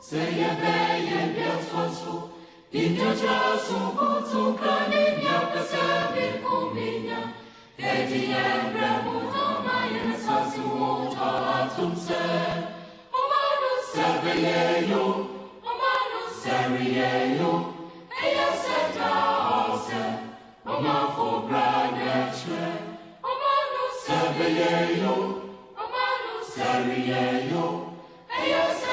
Say a bay and Bioscoso, in your Jasu, Botu, Kani, Yakasa, Comina, Eddie and Ramuta, my Sasu, Water, say, Omano, Saviero, Omano, Saviero, Eyaseta, Omafo, Branache, Omano, Saviero, Omano, Saviero, Eyaseta.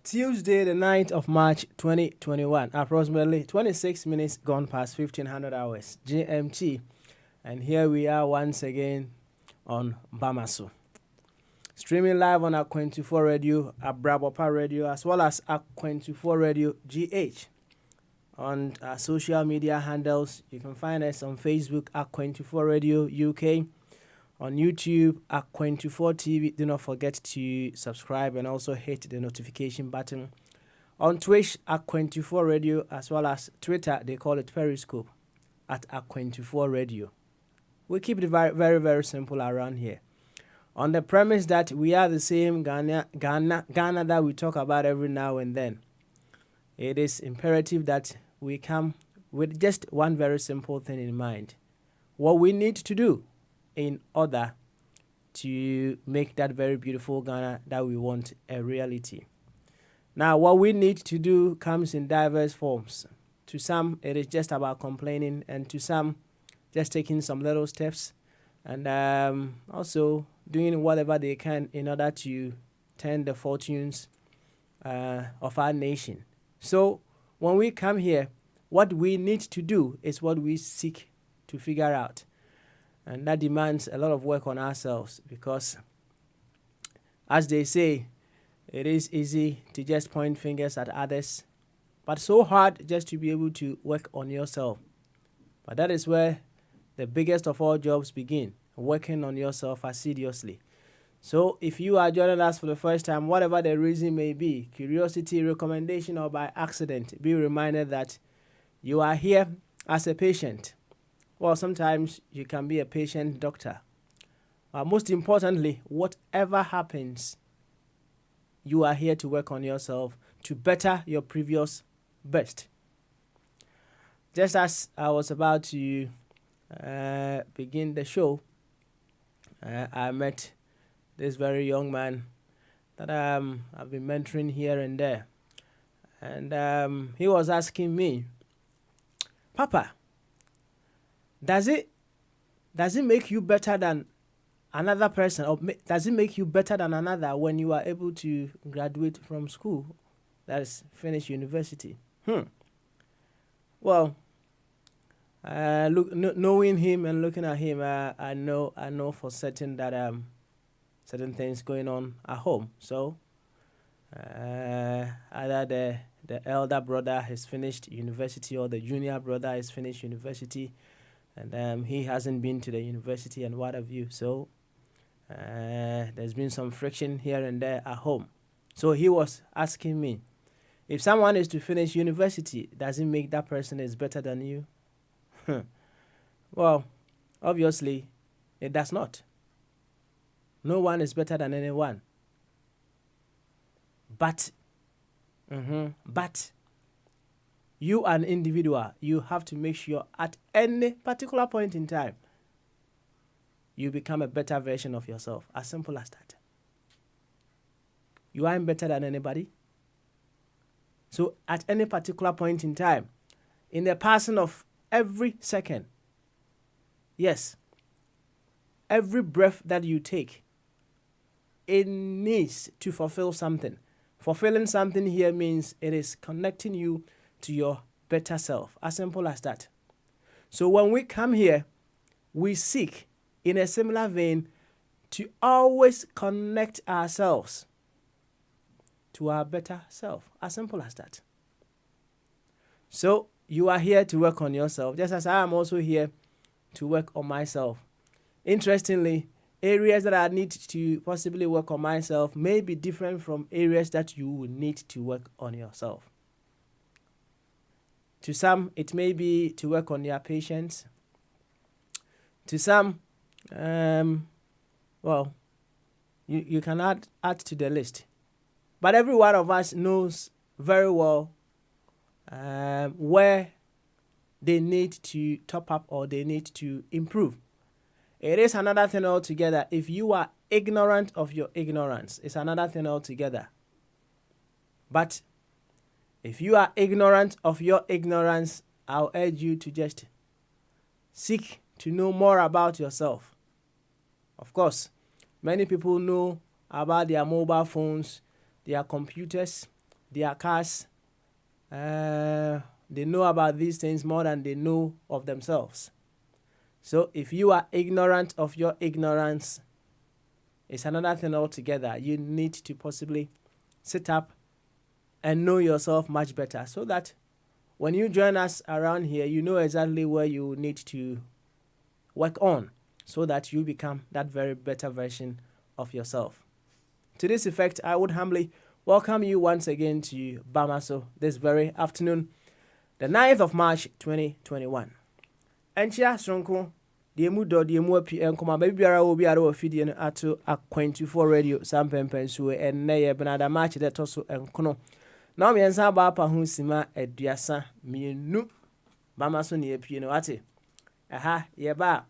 Tuesday, the 9th of March, 2021, approximately 26 minutes gone past 1500 hours, GMT. And here we are once again on Bamasu. Streaming live on our 24 Radio, Abrabopa Radio, as well as our 24 Radio GH. On our social media handles, you can find us on Facebook at 24 Radio UK, on YouTube at 24 TV. Do not forget to subscribe and also hit the notification button. On Twitch at 24 Radio, as well as Twitter, they call it Periscope at 24 Radio. We keep it very, very, very simple around here. On the premise that we are the same Ghana that we talk about every now and then, it is imperative that we come with just one very simple thing in mind. What we need to do in order to make that very beautiful Ghana that we want a reality. Now, what we need to do comes in diverse forms. To some, it is just about complaining, and to some, just taking some little steps, and also doing whatever they can in order to turn the fortunes of our nation. So, when we come here, what we need to do is what we seek to figure out. And that demands a lot of work on ourselves because, as they say, it is easy to just point fingers at others, but so hard just to be able to work on yourself. But that is where the biggest of all jobs begin, working on yourself assiduously. So if you are joining us for the first time, whatever the reason may be, curiosity, recommendation, or by accident, be reminded that you are here as a patient. Well, sometimes you can be a patient doctor. But most importantly, whatever happens, you are here to work on yourself to better your previous best. Just as I was about to begin the show, I met this very young man that I've been mentoring here and there. And he was asking me, Papa, does it make you better than another person, or does it make you better than another when you are able to graduate from school, that is, finish university? Well, knowing him and looking at him, I know for certain that certain things going on at home. So either the elder brother has finished university or the junior brother has finished university, and he hasn't been to the university and what have you. So there's been some friction here and there at home. So he was asking me, if someone is to finish university, does it make that person is better than you? Well, obviously, it does not. No one is better than anyone. But you, an individual, you have to make sure at any particular point in time, you become a better version of yourself. As simple as that. You aren't better than anybody. So at any particular point in time, in the passing of every second, yes, every breath that you take, it needs to fulfill something. Fulfilling something here means it is connecting you to your better self. As simple as that. So when we come here, we seek, in a similar vein, to always connect ourselves to our better self. As simple as that. So you are here to work on yourself, just as I am also here to work on myself. Interestingly, areas that I need to possibly work on myself may be different from areas that you will need to work on yourself. To some, it may be to work on their patience. To some, well, you can add to the list. But every one of us knows very well where they need to top up or they need to improve. It is another thing altogether. If you are ignorant of your ignorance, it's another thing altogether. But if you are ignorant of your ignorance, I'll urge you to just seek to know more about yourself. Of course, many people know about their mobile phones, their computers, their cars. They know about these things more than they know of themselves. So if you are ignorant of your ignorance, it's another thing altogether. You need to possibly sit up and know yourself much better so that when you join us around here, you know exactly where you need to work on so that you become that very better version of yourself. To this effect, I would humbly welcome you once again to Bamaso this very afternoon, the 9th of March 2021. Enchia Stronko, the Mudo, the Muapi, and Koma Babyara will be out of Fidian ato A24 radio, Sam Pempensu, and Naya Benada March that Tosso and Kono. Now, me and Saba Hunsima at Diasa, me nu Bamaso near Piano Ate. Aha, yeba.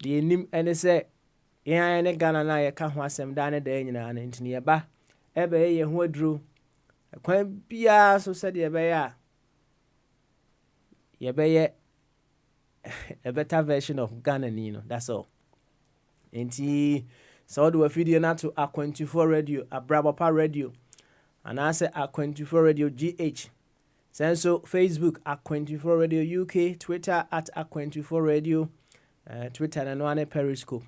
The nim and say, yeah, and a gun and I can't want some down a day in an engineer ba. Ebe ye who drew a quaint pia so said ye be a better version of Ghana, that's all. And so do a video now to A24 radio, a Brabapa radio, and I say A24 radio GH. Send so Facebook A24 radio UK, Twitter at A24 radio, Twitter and one Periscope,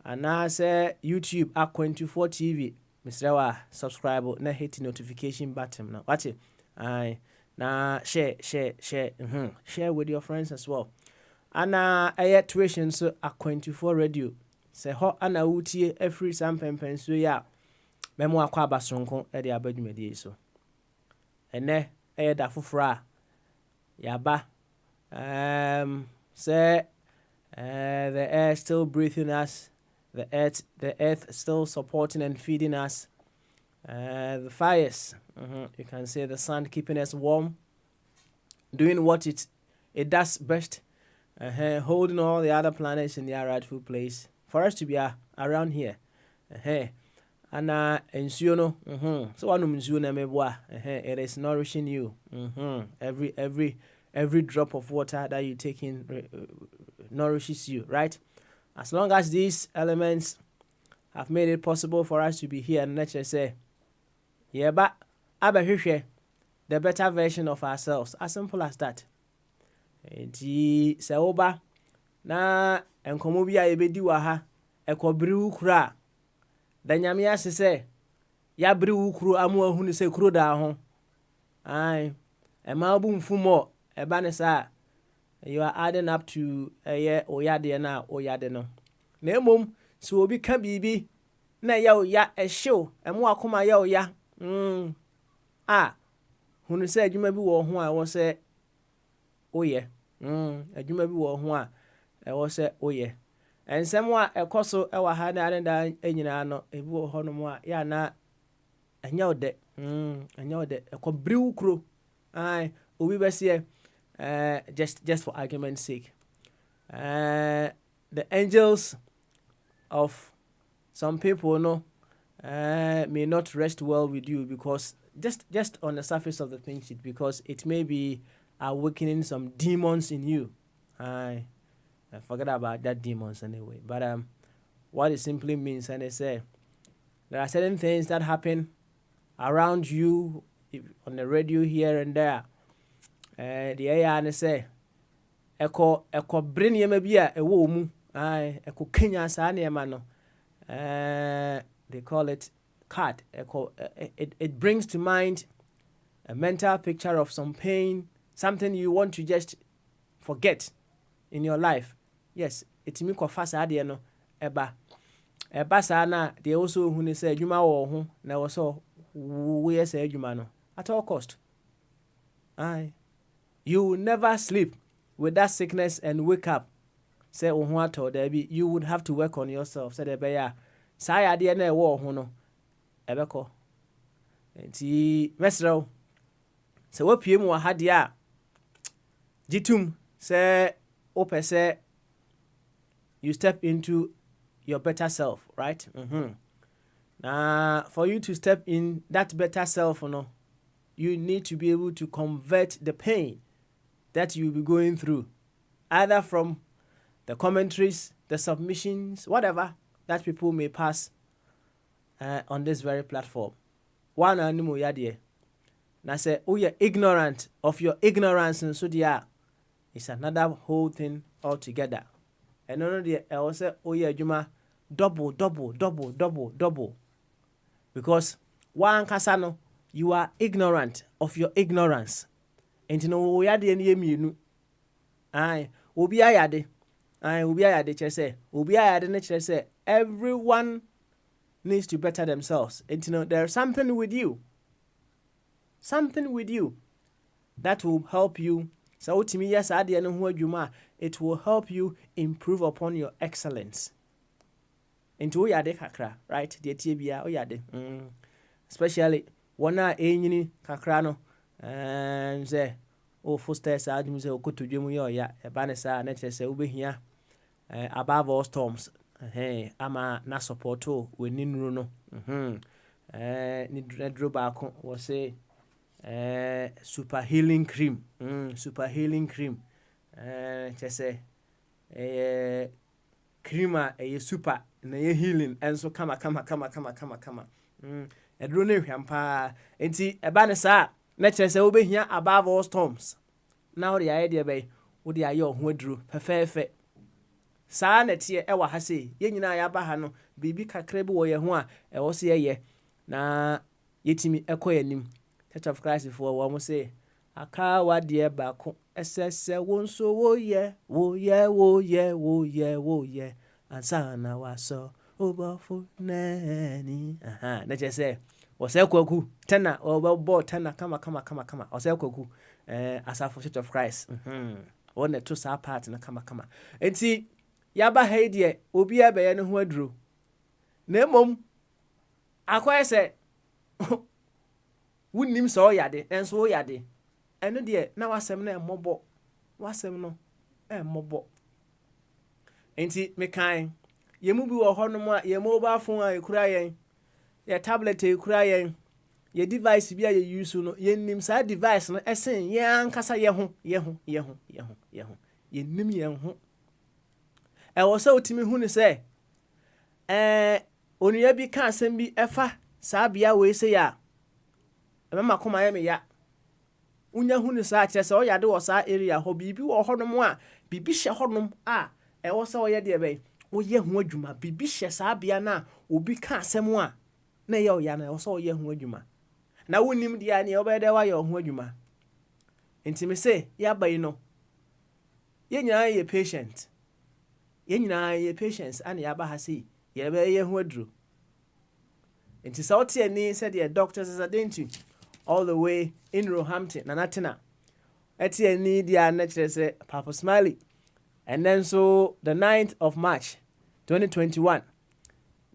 and I say YouTube A24 TV. Mr. Wa subscribe na hit notification button now. Watch it. Now share with your friends as well. And I tuition so A24 radio. Say ho ana utie every sampen so ya. Memo akwa basonko e de abadwumadi so. Ene da fofora ya ba. Say the air still breathing us. The earth still supporting and feeding us. The fires, you can say the sun keeping us warm, doing what it does best, holding all the other planets in their rightful place for us to be around here. And no, so one it is nourishing you. Every drop of water that you take in nourishes you, right? As long as these elements have made it possible for us to be here, and let's just say, yeah, but the better version of ourselves. As simple as that. Se oba na enkomo bi a yebedi wa ha ekobiri ukura. Da nyame ase se ya biri ukuru amu ahunu se kuro da ho. Ai, ema obu mfumo eba ne sa. You are adding up to oyade na oyade no. Na emom so obi ka bibi na ya oya ehyew emo akoma ya oya. Hunu se adwuma bi wo ho a wo se oye. Adwuma bi wo ho a wo se oye. Ensem a ekoso e wa ha na da enyina no ebi wo ho no mo a ya na anya ode. Anya ode ekobri ukro. Ai, obi bese just for argument's sake. The angels of some people may not rest well with you because just on the surface of the thing sheet, because it may be awakening some demons in you. I forget about that demons anyway. But what it simply means, and they say there are certain things that happen around you on the radio here and there. The AI and say eko bring yema bia ewo mu eko kenya sa na yema no they call it card. It brings to mind a mental picture of some pain, something you want to just forget in your life. Yes, it me ko fasa ade no eba sa na they also hu ne say adwuma wo ho na wo so wo yes adwuma no at all cost. You will never sleep with that sickness and wake up say wo ho ato there be you would have to work on yourself say there be ya say ade na e wo ho no ebeko enti mesrew say wapie mu ha de a jitum say opese you step into your better self, right? For you to step in that better self, you need to be able to convert the pain that you'll be going through, either from the commentaries, the submissions, whatever that people may pass on this very platform. One animal yadie. Now say, oh, you're ignorant of your ignorance, and so it's another whole thing altogether. And no, I will say, oh yeah, Juma, double. Because one kasano, you are ignorant of your ignorance. And you know, we are the enemy. Aye, ubi ayade. Aye, ubi ayade say. Ubi ayade nature say. Everyone needs to better themselves. And you know, there's something with you. Something with you that will help you. So to me, yes, I didn't know who you are. It will help you improve upon your excellence. Into oyade kakra, right? The tibia oyade. Especially wana enyini kakra no and say foster sa adum say okoto dwemu yo ya eba ne sa na kire say obehia above all storms. Ama na support o weni nuru no. Ni dro ba ko wo say super healing cream. Super healing cream. Say cream a super na ye healing enso kama. Edro ne hwam pa enti eba ne sa na kire say obehia above all storms. Now the idea be wo de aye ho aduro fefefe saa na tie e wa ha sei ye nyina ya ba ha no bibi kakra bi wo ye ho a e wo se ye na yetimi ekoyanim. Church of Christ for wo say akawa de ba ko esese wonso wo ye ansana waso obofu nani na je say wo say kwaku tena obo tena kama o say kwaku asafo Church of Christ won to sa part na kama enti yaba ha de obi abaye ne ho aduro na emom akwai say wunnim so yade enso yade eno de na wasem na emmobo wasem no emmobo enti me kan yemu bi wo honom a ye mobile phone a ekura yen ye tablet ekura yen ye device bi a ye use no ye nim sa device no esen ye ankasa ye ho ye nim ye ho e wo se otimi hu ni se onuya bi ka asem bi efa sa bia we se ya mama koma ye me ya unya hu ni sa kire se o yade wo sa area ho bibi wo honom a bibi hye honom a e wo se wo ye de be wo ye hu adwuma bibi hye sa bia na obi ka asem a na ye o ya na wo se wo ye hu adwuma na wonim dia ne obede wa ye hu adwuma enti me se ya bai no ye nyina ye patient patience and ya ba ha sei ye be ye hu aduro enti sa ote ani said the doctors is identity all the way in Roehampton Nanatina eti ani dia na kire se Papa Smiley. And then so the 9th of March 2021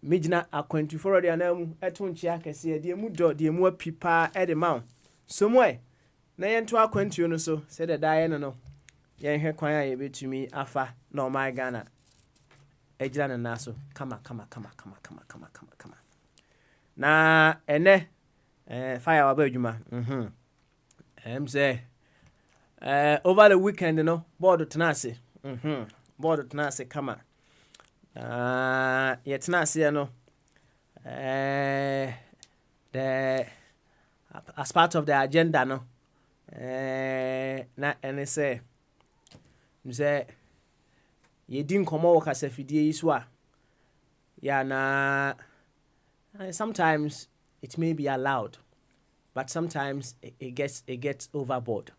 Mijna a24 de anamu etonchi akese de mu do de mu apipa e de maw somwe na yento akwantuo no so se de dae no yen hwe kwan a ye betumi afa na my Ghana ejira na naso kama na ene fire wa ba adwuma say over the weekend board tenase board tenase kama yet tenase no the as part of the agenda no na ene say ye din komo wakasa fidie yi so a ya na sometimes it may be allowed but sometimes it gets overboard.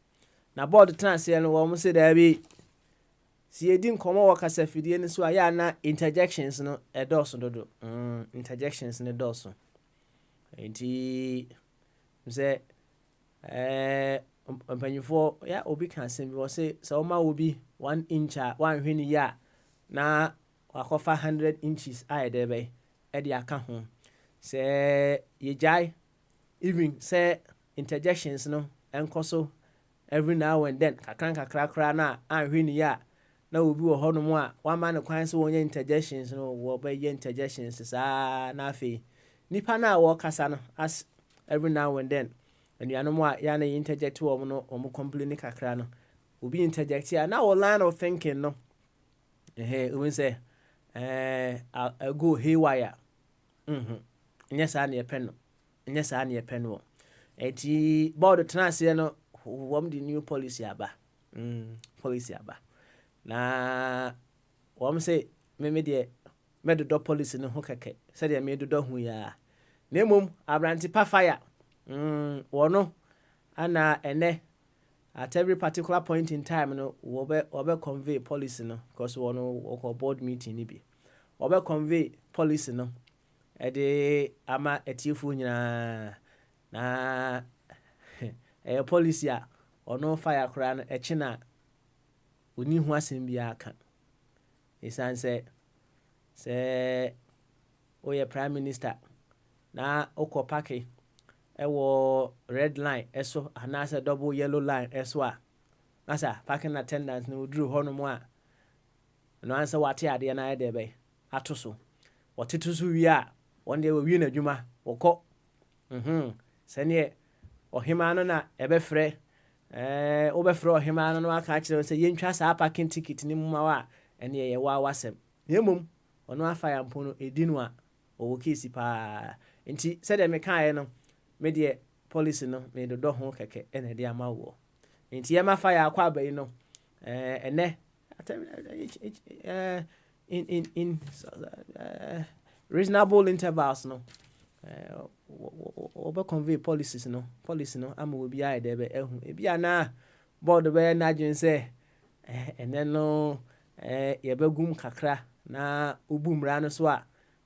Na board transition no wo say there be si ye din komo wakasa fidie ni so a ya na interjections no edoso dodo interjections ne doso enti say mpanyifo ya obi kan sem bi wo say so ma obi 1 inch a 1 hwini ya na wakofa 100 inches a yɛde ɛde aka ho sɛ yɛgyae even say interjections no ɛnkɔ so every now and then kakra kra na anhwɛ ni ya na obi wɔ hɔ nom a wama ne kwan sɛ wɔnyɛ interjections no wɔbɛyɛ interjections saa na afei nipa na wɔkasa no as every now and then anuanom a ya na interject wɔ no ɔmo complain kakra no obi interject ya na wɔ line of thinking no we say I go haywire nyɛ saa ne yɛpɛ no nyɛ saa ne yɛpɛ no eti board transie no wɔm de new policy aba policy aba na wɔm sɛ me deɛ medodɔ policy no ho kɛkɛ sɛdeɛ medodɔ ho ya na mmom abrante pa fire wɔno ana ɛnɛ at every particular point in time no wɔbɛ convey policy no because wɔno wɔkɔ board meeting ni bi wɔbɛ convey policy no ɛde ama atiefo nyinaa na ɛyɛ policy a ɔno fire koraa no ɛkyi na oni ho asɛm bi aka ɛsiane sɛ woyɛ prime minister na wokɔ pake ɛwɔ red line ɛso anaasɛ double yellow line ɛso a nasa parking attendant no woduru hɔ nom a no ansɛ wate adeɛ no ayɛ dɛ bɛyɛ ato so wɔtete so wie a wɔn deɛ wɔwie n'adwuma wɔkɔ sɛneɛ ɔhema no na ɛbɛfrɛ wobɛfrɛ ɔhema no na waka akyerɛ sɛ yɛntwa saa parking ticket ne mu ma wa ɛne yɛwɔ awasɛm na mmom ɔno afa ya mpo no ɛdi no a ɔwɔ kesi paa nti sɛdeɛ mekaeɛ no medeɛ policy no medodɔ ho kɛkɛ ɛna ɛde ama wɔ nti yɛma fa ya akɔ abayi no ɛnɛ in reasonable intervals no wɔbɛ convey policy no ama obi ayɛ dɛ bɛ ɛho ebi ana board bɛ na adwen sɛ ɛnɛ no yɛbɛgum kakra na obu mmara no so a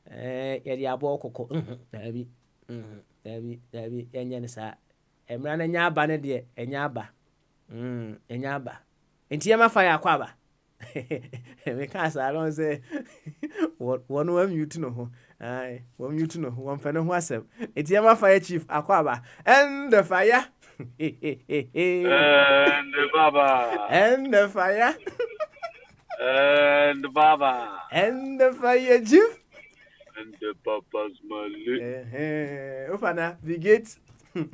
yɛde abɔ kɔkɔ daabi ɛnyɛ ne saa mmara no nyɛ aba no deɛ ɛnyɛ aba ɛnyɛ aba nti yɛma fa yɛ akɔ aba meka saa no sɛ wɔn wa mute no ho wɔn mute no ho wɔn pɛ no ho asɛm nti yɛma fa yɛ chief akɔ aba and the fire and the baba and the fire and the baba and the fire chief and the papa's mali. Ofana the gate. Good.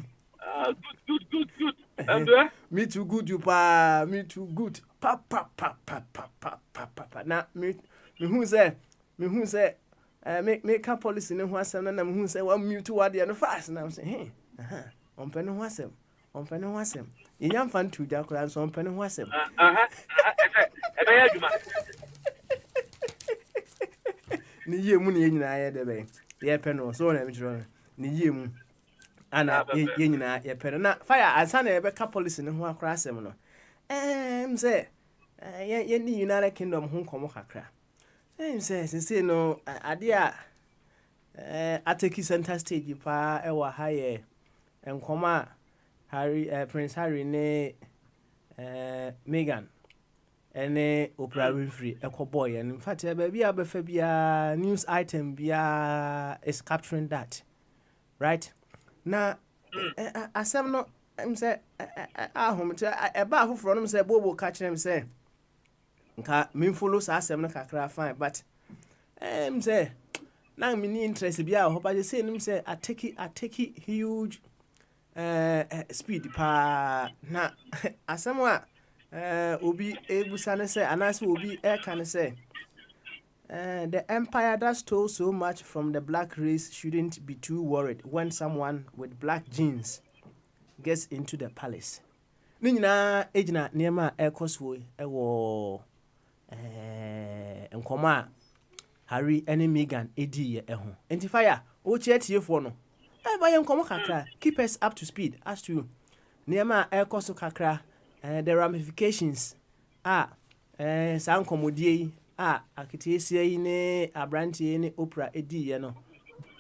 And me too good you pa, me too good. Pa. Na me who say make a policy no wasem na me who say one mute what dey no fast na say hey on pe no wasem yenya fan tu da kra so on pe no wasem ebe ya djuma ni yie mu ne nyina ya de be ye pe no so na me tro ni yie mu ana ye nyina ye pe na fire ansa na ebe ka policy no ho akra asem no say ye ni United Kingdom ho komo kakra say no ade a ateki center stage pa e wa ha ye enkoma Harry Prince Harry ne Meghan ene Oprah Winfrey ekoboy and in fact baby abefa bia news item bia is capturing that right na asem no say ahom to eba afoforo no say bobo ka kire me say nka me follow sa asem no kakra fine but say na me ni interest bia ho ba say nim say ateki huge speed pa na asem a obi ebusa ne say anase obi eka ne say the empire that stole so much from the black race shouldn't be too worried when someone with black genes gets into the palace. Ni nyina ejina niema ekoso ewo nkoma Harry ene Meghan edi ye eho. Enti fire o chietiefo no. Ba ye nkoma kakra keep us up to speed as to niema ekoso kakra the ramifications sa nkomodie akitiesia yi ne abrantie ne Oprah edi ye no.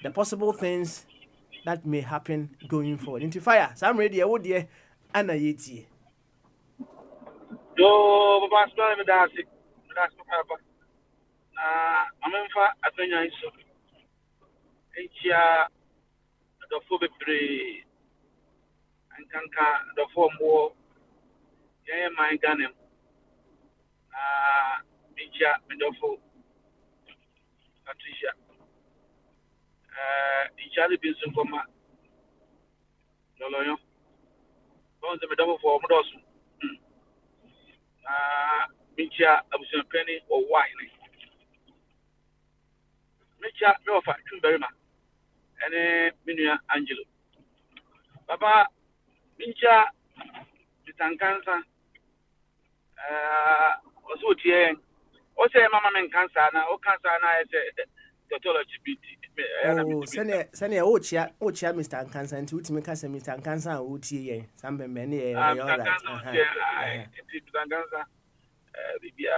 The possible things that may happen going forward. Into fire, some radio would ye ana yetie. No, Papa, smell me dancing. That's Papa. amemfa atanya iso enchia the fo bebre ankanka the fo mbo ye man ganem enchia the fo Patricia enchia le bisu koma loloyo bon se me the fo mo dosu enchia abusun penny or wine mecha me ofa twumberima ene minua Angelo baba enchia bitankansa also tie o say mama men cancer na o cancer na say tautology bt Oh, sene ochia Mr. Nkansa nti utimi ka se Mr. Nkansa wotie yen sambembe ne ye all right. bitankansa bibia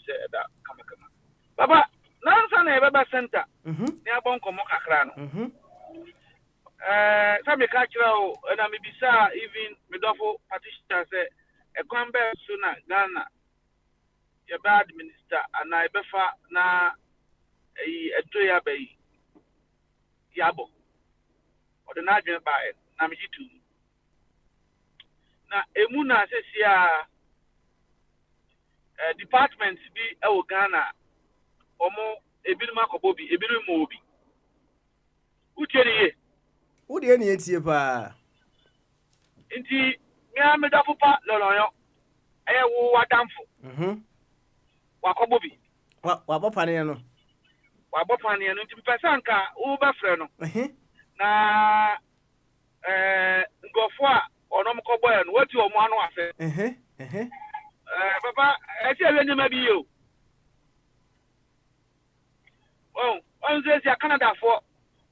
say da kama baba nansa na baba center ne abon komo kakra no me ka kira o na me bisa even me dofo partition say e kwambe so na Ghana your bad minister and I befa na edoya bay yabo or the najin by na me jitu na emu na sesia department bi e wo Ghana omo ebiru makobobi ebiru mo obi uche ye wo de ne etie pa nti me amedafo pa loloyo e wo wadamfo wakobobi wa bopane no wabopane no nti mpesa nka wo ba frɛ no na ngofo a ono mkobo ya no wati omo anu ase papa eti ewe nyama bi yo on say Canada for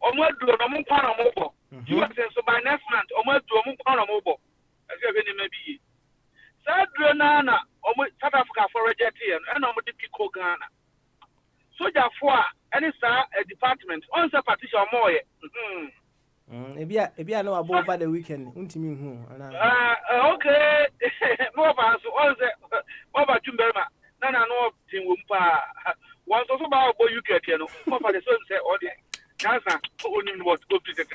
omo aduro no mo kwa na mo bo US so by next month omo aduro mo kwa na mo bo eti ewe nyama bi yi sa aduro na omo South Africa for reject here and omo de bi ko Ghana soldier for any sa department on sa partition omo ye ebia no abo over the weekend untimi hu okay mo ba so on say mo ba tumberma na no tin wo mpa one so ba go UK tie no mo fa the so say all the cancer onim what go please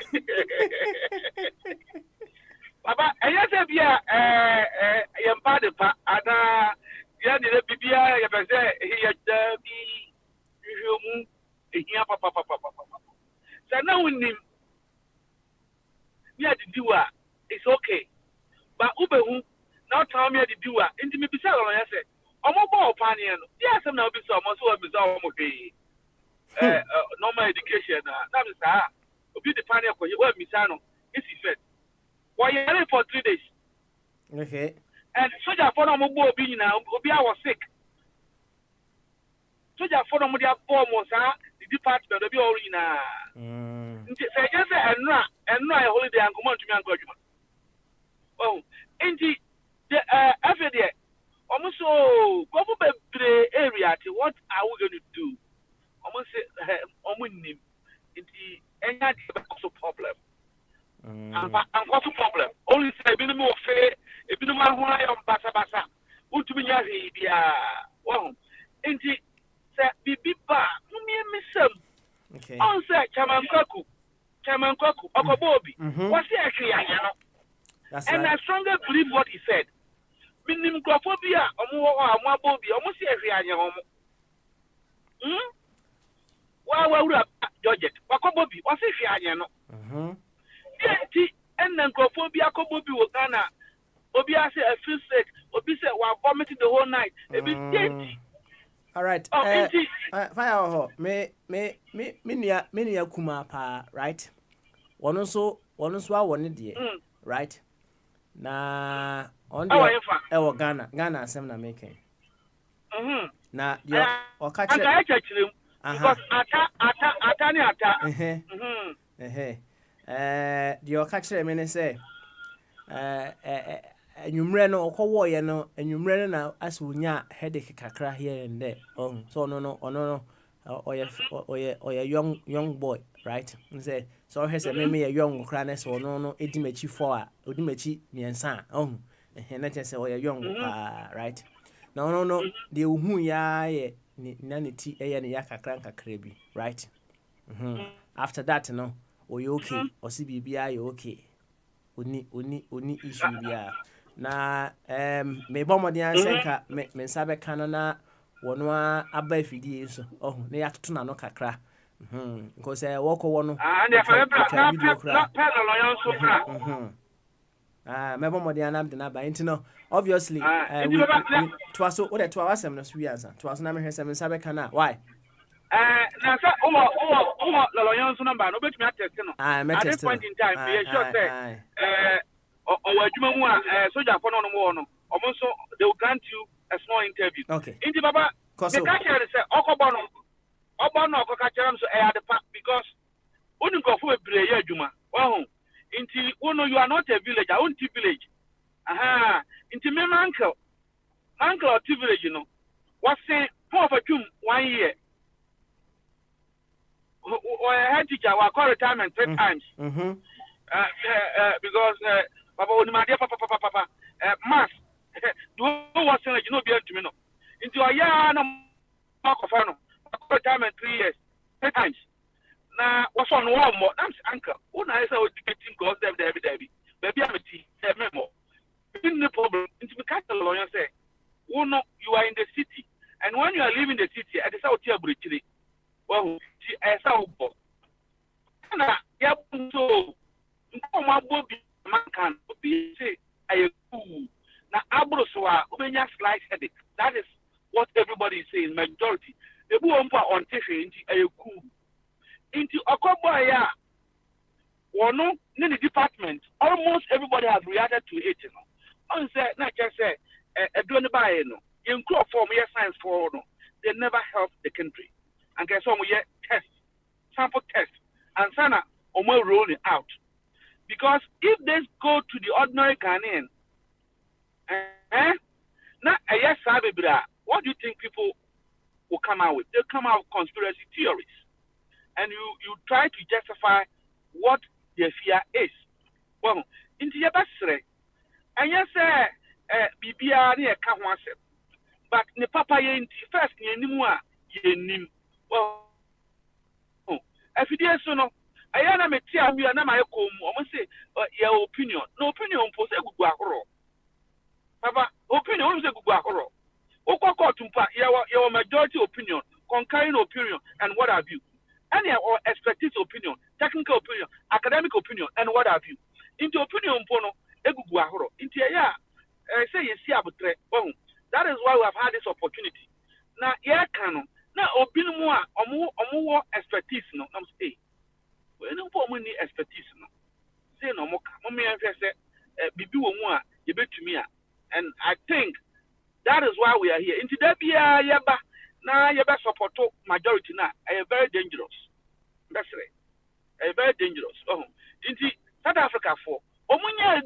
baba eya se bia ye mpa de pa ada ya ni bibia ye be say ye da bi hwemu ehia papa say na unim me the doer it's okay but ubehu now tell me the doer into me bisa lo ya say omo bo opani no yes na obi so omo so obi so omo hwe normal education na me say obi the pani ko ye wa misa no is effect why you for 3 days okay and soldier for no mo bo obi nyina obi a was sick soldier for no mo dia bo mo sa the department obi o nyina nti say just enra a holiday and come on to me and go juma nti the every day almost so go bebre area to what are we going to do almost nim nti enya the problem and what's the problem only say bi no mo fe ebi no ma ho ayo basa utumi nya he bia nti say bibi ba mu mi misem okay on say Chairman Kwaku, Okobobi, what's the actually no? And I strongly believe what he said. Minim Kwaphobia, Omobobi, almost every annual. Why would George Okobobi, what's the no? And then Kwaphobia, Okobobi, Ghana, Obia say a feel sick, Obi said, while vomiting the whole night. All right. Fire me kuma pa, right? One so awon de, right? Na on the Ghana asem na making. Na your or catch because ata the catch me say enwumre no okowo ye no enwumre na asunya headache kakra here and there so no oye young boy right say so he say me young kra na so no edimachi 4 a odimachi miensa na che say oye young right no the ohu ya ye na ne ti ɛyɛ ne ya kakra bi, right? After that no, oye okay, osi bibia yɛ okay. Oni issue bia. Na me bɔ mmɔden ansɛ nka me nsa bɛka no na wɔno aba afidie so. Oh, na yɛatoto na no kakra. Because wɔkɔ wɔ no and if I wotwa video kora. not pay the lawyer so cry. Mɛbɔ mmɔden anam de n'aba nti no obviously toa so wode toa wasɛm no so wi ansa. Toa so na mehwɛ sɛ me nsa bɛka no a why? Now sir, the lawyer so number no bet me attest no. At this point in time, we are sure say or adwuma mu a soldier for no no almost they will grant you a small interview. Okay. Inti baba the catch say okobo no okoka kyerem so at the park because oni nkofo bebre ya adwuma. Wahu. Inti you are not a village, I own village. Inti me uncle of village you know. Was say for 1 year. Head teacher will call retirement 3 times. Because Papa Papa mass do what you know be to me no. Into a year no call retirement 3 years 3 times. Now what's on one more? That's uncle. When I say getting goes there, baby I'm a tea memo. The problem into the castle lawyer say, oh no, you are in the city, and when you are leaving the city, at the south here bridge. Well, I saw na ya so nkoma bobi man can be say I cool na abro so a obenya slice headache. That is what everybody is saying, majority. The bu on on tehwe nti I cool into okobo ya wono ne the department almost everybody has reacted to it, you know. On say na just say do ne buy no in crop form yes science for no they never help the country. And guess what? We get test, sample test, and sana omo rolling out. Because if they go to the ordinary Ghanaian, now yes, what do you think people will come out with? They'll come out with conspiracy theories, and you try to justify what their fear is. Well, into your best and yes, BBR near Kahwase, but ne papa ye first near Nimua ye nim. Well, if it is so, I am a tia, we are not my home. Almost say your opinion. No opinion, for say Guahoro. Papa, opinion, say Guahoro. Oko Tumpa, your majority opinion, concurring opinion, and what have you. Any or expertise opinion, technical opinion, academic opinion, and what have you. Into opinion, Pono, Eguahoro. Into I say, you see, that is why we have had this opportunity. Now, yeah, canon. Now, opinion more expertise, no, I'm saying. We don't put money expertise, no. Say no more. Mommy, I say, Bibi Womua, you bet to me. And I think that is why we are here. Into that, yaba, now, yaba support majority now. I am very dangerous. That's right. Very dangerous. Into South Africa for. Omunya,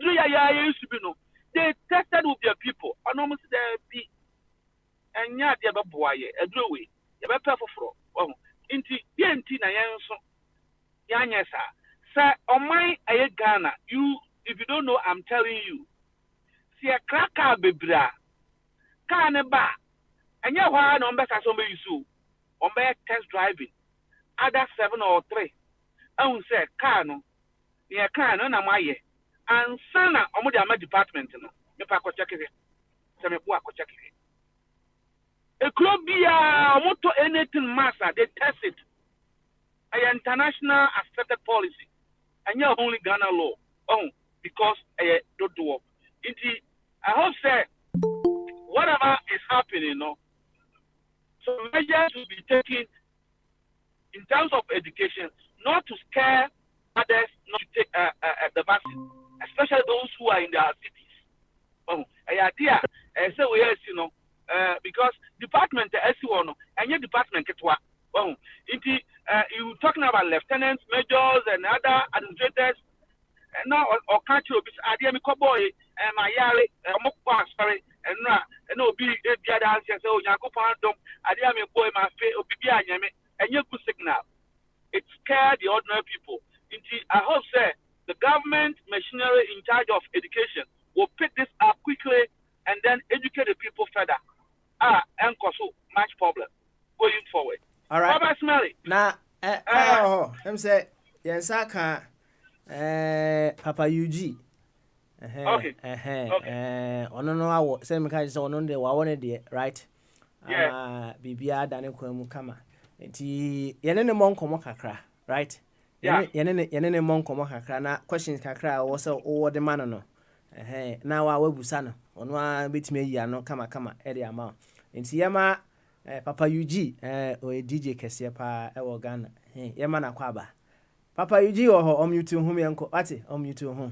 used to be no. They tested with their people. And almost there be. And yet, they have a boy, a way. You better for inti BNT na yenso yanyesa say on my Ghana you if you don't know I'm telling you see a cracker bebra car ne ba anya hwa na ombesa so me use on be test driving other 7 or 3 and say car no near car no na maye and sana omo de ama department no me pa ko check it se me po ko check it. A club moto anything massa, they test it. An international accepted policy. And you're only Ghana law. Because don't do it. I hope say whatever is happening, so measures will be taken in terms of education, not to scare others not to take the vaccine, especially those who are in their cities. Idea, say we have, because department S1 and your department ketwa. You talking about lieutenants, majors, and other administrators. And now, or country of this idea, me boy, and my yari, sorry, and no be the other answer. So, Yaku Pandom, idea me boy, my face, and you good signal. It scared the ordinary people. I hope, say, the government machinery in charge of education will pick this up quickly and then educate the people further. And cause much problem. going forward. All right. Robert Smelly. Now, fire. Him say, yes, I can. Papa UG. Okay. Okay. Ono no awo. Say me kaji say ono de wa wone de right. Yeah. Ama bibia da ne kwamu kama. Nti yene ne mon komo kakra, right? Yeah. Yene ne mon komo kakra na questions kakra wo say wo de man no. Na wa wabusa no. Ono a betime yi ano kama e de ama. Nti yema Papa UG o DJ kese pa e wo Ghana. Yema na kwaba. Papa UG wo ho omute hu me enko. Ate omute hu.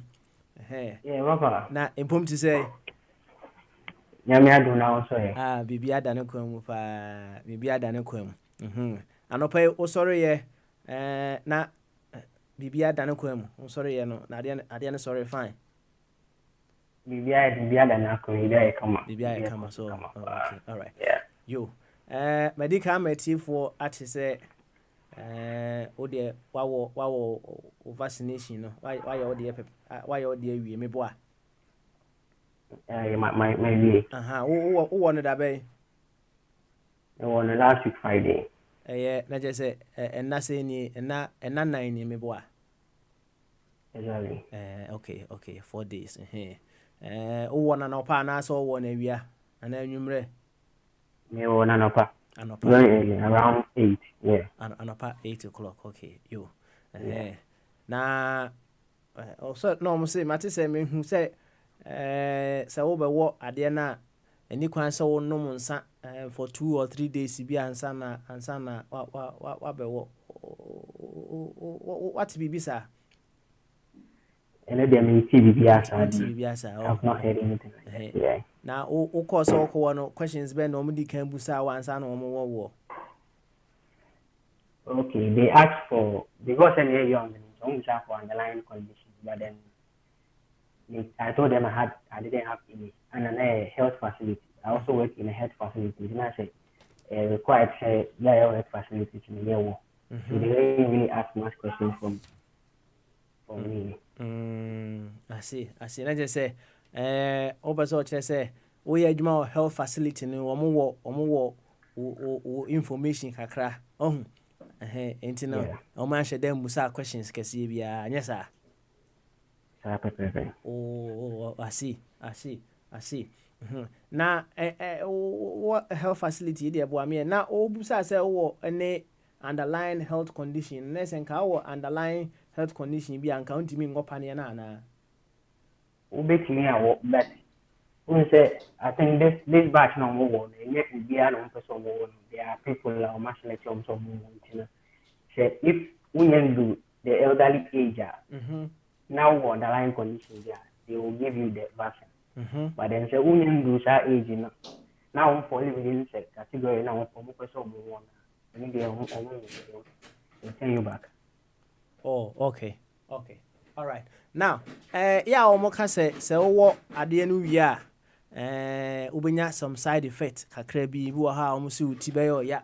Yeah, Papa. Na empom ti say Nyame adu na wo so ye. Bibia da ne kwamu pa. Bibia da ne kwamu. Anopa wo sori ye na bibia da ne kwamu. Wo sori ye no na ade ne sorry fine. Bibia da na kwamu ide kama. Bibia kama so. Okay, all right. Yeah. Yo. Medical meti for ati say o de wawo vaccination no. Why o de wie me boa. My way. Who no da be? On last week Friday. Na just say na say ni na nine ni me boa. Exactly. Okay, 4 days. Who na pa na so wo na wia. Ana anwumre. Me won anopa. Very early, around 8. Yeah. Anopa 8 o'clock. Okay, yo. Na also no mo say mate say me hu say say wo be wo ade na ani kwan say wo nom nsa for 2 or 3 days bi ansa na wa be wo what be bisa. And then me see Bibiasa. I've not heard anything like that. Yeah. Now, of course, all questions ben normally can busa once and wo. Okay, they asked for because I'm young, so for underlying conditions, but then I told them I didn't have any and a health facility. I also work in a health facility. And I said required health facility in the year. So they didn't really ask much questions from me. I see. I just say over so say we adwuma health facility no omo wo information kakra enti no o man hye dem musa questions kese bia anya sa I see. Na what health facility dey bo am na o busa say wo any underlying health condition na sen ka wo underlying health condition bi an count me ngopa ne na na ubetimi awo but we say I think this batch no more yet be an person more there are people like much like some say if we do the elderly age now underlying condition there they will give you the vaccine but then say we do that age now for living in category now for person more and they will send you back. Oh, okay. All right. Now, yeah, omo ka say wo ade no wi a ubenya some side effect kakra bi wo ha omo se uti be yo ya.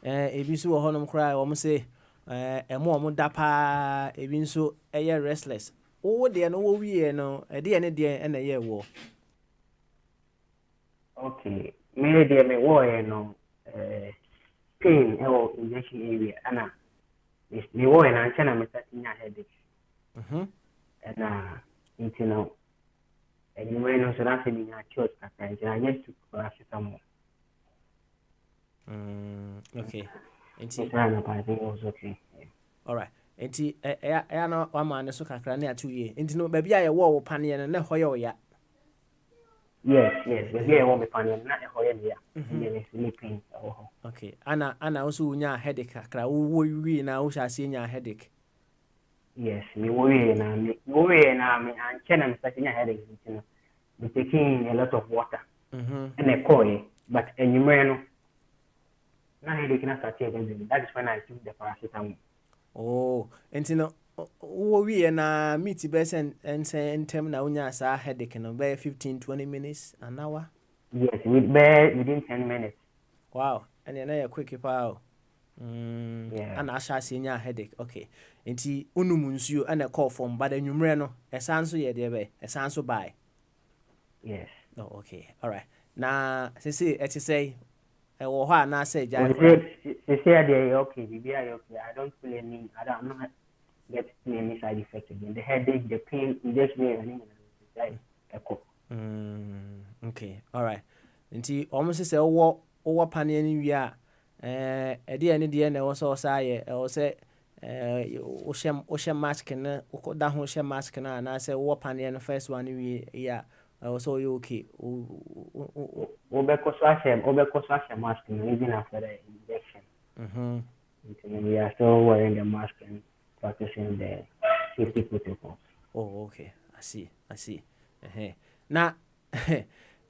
Ebi so wo honom kra omo se omo da pa ebi nso eye restless. Wo de no wo wi no de ne de na ye wo. Okay. Me de me wo no pain injection area ana me wo na nche na me start nya headache. And you know, and you know, so that's in your church, and I just took paracetamol. Okay. I think it was okay. All right. Enti no one man so kakra na 2 years. Enti no ba bia ye wo pane na hoye oya. Yes. Baby I want me pane na hoye ya. Yes, sleeping. Okay. Ana also nya headache kakra wo wi na wo sha se nya headache. Yes, me worry na me and chen am starting a headache, you know. Be taking a lot of water. And a coy, but and you know na headache na start again. That is when I took the paracetamol. Oh, and you know wo wi na meet be and say intem na unya sa headache no be 15-20 minutes an hour. Yes, within 10 minutes. Wow, and then a quick power. Yeah. And asha senior headache. Okay. Enti unum nsuo and call from but enwumre no esanso ye de be esanso buy. Yes. Oh, okay. All right. Na say say ɛwɔ hɔ anaasɛ gyae koraa. They say they okay, maybe I okay. I don't feel any. I'm not getting any side effects again. The headache, the pain, injection, echo. Okay, all right. Nti almost say wo paneɛ no wie a ɛde ne deɛ na ɛwɔ sɛ ɔsa yɛ ɛwɔ sɛ wohyɛ mask no wokɔda ho hyɛ mask no anaasɛ wowɔ paneɛ no first one wie yɛ a ɛwɔ sɛ ɔyɛ okay wobɛkɔ so ahyɛ mask no even after the injection. We are still wearing the mask and practicing the safety protocols. Oh, okay. I see. Now,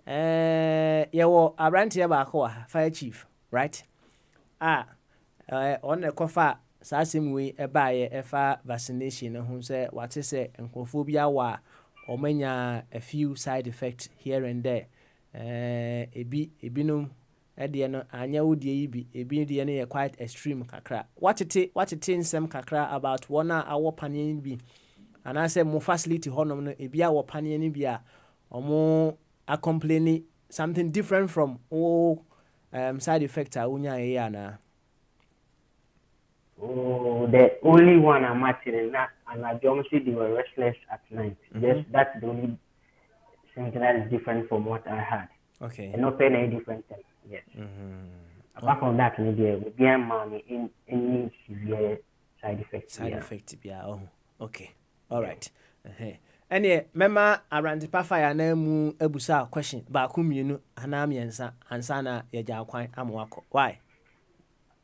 yɛwɔ aberanteɛ baako a fire chief, right? On the kofa saa asɛm wei ɛbaeɛ ɛfa vaccination no ho sɛ wate sɛ nkurɔfoɔ bi awɔ a ɔmanya a few side effects here and there. Ebinom ɛdeɛ no anyɛ wo deɛ yi bi ebi deɛ no yɛ quite extreme kakra. Watete nsɛm kakra about wɔn a awɔ paneɛ no bi anaasɛ mo facility hɔnom no ebi awɔ paneɛ no bi a ɔmo a complaining something different from all side effects a wonya yɛ anaa. Oh, the only one I'm actually not, and I don't see they were restless at night. That's the only something that is different from what I had. Okay. And not any different thing. Yes. Apart from that, maybe we be money in any severe side effects. Yeah. Oh, okay. All right. Any mema arantipa fire na mu ebusa question ba ku mienu ana miensa ansa na yagya kwan amwako. Why?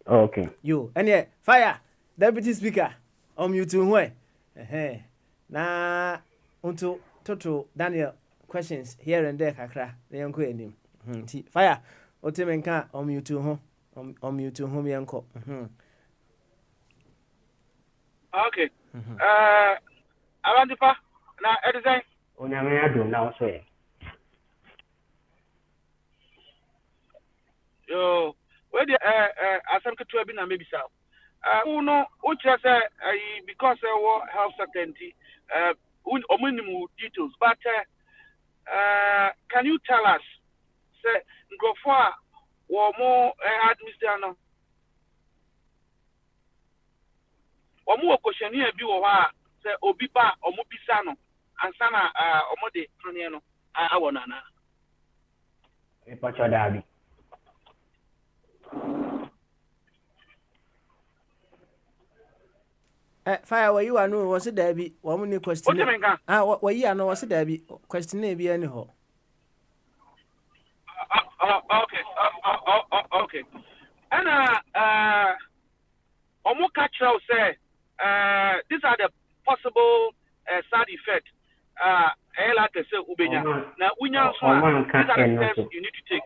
Oh, okay. You any fire deputy speaker mute ho na unto toto Daniel questions here and there kakra na yanko enim. Fire otemenka mute ho yanko. Okay. Arantipa na edizan Onyame adom na so ye. Yo, where the asem ketua bi na mebisa. Uno uche say because health certainty ominimu details, but can you tell us say ngofo a wo mo administer no wo mo questionnaire bi wo ha say obi ba omo bisa no ansa na omo de paneɛ no awɔ nana Ipacho dabi. Fire were you anu was it there be one more question. What you know was it there be question be any ho. Okay. And omo catch say these are the possible side effects. Like I say ubenya. Now unya so these are the steps you need to take.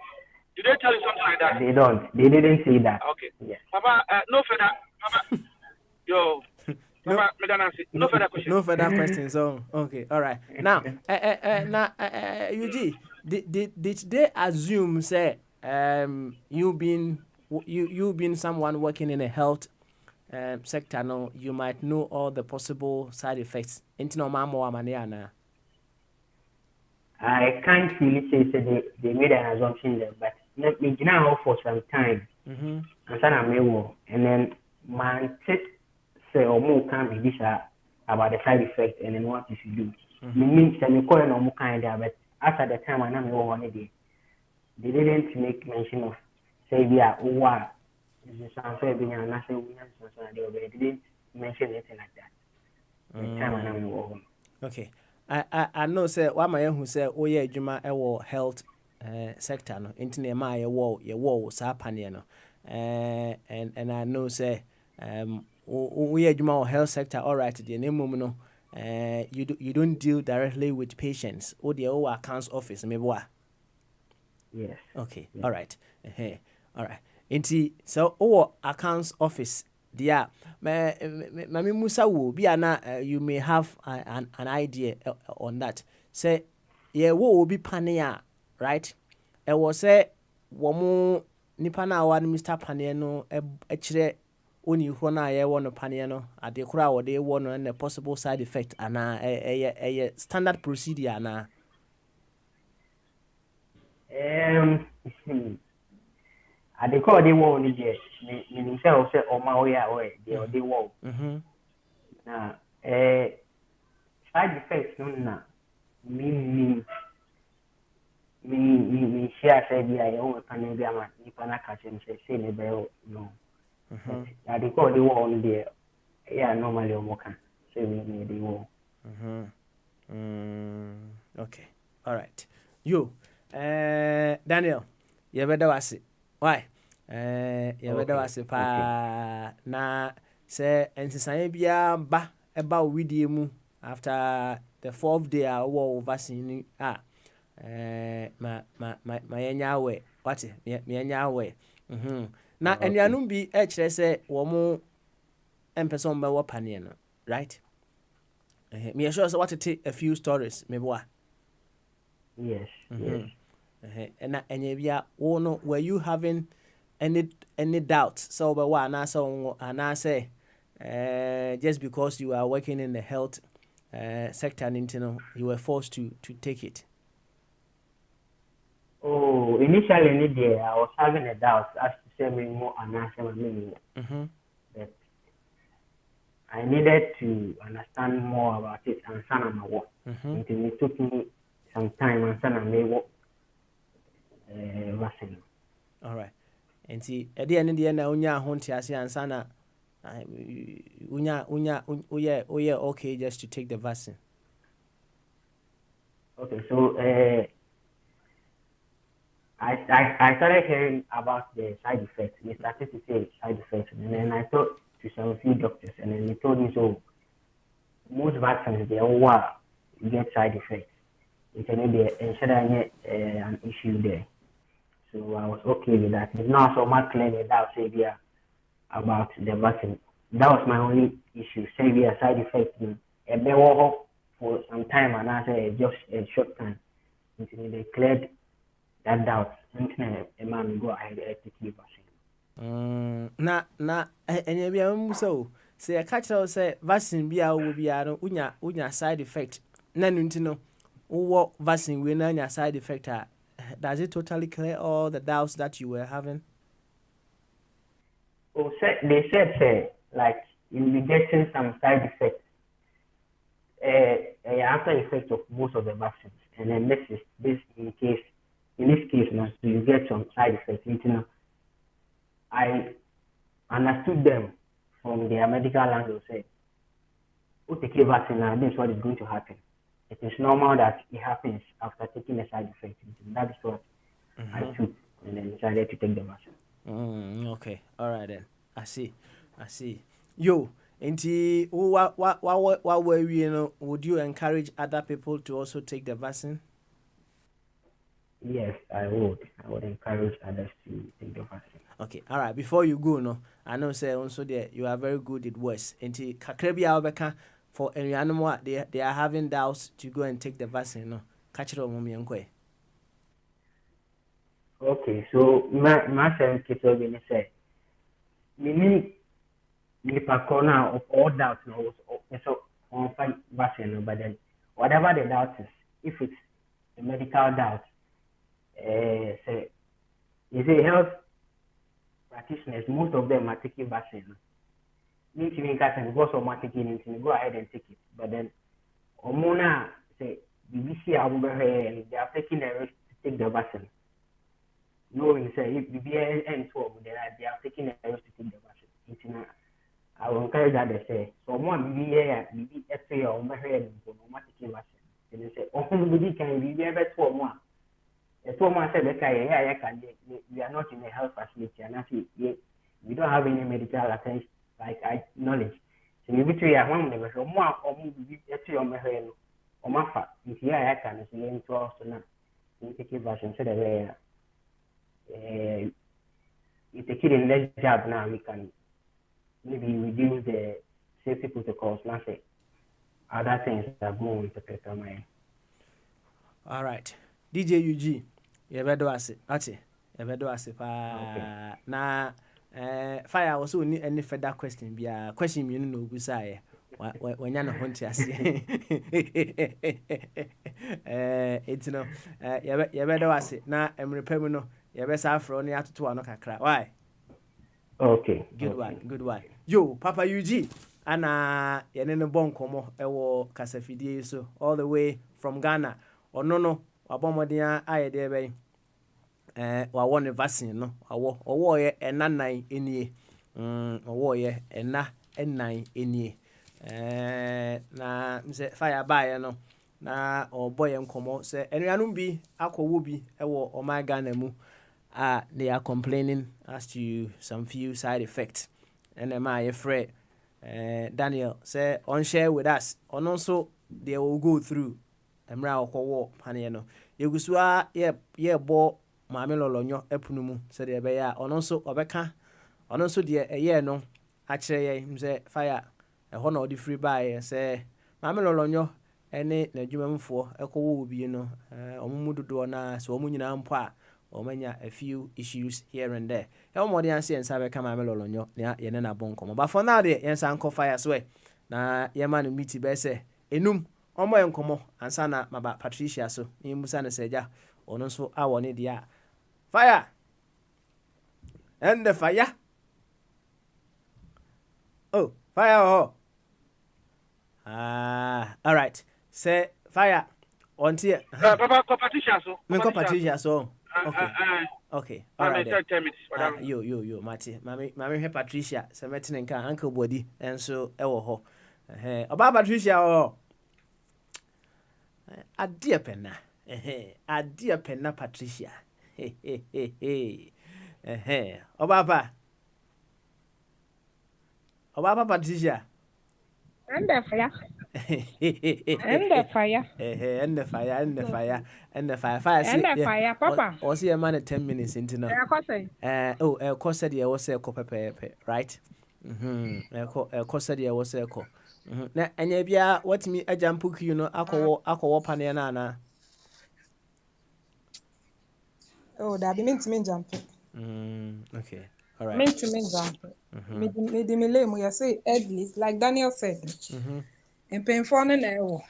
Did they tell you something like that? They don't. They didn't say that. Okay. Yes. Papa, no further. Papa, yo. Papa, no further questions. No further questions. Oh, okay. All right. Now, UG, did they assume say you being someone working in a health sector, no, you might know all the possible side effects. I can't really say they made an assumption there, but let me now for some time. And then man say or more can be this about the side effects and then what you should do. Means that we call it more kind of, but after the time I know one day, they didn't make mention of say we are over. This is something being a national they didn't mention anything like that. The time I know. Okay. I know say what my who say oh yeah adwuma e health sector no internet ma ye wo sa panel no and I know say we adwuma health sector all right the name no you don't deal directly with patients or the accounts office maybe what. Yes. Okay. Yes. All right. All right. Inti so accounts office yeah, Mami Musa will be you may have an idea on that. Say, yeah, what will be Pania, right? It was say, Womo Nipana one Mr. Paniano, a chire only one I want a Paniano at the crowd, they want and a possible side effect and a standard procedure. I dey call the wall ni je ni say o say o ma o ya o e dey o dey wall na side effects no na me share say bi I o ka na bi ama ni pa na ka say ne be no I dey call the wall ni there yeah normally o mo kan say me dey wall okay all right you Daniel you better was it why you better was it pa na say ensisanye bia ba eba widie mu after the 4th day a wo vaccine ma yenya we what me yenya we na anuanum bi e kire say wo mo empese be wo pane no right me sure so what to take a few stories me boa yes and enya bia wo no were you having any doubts so be wa na so ana say just because you are working in the health sector and you were forced to take it? Oh, initially I was having a doubt as to say me more national meaning. But I needed to understand more about it and sana my work. It took me some time and sana my work vaccine. All right. And see, at the end of the year, unya honti asi and sana unya okay just to take the vaccine. Okay, so I started hearing about the side effects. They started to say side effects, and then I talked to some few doctors, and then they told me so most vaccines they all get side effects. It may be an issue there. So I was okay with that. It's not so much clear without say about the vaccine. That was my only issue. Say side effects. And they were for some time, and I said just a short time. Until they cleared that doubt. Until a man go ahead and take the vaccine. Na enye bia so say a catch say vaccine bia wo bia no unya side effect. Na no wo vaccine we na nya side effect. Does it totally clear all the doubts that you were having? Oh, they said like you'll be getting some side effects. After effect of most of the vaccines, and then this in this case now, so you get some side effects. I understood them from their medical angle. Say, who take a vaccine now? This is what is going to happen. It is normal that it happens after taking a side effect. That is what I took, and then decided to take the vaccine. Okay, all right then. I see. Yo, Inti, what were you? Would you encourage other people to also take the vaccine? Yes, I would. I would encourage others to take the vaccine. Okay, all right. Before you go, no, I know say also there you are very good at words. Inti kakrebi awbeka for any animal they are having doubts to go and take the vaccine. No, catch it on mommy and kwe. Okay, so my friend Kito Bini said, me corner of all doubts no so on fight vaccine, but then whatever the doubt is, if it's a medical doubt, say is a health practitioners, most of them are taking vaccine. Need to make us go so much taking it, go ahead and take it. But then Omona say BBC they are taking the risk to take the vaccine. Knowing say if the BN 12 they are taking the risk to take the vaccine. I will encourage that they say so one BB SA or Maharan for no taking vaccine. And they say, oh, nobody can be ever 12 more. The 12 months said, we are not in a health facility, and actually, we don't have any medical attention, like knowledge. So, you between a one never so more or maybe a Maharan or Mafa. If you are, I can see him to us now. You take a vaccine, so that if the kid in less job now, we can maybe reduce the safety protocols, not say other things that go into the mind. All right, DJ UG, you better ask it. Ati, you better ask it. Na fire also need any further question. Be a question you know who say when you're not hunting us. It's no. You better ask it. Na repayment no. yɛbɛsa afrɛ ne atoto ano kakra. Why? Okay. Good Okay. one, good one. Yo, Papa UG. Ana yɛne ne bɔ nkɔmmɔ ɛwɔ kasafidie yi so all the way from Ghana. Ɔno no wabɔ mmɔden a yɛde bɛn wawɔ ne vaccine no ɔwɔɔyɛ ɛna nan nie ɔwɔɔyɛ ɛna ɛnan nie na sɛ fire baeɛ no na ɔbɔ yɛn nkɔmmɔ sɛ anuanom bi akɔwɔ bi ɛwɔ ɔman Ghana mu they are complaining as to some few side effects and ɛma yɛfrɛ Daniel say on share with us ɔno nso they will go through mmerɛ a ɔkɔwɔ paneɛ no yɛgu so a yɛbɔ maame lɔlɔnyɔ ɛpono mu sɛdeɛ ɛbɛyɛ a ɔno nso ɔbɛka ɔno nso deɛ ɛyɛɛ no akyerɛ yɛn sɛ fire ɛhɔ na ɔde firi baeɛ sɛ maame lɔlɔnyɔ ɛne n'adwumamufoɔ ɛkɔwɔ wɔ bie no ɔmo mu dodoɔ no a sɛ ɔmo nyinaa mpo a ɔmanya a few issues here and there ɛwɔ mmɔden ase yɛn nsa bɛka maame lɔlɔnyɔ na yɛne n'abɔ nkɔmmɔ but for now deɛ yɛn nsa nkɔ fire so na yɛma no meeti bɛɛ sɛ enum ɔmmɔ yɛn nkɔmmɔ ansa na maba Patricia so na yɛmmusa no sɛ agya ɔno nso awɔ ne deɛ a fire and the fire oh fire oh all right say fire on tie Papa Patricia so me ko Patricia so okay all right 10 minutes yo mate mami he Patricia se metene nka uncle body enso ewo ho oba Patricia oh adie penna Patricia oba Patricia And the fire. Fire, Papa. Or see a man 10 minutes into no. Cost said you was a copper, right? Cost said you was a co. And yet, what me a jump you know, Ako Paniana. Oh, that be meant to me jump. Okay, all right. Meant to me jump. Me say Edley, like Daniel said. And paying for an hour.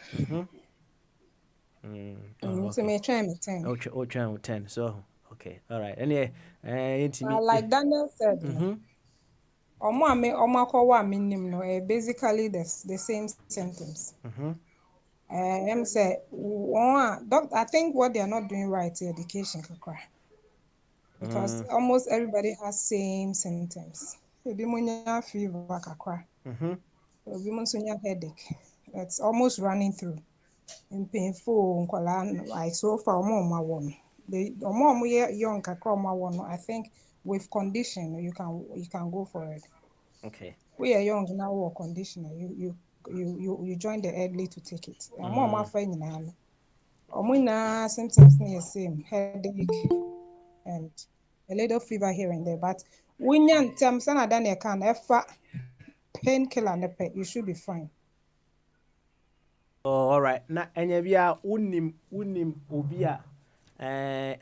So me try me 10. Oh, try with 10. So, okay, all right. Anyway, like Daniel said, no, basically the same symptoms. Say, I think what they are not doing right is education, because almost everybody has same symptoms. Fever, headache. It's almost running through. And painful, like so far, one. The more young, I think with condition you can go for it. Okay. We are young now, or conditioner. You join the elderly to take it. More friend now. Symptoms near same headache and a little fever here and there. But when you tell Daniel can ever painkiller, you should be fine. Oh, all right. Na enya bia unim obi a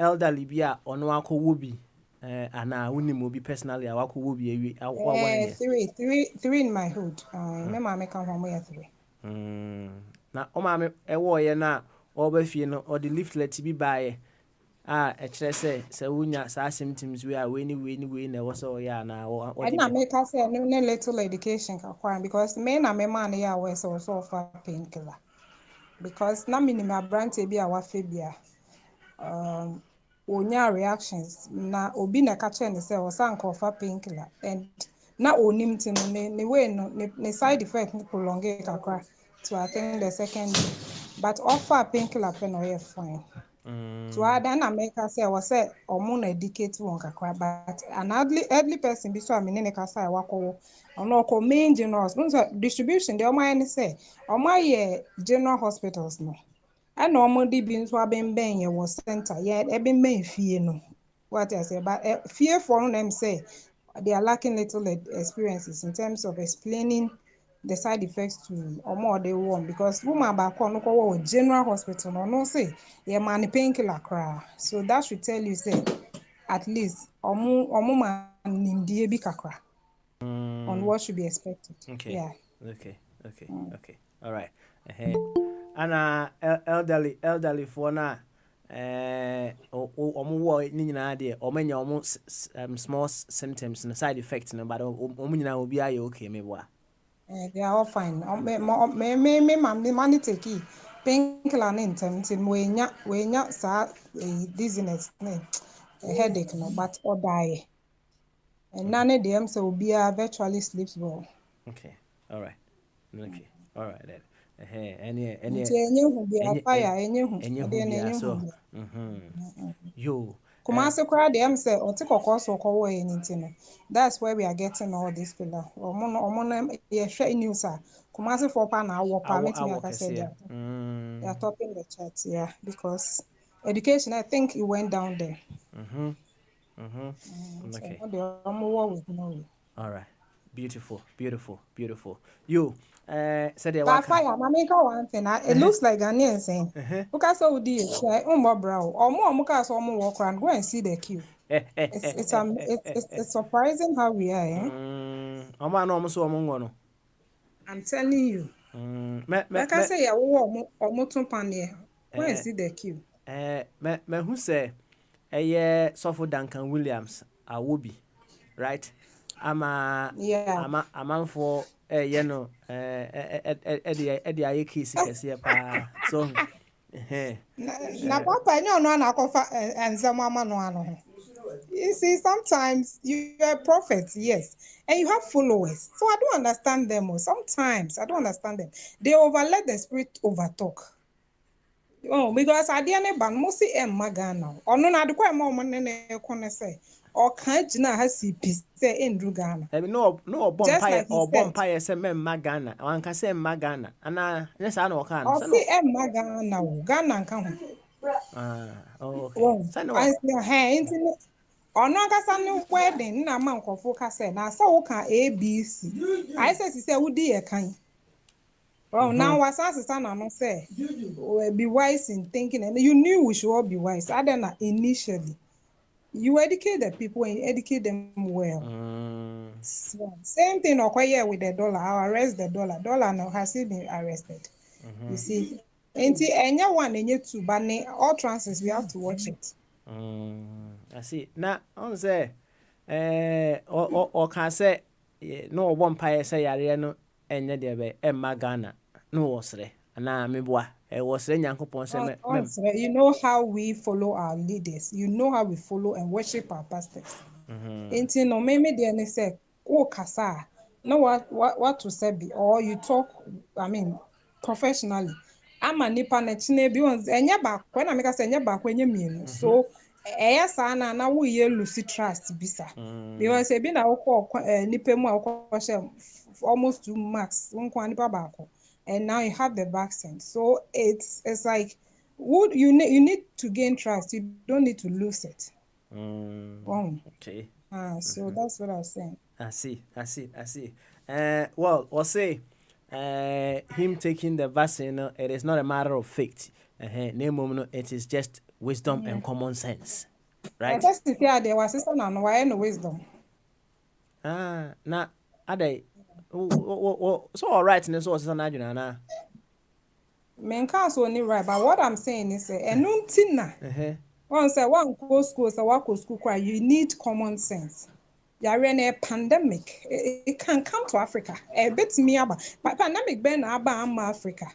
elderly bia ono akọwo bi ana unim obi personally akọwo bi awi three in my hood. Me mama kan ho mo ya 3. Na o mama ewo ye na obafie no o de leaflet bi baaye e kire se wunya sa symptoms we are we na wo so ya na o na make us say no little education kakwa because me na me man ya we so for painkiller. Because na minimum brand bi a wafe bia onya reactions na obi na ka che ne say o san ko fa painkiller and na onim tin ne way no ne side effect ni prolong kakra to I think the second day. But offer painkiller pen no you fine. So I then na make us say was say omo na educate won kakra but an elderly person bi so am ne ka say wakowo ono ko main general distribution the omo say omo ye general hospitals no and omo di bi nso abemben ye wo center ye ebemben fie no what I say but fear for them say they are lacking little experiences in terms of explaining the side effects to omo they want because woman back on no general hospital no say yeah man painkiller cry so that should tell you say at least omo man nimdie bi kakra on what should be expected. Okay. Yeah. Okay. All right. Ana elderly for na ɔmo wɔ ne nyinaa deɛ ɔmo anya ɔmo small symptoms no side effects no but ɔmo nyinaa obi ayɛ okay meboa. They are all fine. Me money take it. Painkiller ne ntem nti we nya sa dizziness ne headache no but or die. And none of them so be virtually sleeps well. Okay, all right, okay, all right then. Any Nti enye hu bi any afire enye hu. any Ade who na be enye hu so. bi. Yo. Kumasi kura dem say oti kokọ so kowo e nti no. That's where we are getting all this pillar. Omo no ye hwe news a Kumasi for pa na awo pa I metimi work aka as say here. they are topping the chart, yeah, because education I think it went down there. So Okay. no the omo war with no. All right. Beautiful, beautiful, beautiful. You, said the But waka. fire, I make one thing. It looks like Ghanaian saying. Because so di brow. Omo ka so omo walk around. Go and see the queue. It's surprising how we are. Eh? Ọmọ àná ọmọ sọ ọmọ ngọ no. I'm telling you. Like I say, yeah, omo tun pan here. Go and see the queue. Me who say Sofo Duncan Williams awobi, right? Yeah. Amanfo no edi aye case kese pa. So Na papa nyo no na akofa enzema ama no ano. You see, sometimes you're a prophet, yes, and you have followers. So I don't understand them. Sometimes I don't understand them. They overlet the spirit over talk. Oh, because I didn't ban mostly Magana. Or no, I do quite more money than I say. Or can't you know has peace say in Drugana? no Just like he said. bonfire say men Magana. Wan ka say Magana. Ana yes I know kan. Or Say no. see Magana, Ghana and come. Okay. Oh, Say no. I say, hey, internet. Ọno akasa ne wedding na ma nkofo ka say na asa wo ka ABC. I say wudi ye kan. Oh, now was asasa na no say be wise in thinking and you knew we should all be wise. I don't know initially. You educate the people and educate them well. So, same thing okoye with the dollar. I arrest the dollar. Dollar now has he been arrested. You see. Enti enya one enya two but all transfers we have to watch it. I see. Na on say or can say no one pie say yare no enye de be emma Ghana no wasre na meboa wasre nyankopon say mem. You know how we follow our leaders. You know how we follow and worship our pastors. Enti no me dey ne say o kasa no what to say be or you talk I mean professionally. Ama nipa na chine bi on enye ba ko na make say enye ba ko enye mienu. So eya sa na wo ye lose trust bisa. Because e bi na wo nipa mu a wo share almost 2 marks one nipa ba ko. And now you have the vaccine. So it's like you need to gain trust. You don't need to lose it. Okay. So that's what I was saying. I see. Well, we'll say him taking the vaccine, it is not a matter of faith. It is just wisdom and common sense. Right? Just to say there was sister and why no wisdom. Na ade so all right in so sister na adwena na. Men can't so only right, but what I'm saying is enuntina. One say one go school, so one go school cry, you need common sense. You're in a pandemic. It can come to Africa. A bit me about but pandemic ben aba Africa.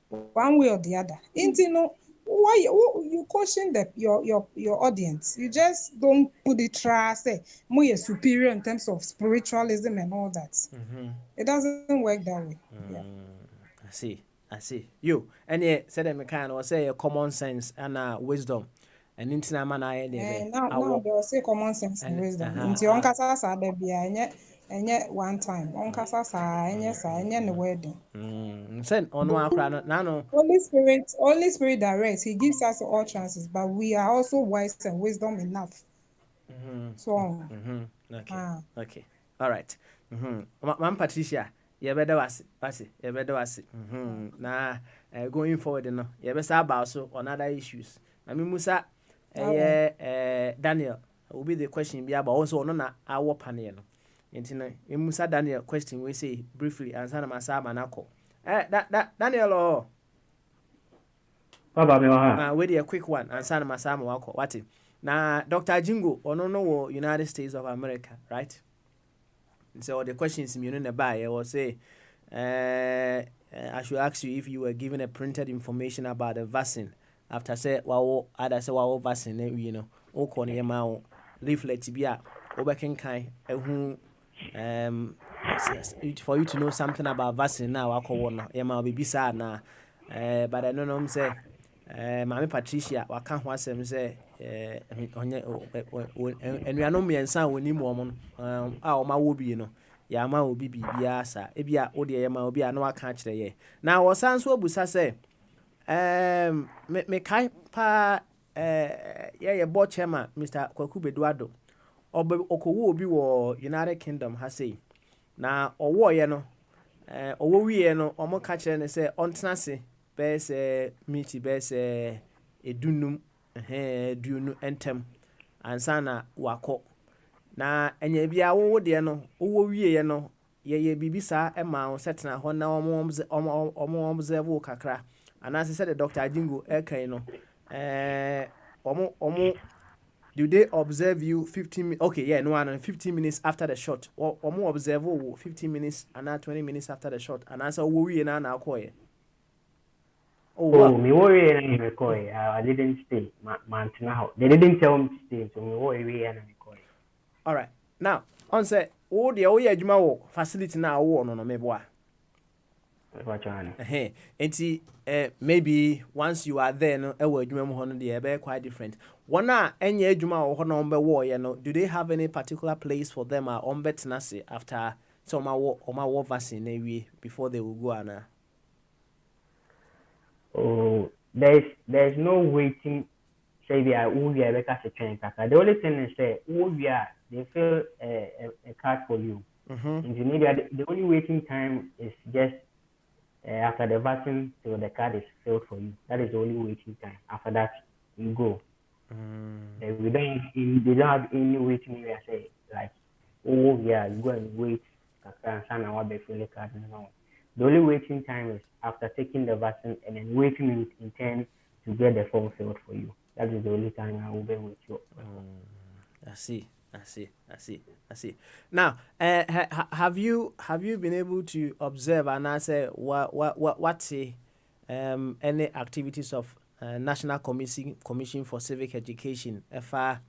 One way or the other. No, why you caution your audience? You just don't put the trust say more superior in terms of spiritualism and all that. It doesn't work that way. Yeah. I see. You and yeah, said them kind or say common sense and wisdom. And into man I now they will say common sense and wisdom. Into on kasa sa de bia enye one time. On kasa sa enye the wedding. Send on one crown no. Holy Spirit directs. He gives us all chances, but we are also wise and wisdom enough. So Okay. All right. Ma'am Patricia, you better was na going forward no. You better about so on other issues. I mean Musa Daniel will be the question be about also no our panel no. Nti Musa Daniel question we say briefly answer na masaba na ko. That Daniel Papa, me wa. Wait a quick one. And Sana Masama Wako. What? Now, Dr. Jingo, or no, United States of America, right? So the questions you know buy, I will say, I should ask you if you were given a printed information about the vaccine. After say, wow, other say, wow, vaccine, you know, o corny amount leaflet tibia, obakin kind, who, for you to know something about vaccine now, I call one, Emma be sad now, but I don't know, say, Mammy Patricia, I can't watch them say, and we are no me and son when you woman, my will be, you know. Ya ma obi bibia sa ebia wo de ya ma obi a na waka kire ye na wo san so obusa se me kai pa ye board chairman Mr. Kwaku Beduado okowo obi wo United Kingdom ha sei na owo ye no owo wie no omo ka kire ne se ontena se be se meet be se edunum duunu entem ansa na wako na enya bia wo de no wo wie no ye bibisa e ma setna ho na omo observe kakra anase said the doctor Jingo e kan no omo do they observe you 15 minutes okay yeah no one 15 minutes after the shot omo observe 15 minutes and 20 minutes after the shot anase wo wie na akoye Oh, me worry and me koi. I didn't stay. Mantina how. They didn't tell me to stay, so me worry and me koi. All right. Now, on say, oh, the oye adwuma wo facility na wo no meboa. What you Maybe once you are there no e wo adwuma mu ho no dey be quite different. One a enye adwuma wo ho no be wo ye no, do they have any particular place for them on betna say after so ma wo vaccine na wie before they will go ana? Oh, there's no waiting. Say we are who we are because a train kaka. The only thing is say who we are they fill a card for you. And you need the only waiting time is just after the vaccine till the card is filled for you. That is the only waiting time. After that you go. They don't have any waiting area say like oh yeah you go and wait kaka and what they fill the card and all. The only waiting time is after taking the vaccine and then waiting in turn to get the form filled for you. That is the only time I will be with you. I see. Now, have you been able to observe and answer what any activities of National Commission for Civic Education, FR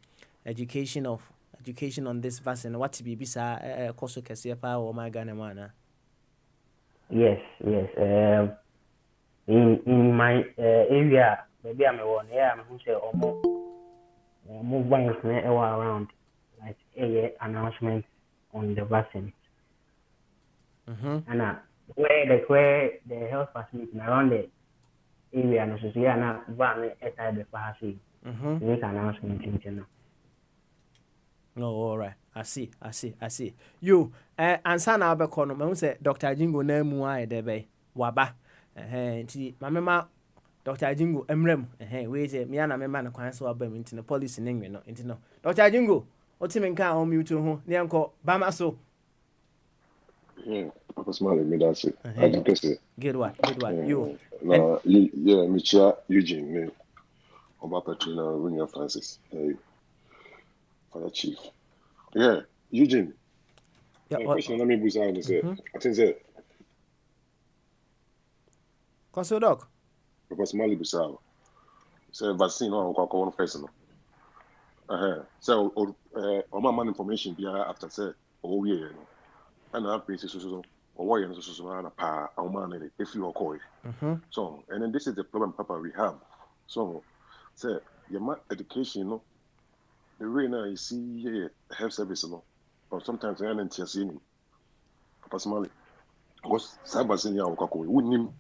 education on this vaccine? What to be bisa koso kesiapa or my Ghana? Yes. In my area, maybe I'm one. Yeah, I'm who say almost banks around like a announcement on the vaccine. And where the health facility around the area, and so yeah, now van inside the pharmacy. Make announcement in Oh, all right. I see. You, ansa na abeko no, me say Dr. Jingo na mu aye debe waba. Nti mama Dr. Jingo emrem. We say me na mema na kwan so waba mi nti no policy ne nwe no. Nti no. Dr. Jingo, otimi nka on mute ho, ne enko bama so. Yeah, Promotional me that's it. I guess it. Good one. You. No, yeah, Michia Eugene me. Oba Petrina William Francis. Hey. Father Chief. Yeah, Eugene. Yeah, question let me boost out and say, I think that Koso doc. Promotional Busao. Say vaccine on one person. So my man information be after say oh yeah, and I have basis so or why so na pa man if you are call so and then this is the problem Papa we have. So say your education no the way now you see health service no or sometimes I ain't seeing personally because cyber senior or kako we nim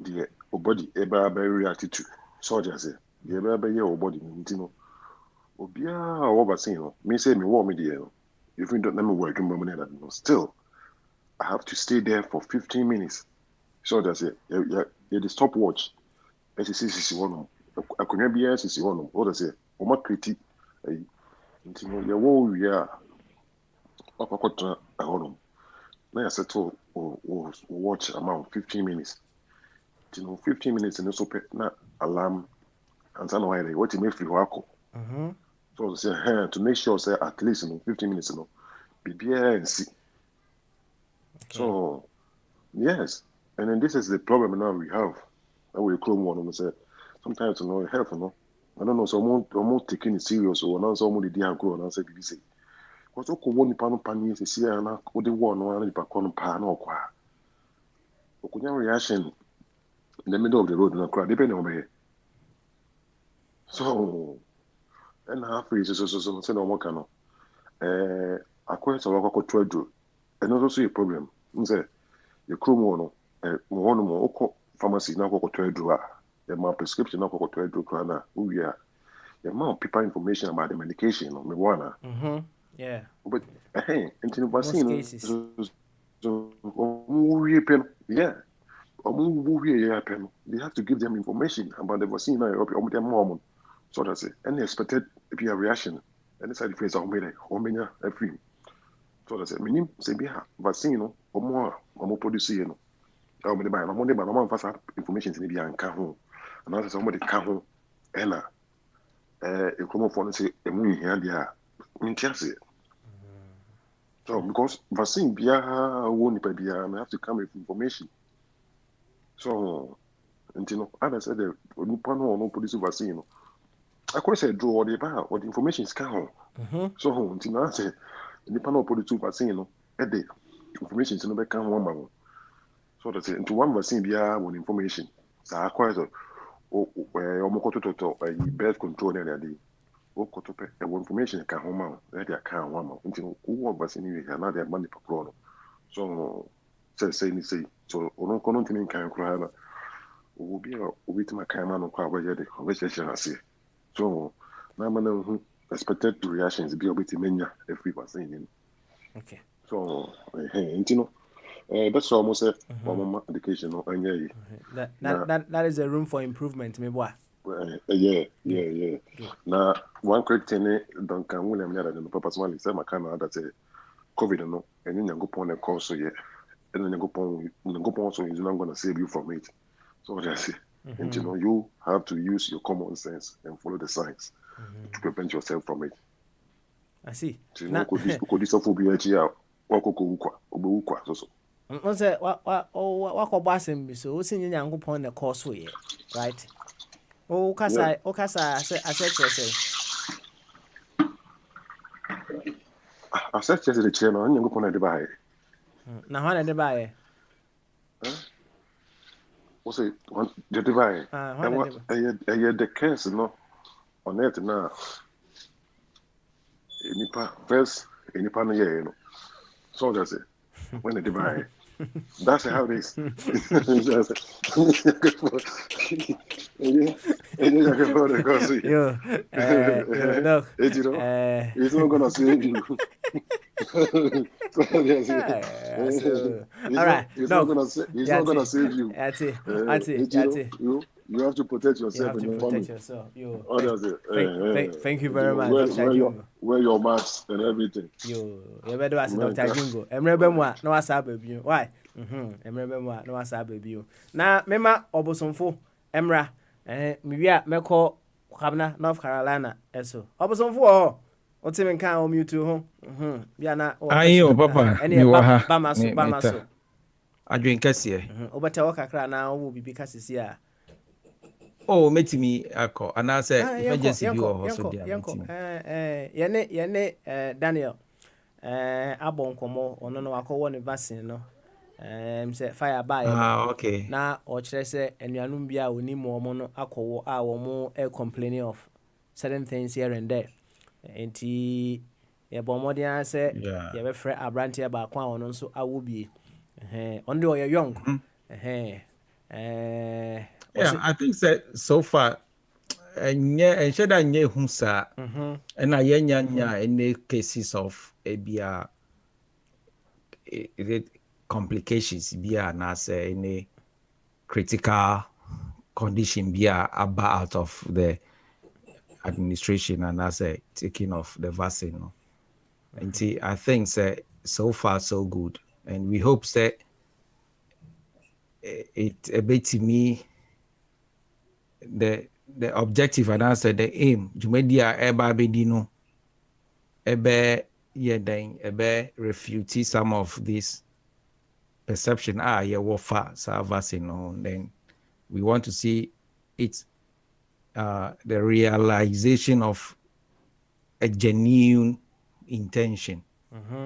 the body eba react to soldiers the eba your body you obia or vaccine no me say me war me there if you don't let me work that no still I have to stay there for 15 minutes soldiers yeah the stopwatch SCC one akonya bia SCC one what I say o ma critique nti no ye wo wi a akwakotra ahono na ya settle o watch amount 15 minutes 15 minutes in the super alarm and so on. What you make feel wako. So say to make sure say at least 15 minutes BBA and see. So yes, and then this is the problem now we have. That we clone one and say sometimes help I don't know someone taking it serious or now someone did have grow and say BBC. Because one pan see and the one nipa kon pa na okwa. Okunya reaction in the middle of the road na crowd depending on me. So and half is so say no more can akwa so wakọ to adro. And also a problem. Say the chrome one more pharmacy na wakọ to adro the my prescription na wakọ to adro na we are the amount of people information about the medication me wanna. Yeah. But until vaccine cases. Yeah. They have to give them information about the vaccine or their mom. So that's it. Any expected be a reaction. Any side effects are made every. So that's it. Meaning say be vaccine or more produce or me buy no more but no fast information in be anka ho. And as somebody can ho ena e come for say emu here dia. Mintiase. So because vaccine bia won nipa bia have to come with information. So as I said the nipa no produce vaccine no. I could say draw or the information is count. So until I say nipa no produce vaccine no the information is no be count one man. So that's it. Into one vaccine bia one information. So I quite birth control and the kotope information can home out they can one man until who vaccine you na dey money per crono. So say so ono kono ntimi kan kro na obi to my kan man kwa boye de obechechira say so na man expected reactions be obi menya every vaccine. Okay. So that's almost one education no anya that is a room for improvement me boy. Yeah. Now, one quick thing, Duncan William Yada and the purpose one is my kind of that COVID no, and then you go upon a course so and then you go upon so he's not going to save you from it. So that's it. And you have to use your common sense and follow the signs to prevent yourself from it. I see. So you could disophobia here, so. I say what bossing me so sing you upon the course way, right? Okasa I said I said the chairman and you go upon a buy. Now when I buy What's it? The divide. The case no on it now. Nipa no yeah, so that's it. When the divide. That's how it is. It's not gonna save you. All right. It's not gonna save you. That's it. You have to protect yourself. You have to protect yourself. Thank you very much, Dr. Jungo. Wear your mask and everything. You better ask Dr. Jungo. Emrebemwa no asabe bi. Why? Emrebemwa no asabe bi. Na mema obosomfo emra miwia meko kwabna North Carolina eso. Obosomfo otime kan o mute ho. Bia na ayo papa mi wa ha. Bamaso. Adwen kase. Obata wo kakra na wo bibi kasisi a. Oh, metimi akọ anase emergency bi wo so dia. Yene Daniel abonkomo ono no akọwọ ne vaccine no say fire buy okay. Na o kire say enuanum bia oni mo mo no akọwọ a wo mo complaining of certain things here and there. Enti ye bomodin say ye be frɛ abrantia ba kwa ono nso awobie on the you're young. Yeah, I think that so far and should I know who sa and I nya any cases of abia complications bia na say any critical condition bia out of the administration and as a taking of the vaccine. And I think so far so good, and we hope that it a bit to me the objective and answer the aim jumedia eba bedi no ebe yeden ebe refute some of this perception ye wofa service no then we want to see it the realization of a genuine intention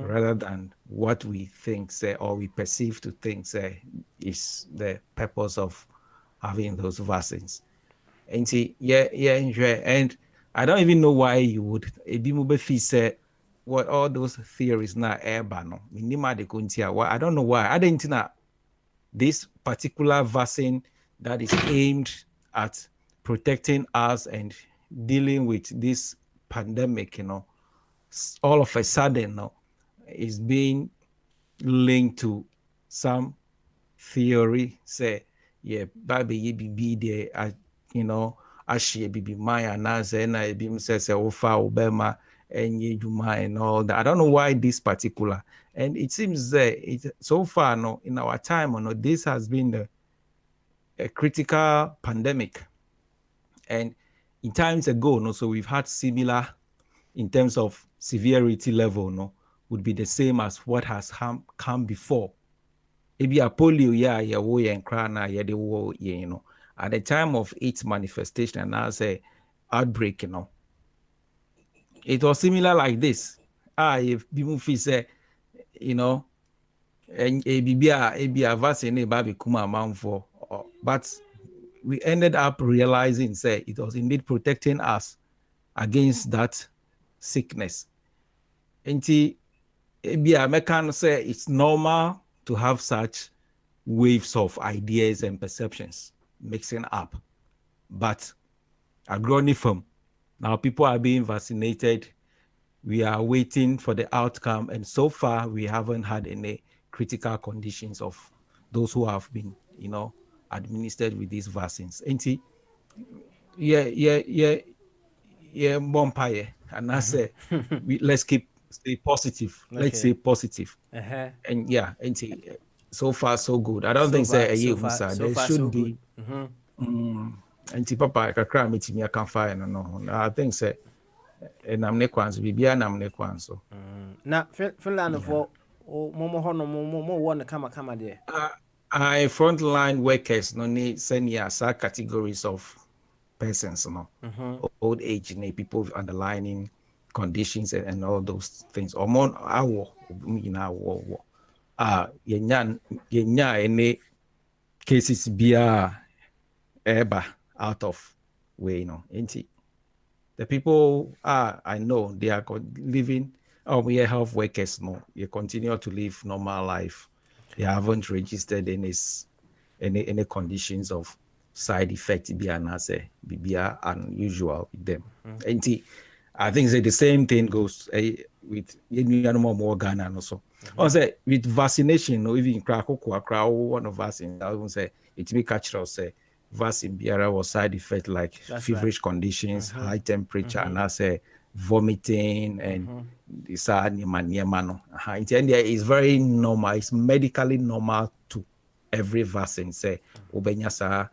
rather than what we think say or we perceive to think say is the purpose of having those vaccines. And see, and I don't even know why you would ebi say what all those theories now no. I don't know why. I didn't know this particular vaccine that is aimed at protecting us and dealing with this pandemic, all of a sudden is being linked to some theory say baby ye be there ashie bibi maya na say na ebi say ofa obema enye juma and all that. I don't know why this particular, and it seems that so far no in our time this has been a critical pandemic, and in times ago so we've had similar in terms of severity level would be the same as what has come before. Ebi a polio ya wo yen kra na ye de wo yen at the time of its manifestation and as a outbreak it was similar like this. If people feel say and ebi a vaccine ba be kuma man for, but we ended up realizing say it was indeed protecting us against that sickness. Enti ebi a mekan say it's normal to have such waves of ideas and perceptions mixing up, but agroni firm now people are being vaccinated. We are waiting for the outcome, and so far we haven't had any critical conditions of those who have been administered with these vaccines. Enti bompire and I say let's stay positive. Okay. Let's say positive. And so far so good. I don't think say there should be papa kakra metimi aka fire no. I think say nam ne kwanso bibia nam ne kwanso. Na Finland for momo hono momo won kama there. I frontline workers no need senior categories of persons old age people with underlying conditions and all those things. Omon awo yenya any cases bia eba out of way the people I know they are living we are health workers you continue to live normal life. They haven't registered any conditions of side effect be unusual with them. I think the same thing goes with more Ghana also. Also with vaccination or even one of vaccine, I won't say it may catch us say vaccine biara was side effect like feverish conditions, high temperature, and I say vomiting and this is very normal. It's medically normal to every vaccine. Say ubenya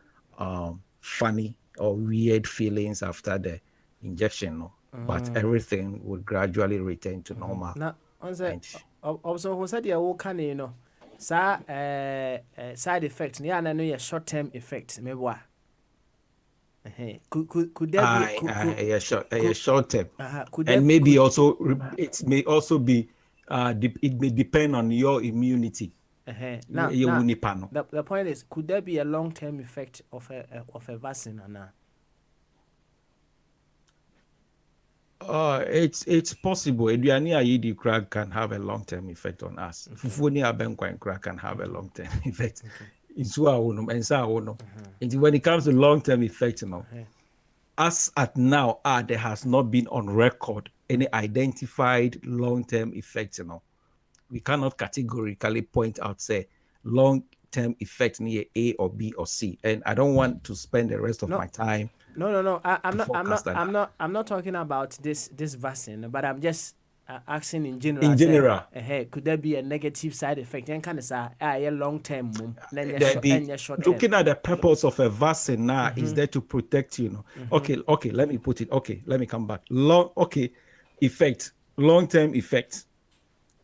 funny or weird feelings after the injection, but everything would gradually return to normal. Now, also who said you can side effect yeah na no short term effect maybe could there be a short term and maybe also it may also be it may depend on your immunity. Now, the point is, could there be a long term effect of a vaccine or not? It's possible. Eduani Ayidi crack can have a long term effect on us. Fufuni Abenkwan crack can have a long term effect. And when it comes to long term effect, as at now, there has not been on record any identified long term effect. We cannot categorically point out say long term effect near A or B or C. And I don't want to spend the rest of my time. No. I'm not talking about this vaccine, but I'm just Asking in general. In general. Could there be a negative side effect? And kind of say, long term, short term. Looking at the purpose of a vaccine now is there to protect you. Okay, let me put it. Okay, let me come back. Long term effect,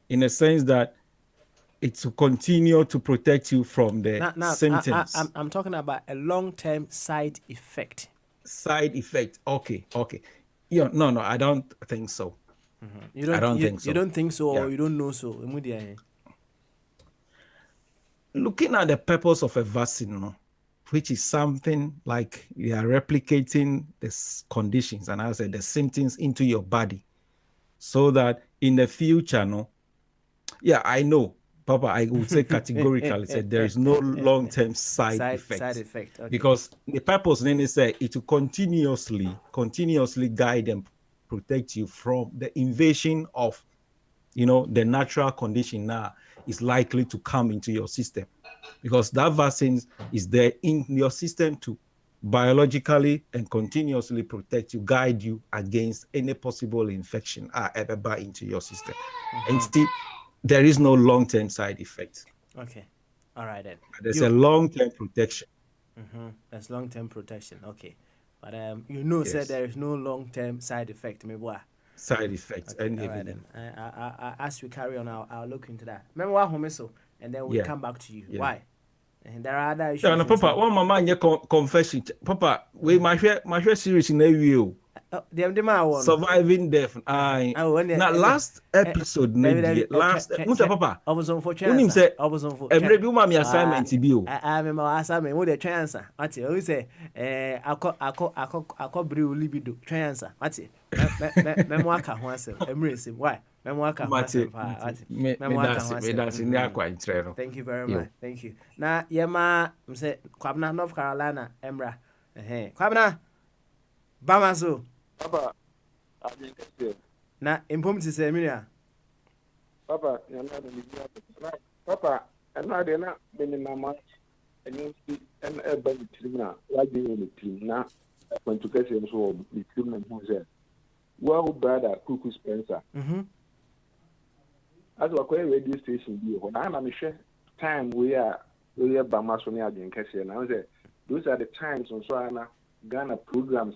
in a sense that it's to continue to protect you from the symptoms. I'm talking about a long term side effect. Side effect. Okay. Yeah, no, I don't think so. I don't think so. You don't think so, or you don't know so? Looking at the purpose of a vaccine, which is something like you are replicating the conditions and I said the symptoms into your body, so that in the future, I know, Papa, I would say categorically said there is no long-term side effect. Okay. Because the purpose then is it to continuously guide and protect you from the invasion of the natural condition now is likely to come into your system, because that vaccine is there in your system to biologically and continuously protect you, guide you against any possible infection ever into your system. And still, there is no long-term side effect. Okay. All right then. There's a long-term protection. There's long-term protection. Okay. But yes. Said there is no long-term side effect. Maybe what? Side effects. Okay. All right then. As we carry on, I'll look into that. Remember what home so, and then we'll come back to you. Yeah. Why? And there are other issues. Yeah, no, Papa, one mama in your confession. Papa, we my share series in a surviving death. Last episode, Papa. I was on for chance. I was on for assignment to be. I remember assignment with the chance. What's it? We say, I call brew libido chance. What's it? Memoaka once. Embrace why? Memoaka once. Thank you very much. Thank you. Now, Yema, say, Kwabna, North Carolina, Emra. Kwabna, Bamaso. Papa, na impomti se minia. Papa, Papa, and I did not been in my mind and you see an urban team now, like being in the team now. When to get him so the team and who said, well, brother, Cuckoo Spencer. As a queer radio station, when I'm sure time we are Bamasonia in Cassia, and I said, those are the times on Swana Ghana programs.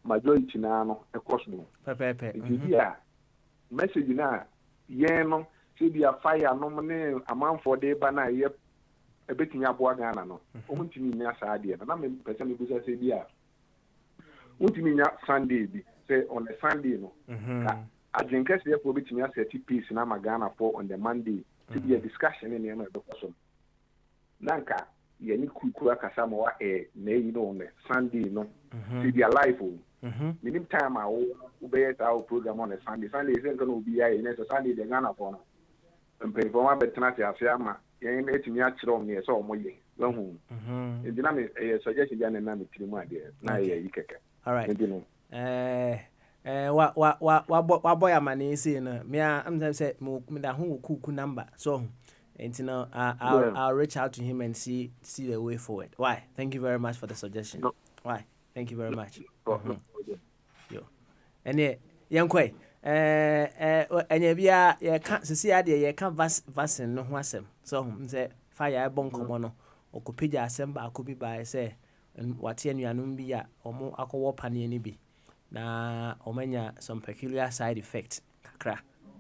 Majority now a cosmo. Message now, no, see be a fire no name a man for day banner yep a bit in your boagana no. To me, yes, idea, and I'm person who say, dear. What mean Sunday be say on a Sunday no. I drink us here for bit me as a piece in Amagana for on the Monday to be a discussion in the end of the person. Nanka, ye kuku kasama nay on the Sunday no. To be alive. Minim time I will obey our program on a Sunday. Sunday isn't going to be a Sunday the Ghana for and pay for one better as Yama. You ain't letting me actually on me so much. Long it's a suggestion and name to my dear. Now, you can. All right. What boy am I saying? Me, I'm saying, who cook number. So, and I'll reach out to him and see the way forward. Why? Thank you very much for the suggestion. Why? Thank you very much. Yo. And yeah, young quay. And you can't see idea, you can't vaccine no wasem. So, say, fire bonko mono, or copija assemble, could be by say, and what you anumbia, or more alcohol panny any be. Na omenya some peculiar side effects, kakra,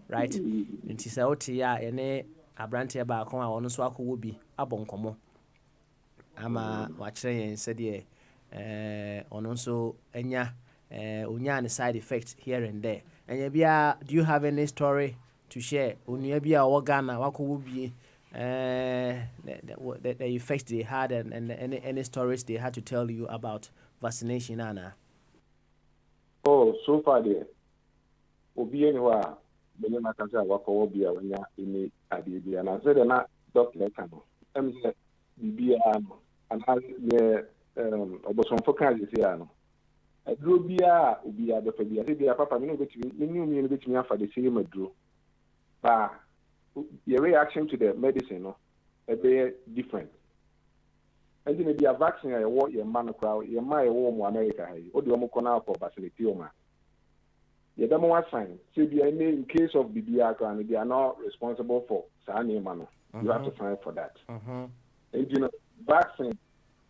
right? And she said, Otia, and a branch about come on so will be a bonkomo. Ama watching said, yeah. On also enya unya side effects here and there. And yebia, do you have any story to share? Unyebia Wagana wako be the effects they had and any stories they had to tell you about vaccination, Anna. Oh, so far there. Obi anywhere, many makansa wako obi a wanya ini adibi and I said na doctor kano. Em say bibia no and has the obosom focus is here no. Aduro bia obi a doctor bia say bia papa me no betimi afa the same aduro. Ba your reaction to the medicine no be different. And then be a vaccine I want your man crowd, your my warm America. Or do you for vaccinate you, man? The demo was sign. So in case of BBR, they are not responsible for Sani Mano. You have to sign for that. And you know, vaccine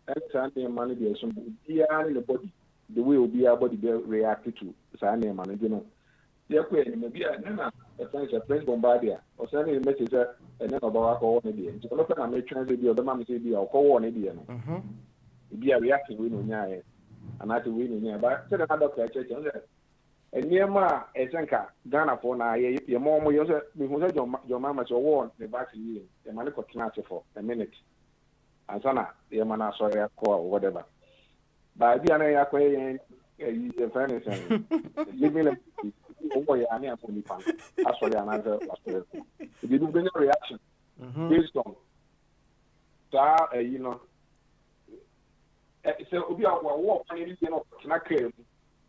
and Sani Mano, there's some BBR in the body. The way will be our body reacted to Sani Mano, you know. Therefore, maybe a French bombardier or sending a message and then about all the day. So, look at me translate the other man say, be a call one idea. Be a reaction winning, and I to winning, but tell another church. And near ma, a Sanka, Ghana for now, your mom will use it, your mamma's award the vaccine, the manical transfer for a minute. And Sana, the man, sorry, I call or whatever. But be an acquaint, a friend, give me actually another if you do bring a reaction based on that, you know, so we are war planning, you know,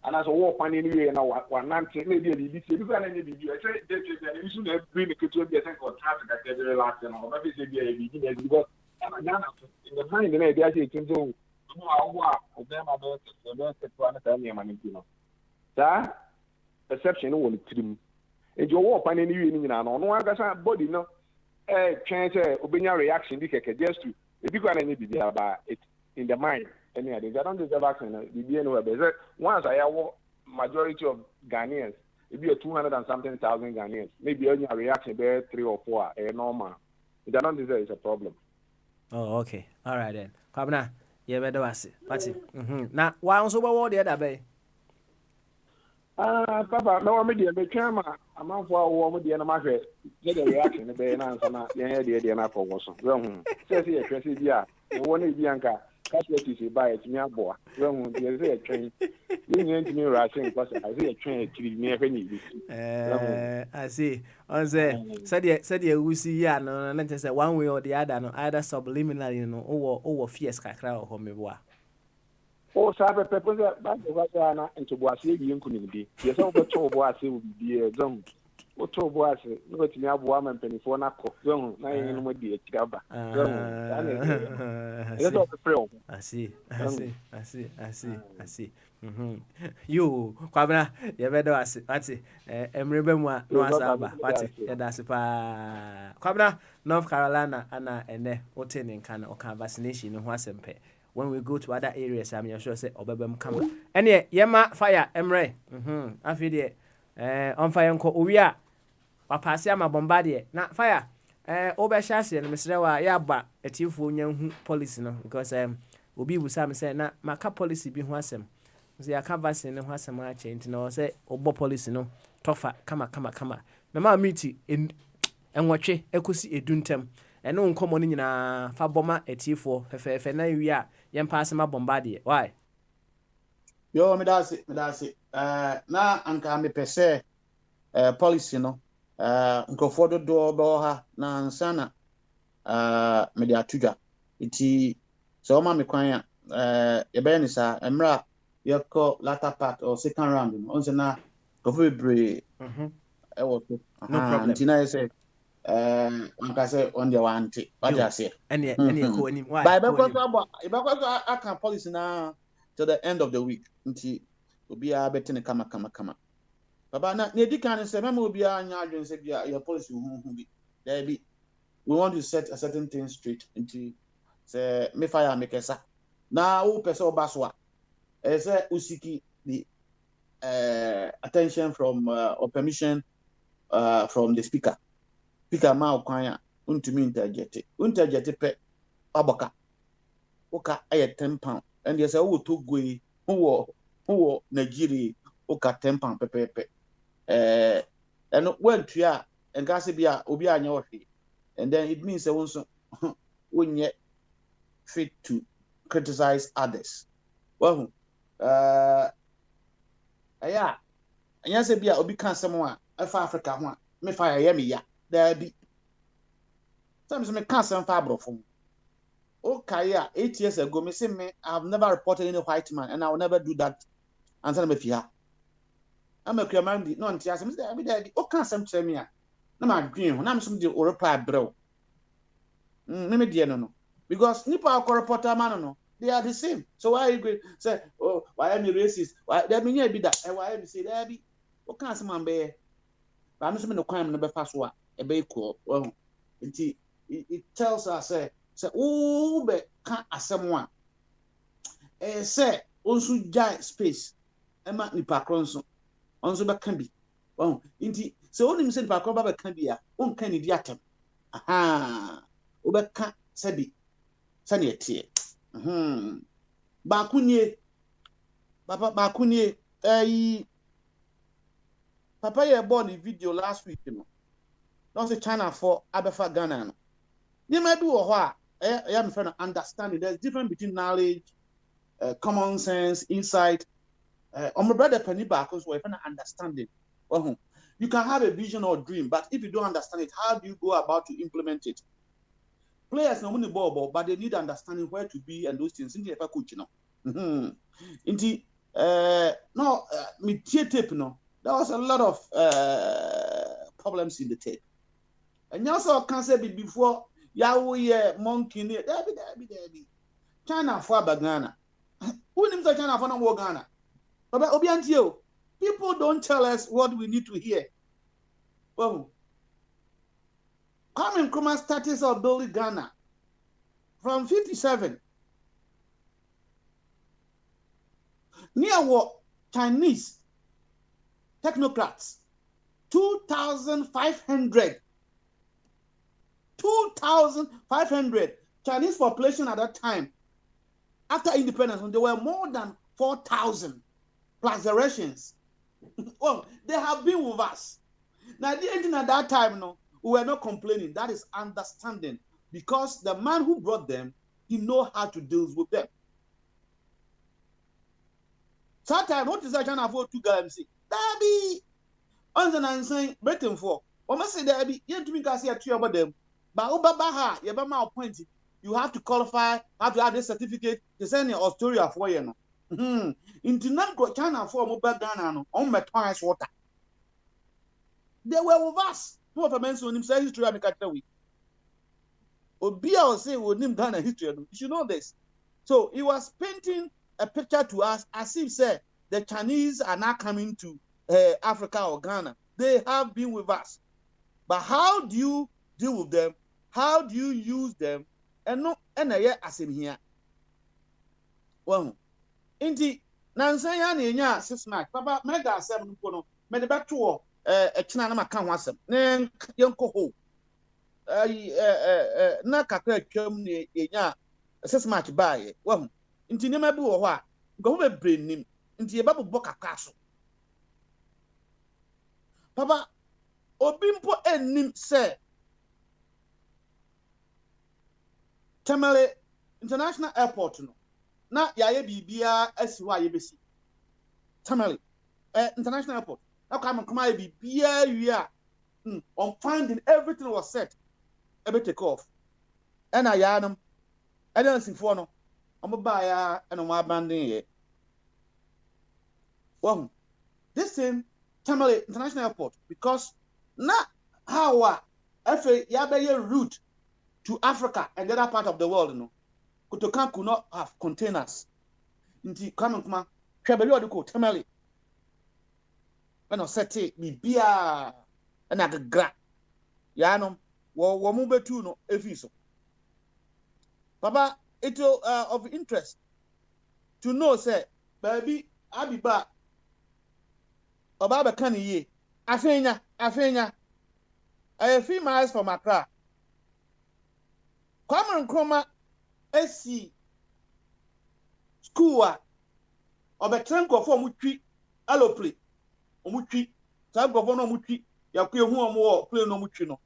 and as a war planning, you know, one maybe this is I should have been a cultural contract that every last and all, maybe say because in the mind, they are saying, you know, that perception will trim. And you walk on any union and on one body, no, change obeying reaction, just to if you can any be there about it in the mind. Any other, I don't deserve action. Once I have majority of Ghanaians, it be a 200 and something thousand Ghanaians, maybe only a reaction there 3 or 4, normal. If I don't deserve, it's a problem. Oh, okay. All right then. Come now. Yeah, better was it. What's it? Now, why also what the other bay? Papa, no media, but Chama, a month for a woman, the market, get a reaction, the bay and answer, the idea, the enough for was. Says here, Tracy, yeah, one is Bianca, catch what you say by it, me a boy. Well, there's a train. You need to me rushing, because I see a train to be near any. I see. On the said you will see, yeah, no, and then say one way or the other, no, either subliminal, you know, or fierce cacra or homeboa. Oh, Sabbath pepper, but the Vajana and to Boissy, you couldn't be. Yes, over two Boissy would be a zone. What two Boissy? No, it's me a woman penny for Nako, zone, 9 would be a chigaba. I see. You, Quabna, you better ask it. What's it? Remember, no answer. What's it? That's a Quabna, North Carolina, and Oten in Canada or vaccination in Wasempe. When we go to other areas, I'm sure say Obabem come. And yema fire, Emre. I feel it. On fire, uncle Uya. Papasia, my bombardier. Not fire. Obashasi and Mr. Yaba, a tearful young policy, no, because Obi was some say, not my cap policy be wasem. Say, I can't vaccine and was some change, no, say, Obo policy, no, tougher, come. Mamma meet in and watch it, equity a duntem. And no common in a faboma a T4, if we are, young pass my bombardier. Why? Yo, me that's it. Na anka me pese policy no. Nkrofo do ha na ansana me dia tudwa. Iti so ma me kwan ye be ni sa emra ye ko latter part or second round no. Onse na nkrofo bebre e wo to. No problem. Ntina say anka say on the one thing. What you say? Any ko any why? By because I can policy na till the end of the week. Nti obi a betene kama. Baba na di kan say memo obi a nya adwen say bia your policy hu bi. There be we want to set a certain thing straight. Nti say me fire make esa. Na who person obaso a say usiki the attention from or permission from the speaker ma okwan untumi interject pe aboka oka aye 10 pound and yes wo to gwe wo Nigeria oka 10 pound pepepe and when tua and gas bia obi anya ohwe and then it means also when you fit to criticize others well aya anya se bia obi kan sem a afa Africa ho a me fa ya me ya there be sometimes me kan sem fa abrofo okay, 8 years ago, me say me I've never reported any white man, and I will never do that. Answer me fear. I'm a criminal. No, until I say, "Me there, oh, can't some tell me ah." No, my dream. When I'm some the reply, bro. Me dear no, because nipa reporter man no, they are the same. So why you go say, oh, why am I racist? Why that mean be that? And why am I say that be? What can some be? But I'm no crime number fast one, a bay cool. Well, it tells us, say, oh, be can't as someone. Say, also giant space, and mat nipa cronson, also be can be. Well, indeed, so only send back over can be a own can idiot. Aha, Uber can't sabi, sunny a tear. Bakunye, Papa Bakunye, Papa, you born a video last week, you know. Don't say China for Abefa Ghana. You might do a while. I am trying to understand it. There's difference between knowledge, common sense, insight. My brother Penny back was trying to understand it. You can have a vision or dream, but if you don't understand it, how do you go about to implement it? Players no money ball, but they need understanding where to be and those things. Into a coach, you know. Into no, me tape, no. There was a lot of problems in the tape. And you also can say before Yahweh monkey, Debbie. China for Ghana. Who names China for no Ghana? Obiantio, people don't tell us what we need to hear. Well, Kwame Nkrumah status of building Ghana from 57. Near what Chinese technocrats, 2,500. 2,500 Chinese population at that time. After independence, when there were more than 4,000 plus the Russians. Well, they have been with us. Now, the engine at that time, no, we were not complaining. That is understanding, because the man who brought them, he know how to deal with them. Sometimes, what is that China for two guys? That be on the saying, Britain for. What must say that be? You to me, can see a tree about them. But Obabaha, you have appointed. You have to qualify, have to have this certificate to send your Australia for you. Into not go China for mobile Ghana on my twice water. They were with us. Two of a man so him say history and the week. Obia will say with him Ghana history. You should know this. So he was painting a picture to us as if said the Chinese are not coming to Africa or Ghana. They have been with us. But how do you deal with them? How do you use them? And no, and I as him here. Well, indeed, Nansaya Nya 6 months. Papa, Mega 7 Kono, Medebato, a Chinama Kanwasam, Nan Yonko Ho. Nakaka came near 6 months by. Well, into Nemabu or what? Go over bring him into a bubble book castle. Papa, Obimpo and Nim said. Tamale International Airport no na yaye bibia asiwa ye besi Tamale International Airport na come ye bibia wi on finding everything was set ebe take off and ayanum and then sinfo no omoba ya and on abandon ye well this thing Tamale International Airport because na how afa ya be ye route to Africa and the other part of the world, no. Kotokan could not have containers. Inti come kuma hwebeli odiko temeli. When I set it bibia and agagra. Ya no wo mu betu no efiso. Papa, it of interest to know say baby abiba obaba kan ye. Afenya a few miles from Accra. Kwame Nkrumah esi school a obetren nkofo omutwi alopli omutwi sa nkofo no omutwi yakwe hu omo plane no omutwi no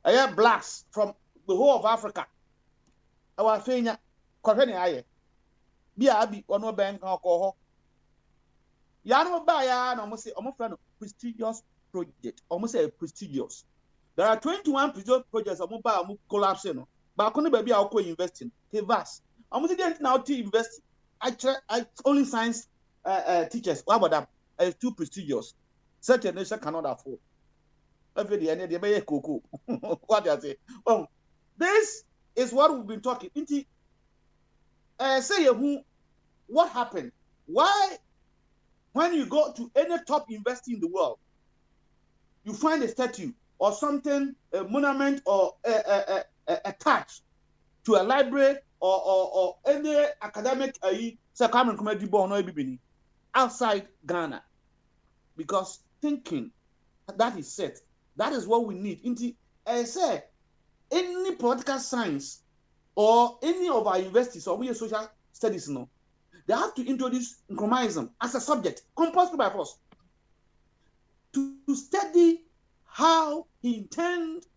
aya blacks from the whole of Africa awa fenya kwahwe ne aye bia abi ono ben kan okoho ya no ba ya na omo say omo fra no prestigious project omo say prestigious. There are 21 prestigious projects omo ba omo collapse no. But I baby I'll investing. Hey, vast. I'm going to now to invest. I only science teachers. What about that? Too prestigious. Such a nation cannot afford. Every day, they buy a cocoa. What do I say? Oh, this is what we've been talking. Say who? What happened? Why When you go to any top university in the world, you find a statue or something, a monument or attached to a library or any academic outside Ghana, because thinking that is set. That is what we need. I say any political science or any of our universities or we social studies, they have to introduce Nkrumahism as a subject, compulsory by force, to study how he intends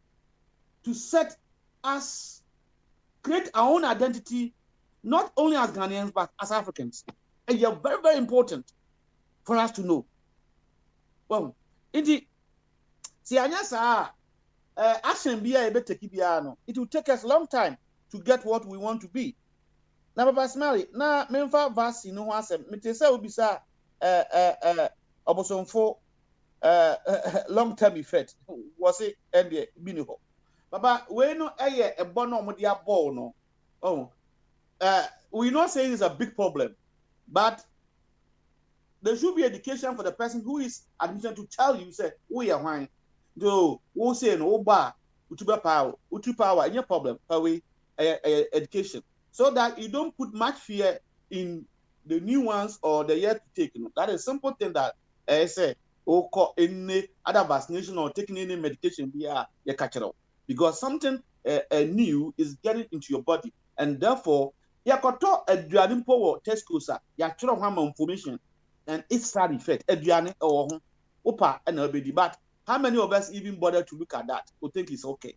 to set us, create our own identity, not only as Ghanaians, but as Africans. And you're very, very important for us to know. Well, it will take us a long time to get what we want to be. Now, Papa Smiley, now, Memphis vaccine, no one said, Metesa will be obosonfo long-term effect. Was it and biniho? Papa, we know a bono modia ball, no. Oh, we're not saying it's a big problem, but there should be education for the person who is admitted to tell you, say, we are wine. Do who say no bar, utuba power, any problem, education. So that you don't put much fear in the new ones or the yet to take. That is a simple thing that I say, or call any other vaccination or taking any medication because something new is getting into your body, and therefore, yakoto aduane power test course, yakiro hama information and its side effect. Aduane or opa and obedi. But how many of us even bother to look at that? We think it's okay.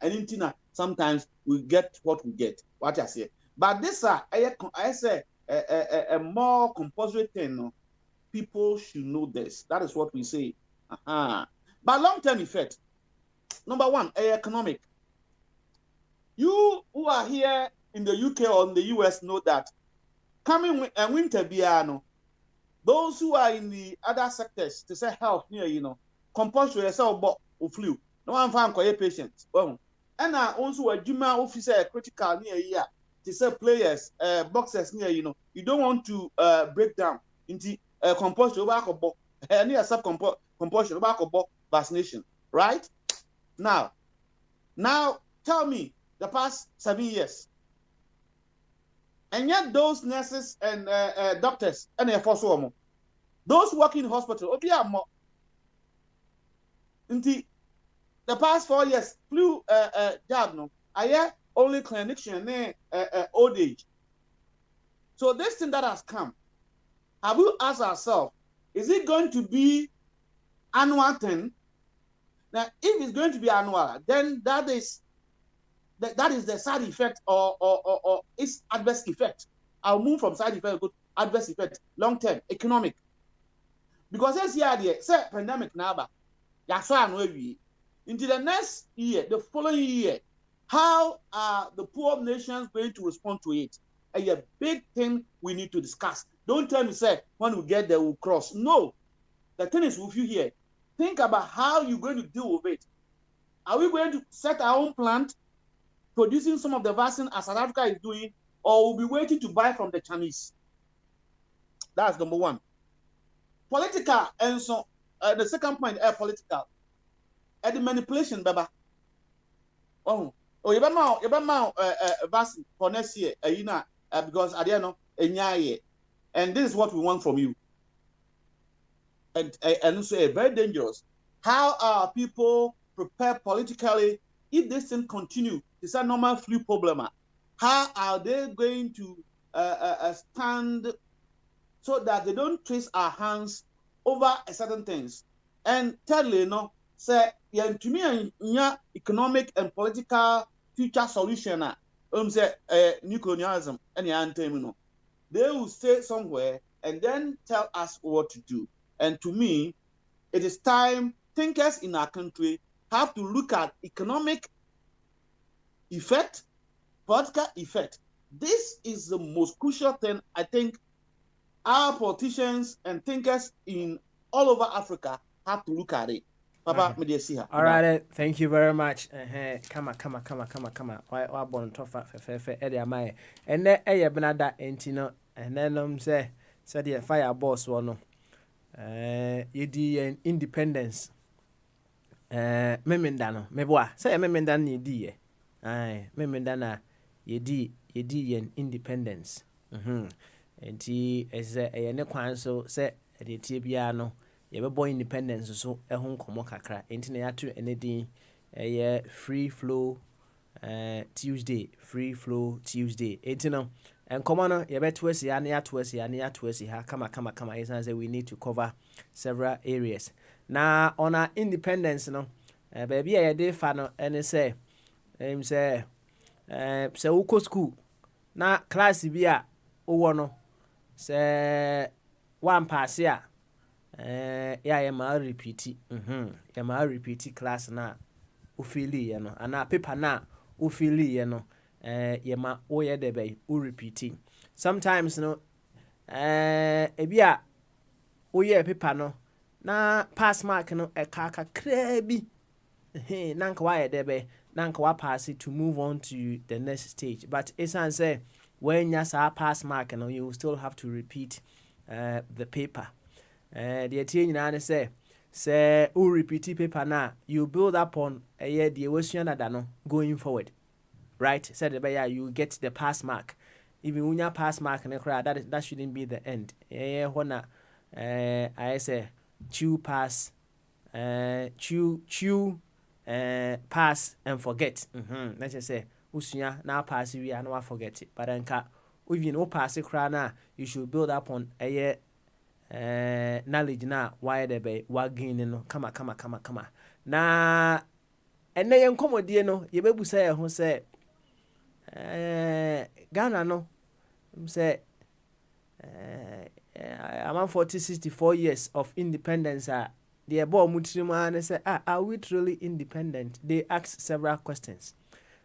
Anything sometimes we get what we get. What I say. But this I say a more compulsory thing. No? People should know this. That is what we say. But long-term effect. Number one, economic. You who are here in the UK or in the US know that coming winter piano, those who are in the other sectors to say health, compulsory yourself flu. No one found patients. And also a Juma officer critical near here to say players, boxers near, you don't want to break down into compulsory any sub compulsion vaccination, right? Now tell me the past 7 years. And yet those nurses and doctors and those working in hospital, the past 4 years, flu jab, I only clinician old age. So this thing that has come, have we asked ourselves, is it going to be annual thing? Now, if it's going to be annual, then that is the side effect or its adverse effect. I'll move from side effect to adverse effect, long-term, economic. Because this year, say pandemic now, into the next year, the following year, how are the poor nations going to respond to it? A big thing we need to discuss. Don't tell me, say, when we get there, we'll cross. No. The thing is with you here. Think about how you're going to deal with it. Are we going to set our own plant, producing some of the vaccine as South Africa is doing, or we'll be waiting to buy from the Chinese? That's number one. Political, and so the second point, political. And the manipulation, Baba. You better vaccine for next year, because at the end of and this is what we want from you. And so very dangerous. How are people prepared politically if this thing continue? It's a normal flu problem. How are they going to stand so that they don't trace our hands over certain things? And thirdly, say to me, economic and political future solution. Say new colonialism and they will stay somewhere and then tell us what to do. And to me, it is time thinkers in our country have to look at economic effect, political effect. This is the most crucial thing I think our politicians and thinkers in all over Africa have to look at it. Papa, okay. All right, thank you very much. Come on. Why born tough fe. And then benada entino and then say said the fire boss one yɛdi independence memenda no meboa sɛ memenda no yɛdi memenda no a yɛdi yɛn independence nti ɛsɛ ɛyɛ ne kwan so sɛ ɛde tie biara no yɛbɛbɔ independence so ɛho nkɔmmɔ kakra nti na yɛato ɛne din ɛyɛ free flow Tuesday free flow Tuesday nti no nkɔmmɔ no yɛbɛto asi ha na yɛato asi ha kama ɛsiane sɛ we need to cover several areas na on our independence no baabi a yɛde fa no ɛne sɛ sɛ wokɔ school na class bi a wowɔ no sɛ wampaase a yɛma repeat yɛma repeat class na wofeeliiɛ no anaa paper na wofeeliiɛ no yɛma woyɛ dɛ bɛyɛ wo repeat sometimes no ebi a woyɛ paper no na pass mark no ɛka kakraa bi na nka wayɛ dɛ bɛyɛ na nka wapaase to move on to the next stage but ɛsiane sɛ wɔanya saa pass mark no you will still have to repeat the paper deɛ tie nyinaa ne sɛ wo repeat paper na you build upon ɛyɛ deɛ wasua dada no going forward right said the you get the pass mark even when you pass mark ne koraa that shouldn't be the end hɔ na I say chew pass pass and forget let's just say usua na pass we and na forget it but nka even no pass koraa na you should build upon knowledge na why the be wa gain no kama na ɛnɛ yɛn nkɔmmɔdie no yɛbɛbusa yɛn ho sɛ Ghana no say around 64 years of independence the above mutrimane say are we truly independent? They ask several questions.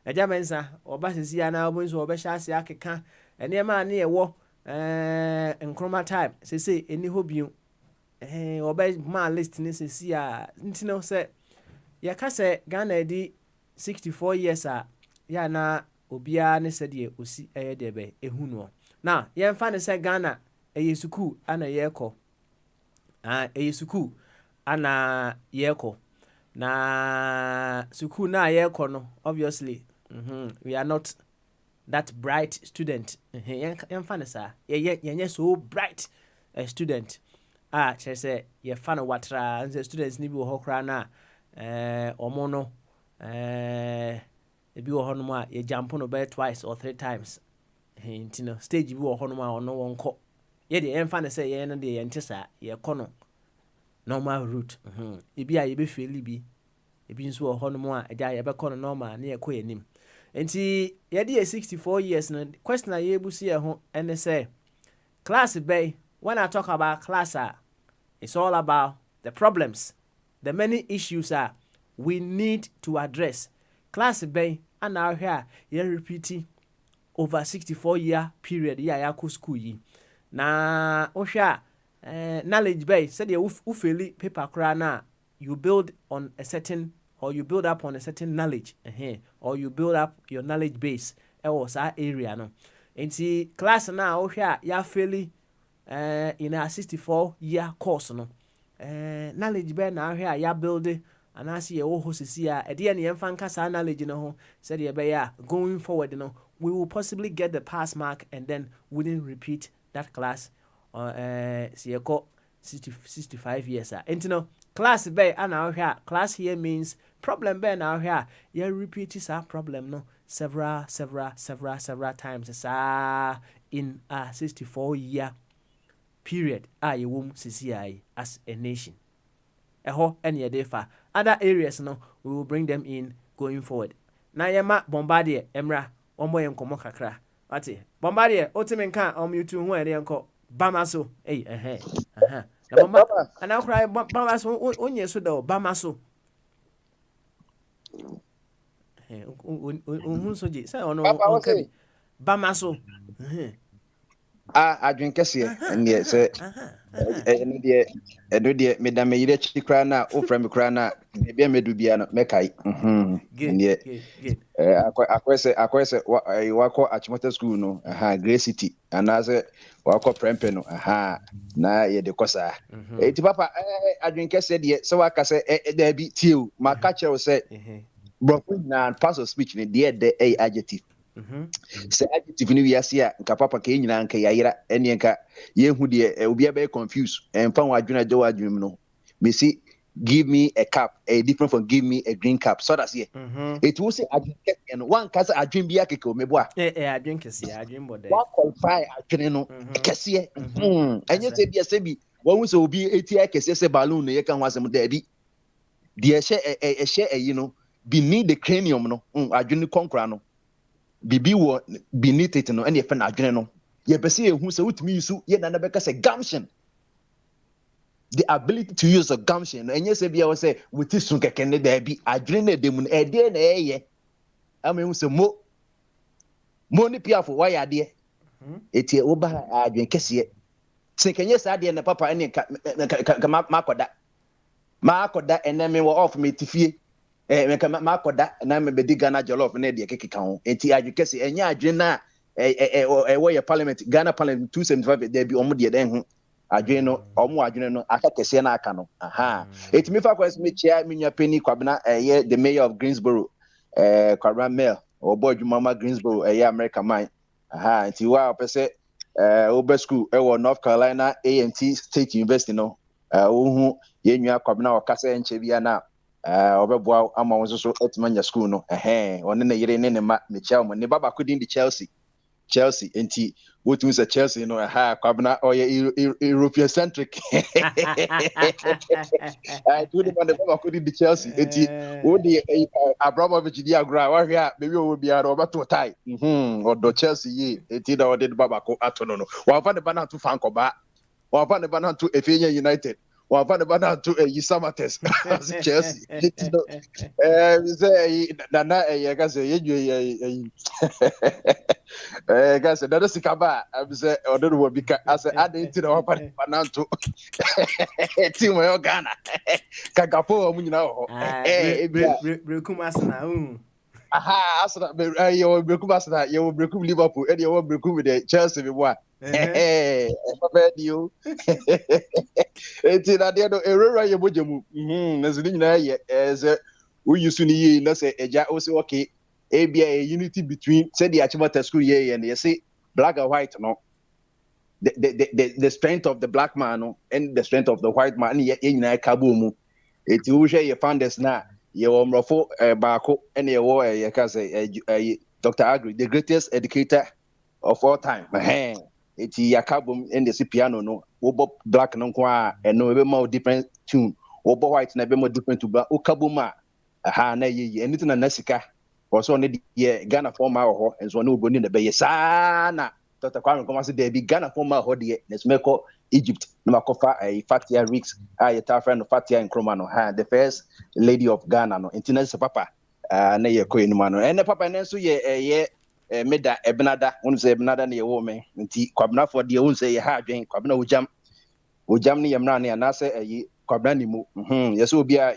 Ejamensa obasisi ana obunso obehya akeka ene ma na yewo nkroma type say eni hobiu obe ma list ni sesi a ntino say yaka say Ghana di 64 years ya na obia ne se de osi de be ehunu na yemfa ne say Ghana eyesuku ana yeko eyesuku ana yeko na suku na yeko no obviously we are not that bright student yemfa ne sa yenye so bright student che say ye fa no watra nse students ni bi wo hokra na omo no ebi wo hono ma ye jump no by twice or 3 times no stage bi wo hono ma ono wonko ye de yemfa ne say ye no de ye ntesa ye kono normal route ebi a ye be feli bi ebi nso wo hono ma eja ye be kono normal na ye ko yanim enti ye de 64 years no question a ye busi ye ho ene say class bay when I talk about class it's all about the problems the many issues we need to address class bay and now here ye repeating over 64 year period ya ko school yi na ohwa knowledge bay said you ufeli paper kra na you build on a certain or you build up on a certain knowledge or you build up your knowledge base was our area no enti class na ohwa ya feli in a 64 year course no knowledge bay na ohwa ya build and I see a hosisi at the end yemfa sa knowledge no ho said ye be going forward no we will possibly get the pass mark and then wouldn't repeat that class see 65 years and no class bay and now here class here means problem bay now here you repeat is a problem no several times in a 64 year period you won't see as a nation any defa other areas no we will bring them in going forward na yema bombardier emra omo yen komo kakra ati bombardier otimi nka omutu hu ere enko bamaso na bomba ana kra bamaso onye so da bamaso ohun soje say ono onkabi bamaso adwen kɛseɛ ɛneɛ sɛ ɛno deɛ meda me yerɛ akyi koraa no a wofrɛ me koraa no a baabi a mɛdu bia no mɛkae ɛneɛ akɔɛ sɛ wakɔ achimota school no Grey City anaasɛ wakɔ prɛmpɛ no na yɛde kɔ saa ɛti papa adwen kɛseɛ deɛ sɛ waka sɛ daabi tie o maka kyerɛ wo sɛ brɔfo nyinaa pass of speech no deɛ ɛdɛ ɛyɛ adjective sɛ adjective no wiase a nka papa ka nyinaa nka yɛayera ɛneɛ nka yɛhu deɛ obia bɛyɛ confused ɛmfa ho adwene agya wɔ adwene mu no mesi give me a cup different from give me a green cup so that's it it will say adwene kɛseɛ no wanka sɛ adwene bi akeka o meboa adwene kɛseɛ adwene bɔdɛ wa qualify adwene no kɛseɛ ɛnyɛ sɛ bi asɛ bi wɔn sɛ obi eti akɛseɛ sɛ balloon no yɛka ho asɛm daabi deɛ ɛhyɛ ɛyi no beneath the cranium no adwene kɔnkora no bibi wɔ beneath it no ɛna yɛfɛ na adwene no yɛpɛ sɛ yɛhu sɛ wotumi yusu yɛ nana bɛka sɛ gumption the ability to use a gumption ɛnyɛ sɛ bia wɔ sɛ wɔti sun kɛkɛ ne daabi adwene no ɛdɛ mu no ɛdeɛ na ɛyɛ ama ehu sɛ mo ne piafo wayɛ adeɛ eti woba adwene kɛseɛ sɛ kɛnyɛ saa adeɛ na papa ɛne ka makɔda ɛnɛ me wɔ off me tifie makɔda na me bedi Ghana jollof na de kekeka ho enti adwene kɛseɛ ɛnyɛ adwene na ɛwɔ yɛ parliament Ghana parliament 275 there bi ɔmo deɛ dɛn ho adwene no ɔmo adwene no aka kɛseɛ na aka no eti me fa kwes me chia me nua Penny Kwabena the mayor of Greensboro Kwabena Mayor ɔbɔ adwuma ma Greensboro America man enti wa pɛ sɛ oba school ɛwɔ North Carolina A&T State University no wohu yɛ nua Kwabena ɔkasa nkyɛ bia na ɔbɛboa ama wɔn nso ɛtuma nya school no ɔne ne yere ne ne ma me chia mo ne baba kodin di Chelsea enti wotu sɛ Chelsea no Kwabena ɔyɛ European centric tu de man de baba kodin di Chelsea enti wo de Abramovich di agora wa hwɛ a bebi owo bia no ɔbɛto tie ɔdɔ Chelsea yi enti da ɔde baba ko ato no wa fa ne bana to fan kɔba wa fa ne bana to Efenya United wa fa ne bana to Samates Chelsea enti no say nana ka say yedwe guys that is kaba am say odo no bi ka as ade ti na wa fa ne bana to team yo Ghana kagapo mu nyina ho brekum Arsenal Arsenal yo brekum Arsenal yo brekum Liverpool e yo brekum the Chelsea be boy dio eti na de no erora ye bojemu na zini nyina ye ze we use ni ye na say eja o say okay ebia a unity between say the Achimota school ye and you say black and white no the strength of the black man no and the strength of the white man ye nyina ka bo mu eti wo hwe ye founders na ye wo mrofo baako and ye wo ye ka say Dr. Agri the greatest educator of all time eti yakabum in the piano no wo black no nko a eno ebe ma different tune wo white na ebe ma different to black wo kabum a na ye anything na nasika also ne de Ghana former ho enso na oboni na be ye saa na Dr. Kwame Nkrumah say there be Ghana former ho de na smeko Egypt na makofa Fatia Ricks ye ta friend of Fatia Nkrumah no the first lady of Ghana no international papa na ye ko enuma no ene papa ne so ye meda Ebenada wonu say Ebenada na ye wo me nti Kwabena for de wonu say ye ha adwen Kwabena ojam ne yemra ne na say Kwabena ni mu ye so obi a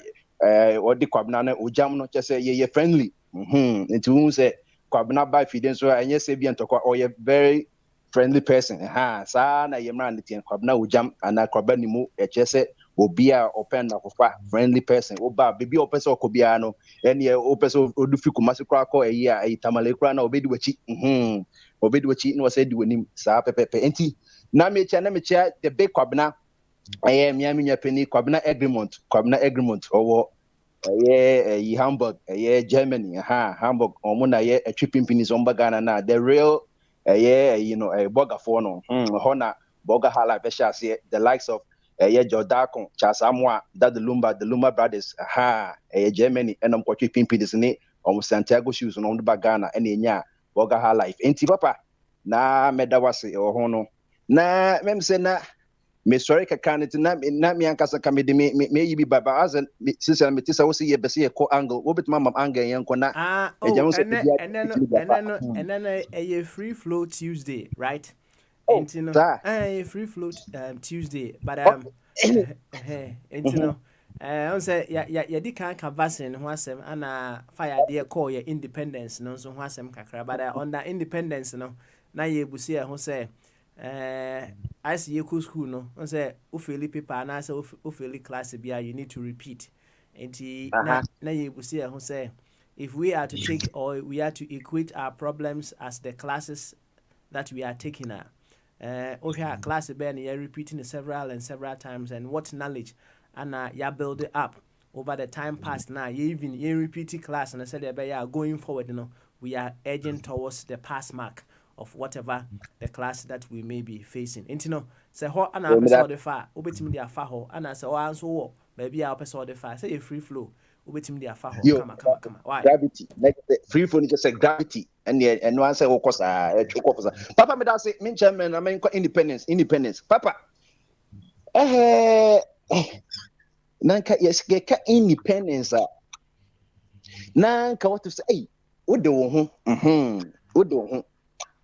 odi Kwabena na ojam no che say ye friendly nti wonu say Kwabena by feeding so enye say bi entokwa or ye very friendly person saa na yemra ne tien Kwabena ojam ana Kwabena ni mu che say obi a open na kofa friendly person oba baby opese okobia no ene opese odufi kumase kra ko a tamale kra na obedi wachi no say di wanim saa pepepe enti na mecha the big Kwabena miami nya Penny Kwabena agreement owo Hamburg Germany Hamburg omuna ye atwipimpini so mbagana na the real burger for no hona burger hala be the likes of Jodakon Chasamwa that the Lumba brothers Germany and kwatwi pimpidis ne Santiago shoes no Bagana and enya burger hala life enti papa na medawase hono na mem se na me sorry ka kanit na me ankasa ka me yibi baba as sister me tisa wo se ye bese ye ko angle wo betima mam angle yen ko na and then free flow Tuesday right And you know, sir. free float Tuesday, but Okay. and you know, I say ya di kan vaccine ho asem ana fire dey call your independence no so ho asem kakra, but under independence no na ye busi e ho say I see you school no say o fail paper na say o fail class bia you need to repeat. And na ye busi e ho say if we are to take or we are to equate our problems as the classes that we are taking okay, our class ben you're repeating it several and several times, and what knowledge and you build it up over the time past now. You even you repeating class and I said yeah, going forward, we are edging towards the pass mark of whatever the class that we may be facing. And say ho and I saw the far, obetimi the afa ho, and I say oh answer maybe I'll saw the far, say a free flow, obetimi the afa ho, Yo, come. Why? gravity. Like the free phone just say gravity. And one say of course Papa me that say me chairman I mean independence. Papa. Nanka yes get independence. Nanka what to say? Hey, what do What do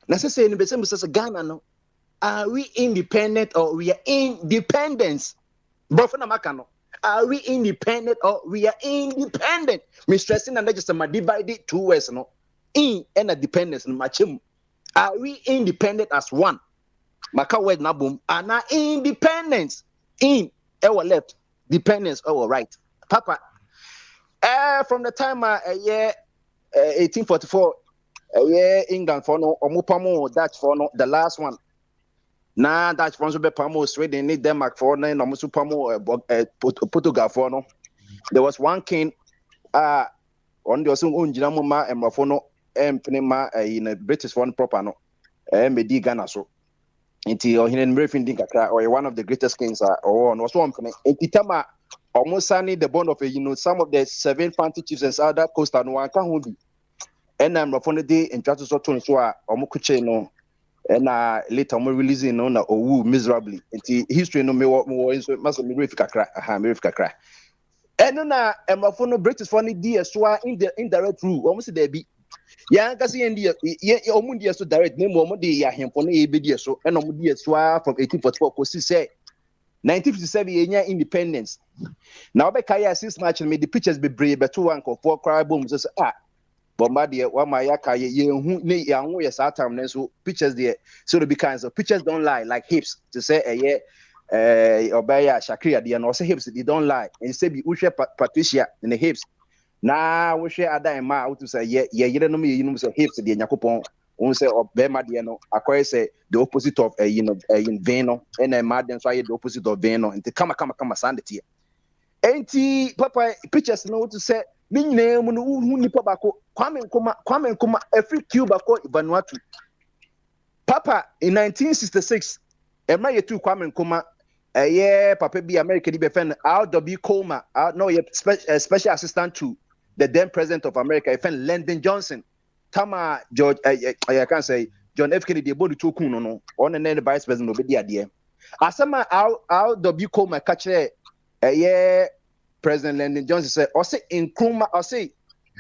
Na say ni be say Ghana no. Are we independent or we are independence? But na maka no. Are we independent or we are independent? Me stressing and just my divided two words no. In and a dependence no machim. Are we independent as one? Maka word na boom. And na independence in our left, dependence our right. Papa, from the time year 1844, England for no omupamo Dutch for no the last one. Na Dutch for no be pamo Sweden need Denmark for no omusupamo Portugal for no. There was one king on the osun unjina mama emrafo no empnema in a British one proper no medi Ghana so. Inti ohine mrefin din kakra or one of the greatest kings or no so ompene inti tama almost signing the bond of some of the 7 fancy chiefs and other coastal no one can hold be and I'm from the day in trust so to so omukuche no and later omo releasing no na owu miserably inti history no me so must me refi kakra me refi kakra and na emafo no British for the DS so in the indirect rule almost there be yeah, because omundi so direct name omudi ya hempo no ebedi so and omudi so from 1844 ko si say 1957 yenya independence. Now be kaya since match me the pictures be brave but two anko for cry boom so bomba de wa ma ya kaya ye hu ne ya hu yes time so pictures there so the be kinds of pictures don't lie like hips to say obaya Shakira de no say hips they don't lie and say be Ushe Patricia in the hips. Na we share ada ma out to say ye no me you know say hips the Yakupon won say obema de no akoy say the opposite of in vein no and ma den so the opposite of vein no enti kama sanity enti papa pictures no to say me nyina mu no hu nipa bako Kwame Nkrumah every Cuba ko Vanuatu papa in 1966 ema yetu Kwame Nkrumah papa bi America di be fen R.W. Coleman no ye special assistant to the then president of America, Lyndon Johnson, Tama George, I can't say John F. Kennedy, body to Kuno, on and then the vice president of the idea. Asama R.W. Coleman catch President Lyndon Johnson said,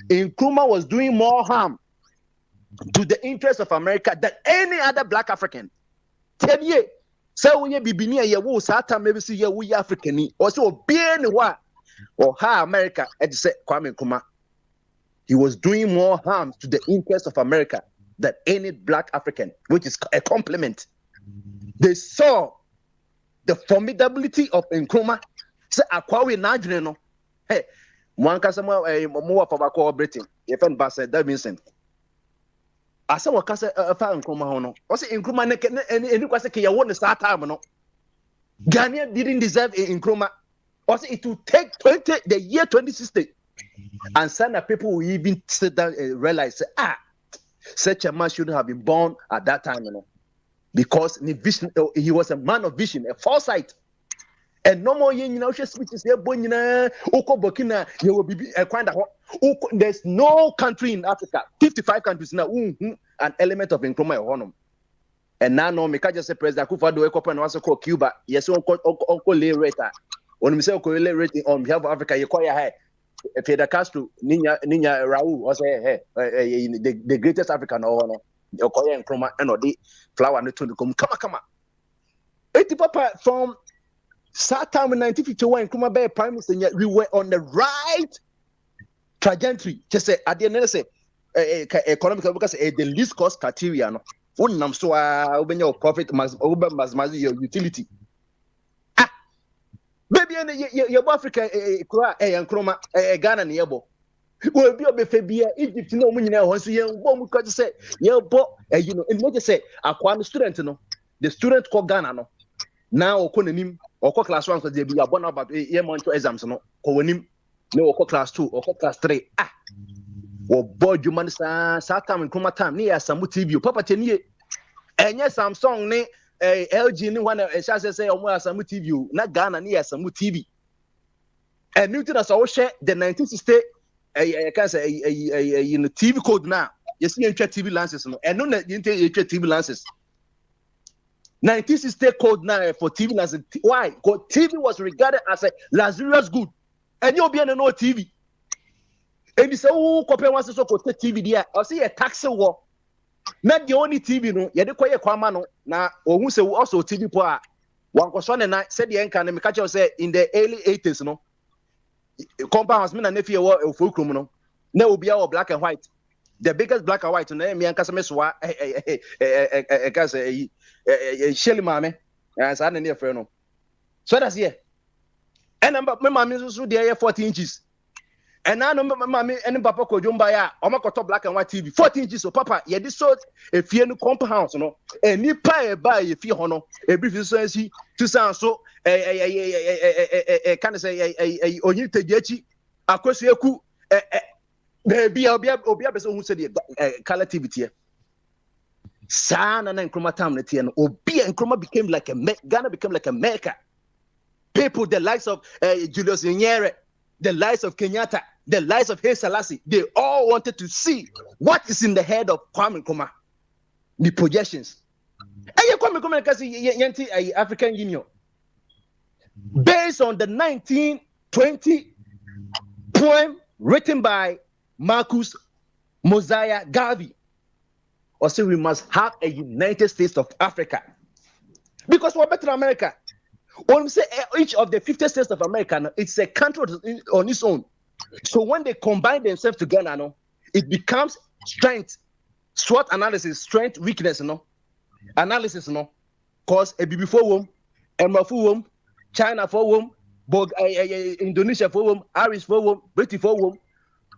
Nkrumah was doing more harm to the interests of America than any other black African. 10 years. So when you be near your wool, Satan maybe see your we African, or so being what. Or how America had said Kwame Nkrumah, he was doing more harm to the interests of America than any black African, which is a compliment. They saw the formidability of Nkrumah. Say Akwawi Najreno. Hey, Mwankasama more for Bako Britain. If and Bassett Davidson. I saw what Casa found Nkrumah Hono. I say Nkrumah and you can say you want to start time. No, Ghana didn't deserve Nkrumah. Also, it will take the year 2060, and some people will even sit down and realize, such a man shouldn't have been born at that time, because he was a man of vision, a foresight. And no more, speeches here, Burkina, you will be a kind of. There's no country in Africa, 55 countries now, an element of Nkrumah. And now, no, because just say President Akufo-Addo and also called Cuba, yes, Uncle Later. When we say rating on behalf of Africa, you call your head. Fidel Castro, Nina Raul, was the greatest African. okoye nkroma and odi flower no to come kama eti papa from start time in 1951 nkroma be prime minister we were on the right trajectory just say at the end say economic because the least cost criteria no wonnam so obenya your profit maximize your utility baby your Africa kura nkroma Ghana ne yebo we be obefe bia Egypt no munyina ho so yen bo mu kwaje say yebo you know and make say akwa no student no the student called Ghana no now okonanim okọ class 1 because they be abona about year month exams no ko wanim no okọ class 2 okọ class 3 wo board human sa time nkroma time ne ya samu TV papa tenie enye Samsung ne LG ni one say omo asamu TV na Ghana ni asamu TV and Newton as I share the 1960 can say you know TV code now you see TV lenses no and no TV lenses 1960 code now for TV lenses why because TV was regarded as a luxurious good and you be no TV and you say oh compare one so ko TV there I see a taxi war not the only TV no ye de koye kwama no na ohun se also TV po a wan koso ne na said the enka na me catch say in the early 80s no compounds me na nefie wo ofokrum no na obi a black and white the biggest black and white na me anka se me so a ka say sheli mame sa na ne frɛ no so that's here and me mame so there 14 inches and now mommy and papa ko jumba ya omakoto black and white TV 14 inches so papa ye this so efie no compound no eni pa e ba ye fie ho no e brief so ansi to san so can say onyi tegiachi akoso eku be obi abeso hu se de color TV tie sana na nkroma tam na tie no obi nkroma became like a Ghana became like a Mecca people the likes of Julius Nyerere the likes of Kenyatta the likes of Haile Selassie, they all wanted to see what is in the head of Kwame Nkrumah, the projections. And Kwame Nkrumah African Union, based on the 1920 poem written by Marcus Mosiah Garvey, or say we must have a United States of Africa, because we're better than America. When we say each of the 50 states of America, it's a country on its own. So when they combine themselves together, no, it becomes strength, SWOT analysis, strength, weakness, no, analysis, no, cause a BB for wom, Emma for wom, China for wom, Indonesia for wom, Irish for wom, British for wom.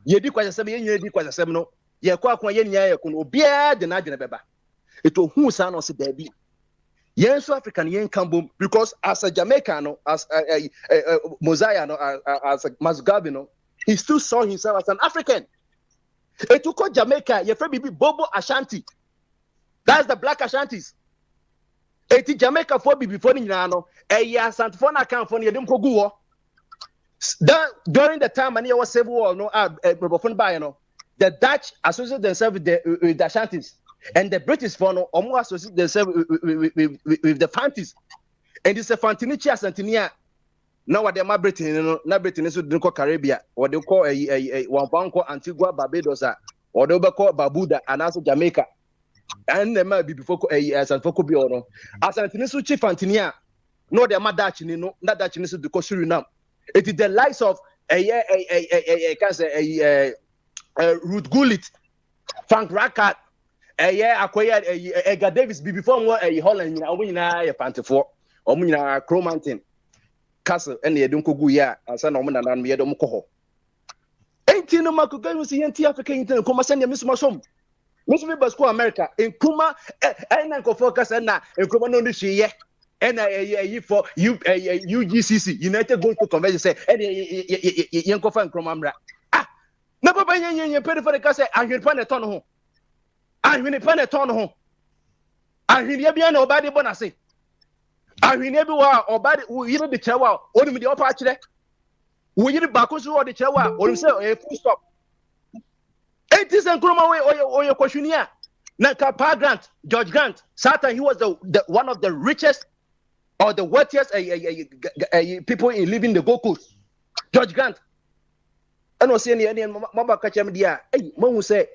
Ye di kwasa sebe, ye di kwasa sebe no. Ye kwa ye nya ye kuno obia de na adwene beba. Eto hu sa no se dabi. Yen so African yen kambom because as a Jamaican no, as Mosiah no, as a Masgabi no. He still saw himself as an African. It took Jamaica, your friend be Bobo Ashanti. That's the black Ashantis. It Jamaica for before Nano, a year Santafona account for Yadum Koguo. During the time when there was civil war, no, the Dutch associated themselves with the Ashantis, and the British for no almost associated themselves with the Fantis. And it's a Fantinichi Santinia. Now what they are Britain, no, Britain is in Caribbean, or they call one pound called Antigua, Barbados, or they call Barbuda, and also Jamaica. And they might be before as an Focobiono. As Antinisu Chief Antinia, no, they are Dutch, no, not Dutch, is the Suriname. It is the likes of Ruth Gullit, Frank Rackard, acquired Edgar Davis before Holland, a Pantifo, or Muna Crow Castle and the Dunko ya and San Oman and Miedom Coho. 18 no Makugan was the African Internet, come send your Miss Masom. Miss Basco America in Kuma and Uncle Focus and Kuma no she and for UGCC, United Gold Convention say, and Yanko Fan Cromambra. Ah, never by your pay for the cassette, I will pan a ton home. I will pan a ton home. I will be nobody bonasi. I will never or bad you know the chawa or the upper actually. We need back or the chawa or say a full stop. 80s and Kroma or your questionnaire. Naka Grant, George Grant, Satan, he was the one of the richest or the wealthiest people in living the Gold Coast. George Grant. I don't see any Mama Kachem dia. Hey, Mom say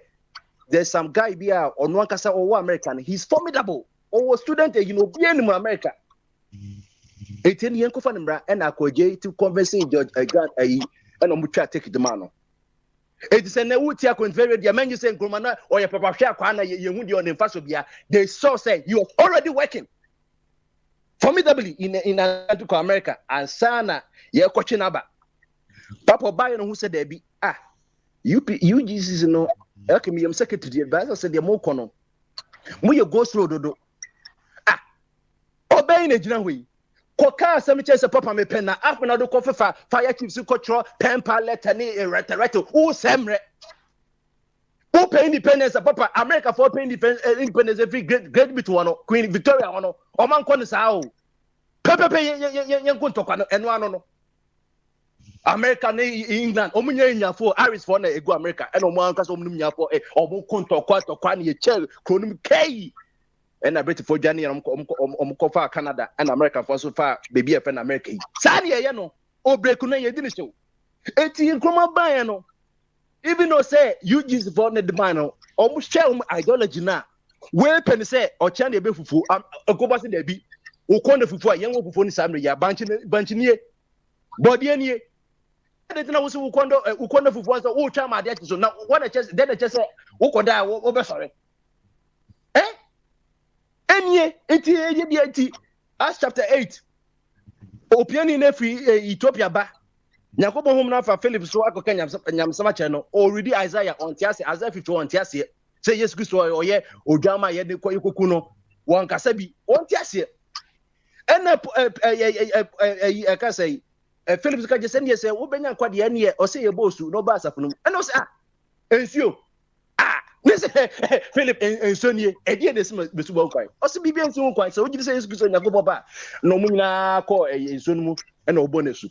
there's some guy here on one kasa or American. He's formidable. Or student, be in America. 18 years of Fanimra and Akoje to convincing Judge Grant and Omucha take the man. It is an Ewutia very the man you say Grumana or your Papa Shakwana, you on the Fasobia. They saw say you are already working formidably in America and Sana, you're coaching about. Papa Bayon who said there be you Jesus no okay me secretary the advisor said the more kono. You go through do obey in a general way. Koka some chance papa me pen na after na do coffee fire chiefs control pen palette ni rhetoric who semre who pay independence papa America for pay independence every great bit one Queen Victoria one o man kon sa o pepe yen kon to kwano eno ano no America ni England o munya nya for Irish for na ego America eno mo anka so munum nya for o mo kon to kwa na ye chel kronum kai and I bet for Johnny and Cofa Canada and America for so far, baby up in America. Sanya, you know, or breakuna, you didn't show. 18 Chroma Bayano. Even though say you just voted the mano, almost share ideology now. Where pen say, or Chani Befu, a go back in the beat, or corner for young phone Samria, Banchini, body any. I didn't know who for once, oh, Chama, so now what I just say, who could die over sorry. Enye eti Acts chapter 8 opiani na free Ethiopia ba Nyakobo hom na fa Philip so akoka nyamsama che no already Isaiah on tiase Isaiah 51 tiase say Jesus Christ oye odwama ye de koku no won kasa bi on tiase ena ka say Philip ka je send say wo benya kwade ene ye o say ye bosu no ba asafo no ena o say ensio Philip and Sonia, again, this Mr. Bokai. Also, be being so quiet. So, you say, Yagoba, no Muna call a Zonumu and no bonus.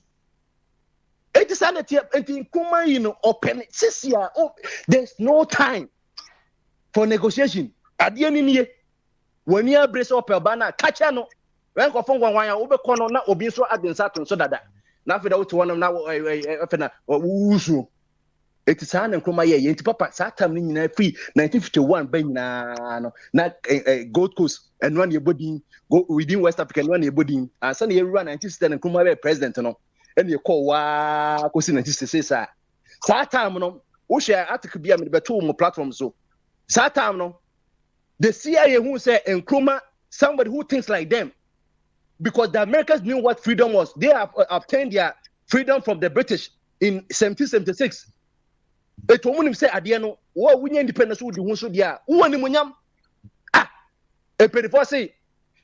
It is sanity and Kuma, open Sisia. Oh, there's no time for negotiation. At the end of the year, when you brace up a banner, catch no. When go from one over corner, not obese so at the Saturn so that. Now, for the one of now, Wusu. It is an and Kuma ye, Papa, Satam in free 1951 ben na Gold Coast and run your body go within West Africa and run your body and suddenly you run 1960 and Kuma president no and you call wa Cosin 1966 Satam no Usha article be a better platform so Satam no the CIA who say and Kuma somebody who thinks like them because the Americans knew what freedom was. They have obtained their freedom from the British in 1776. But woman say at the end, what we independence would do so dear. Who any munyam? A penny say,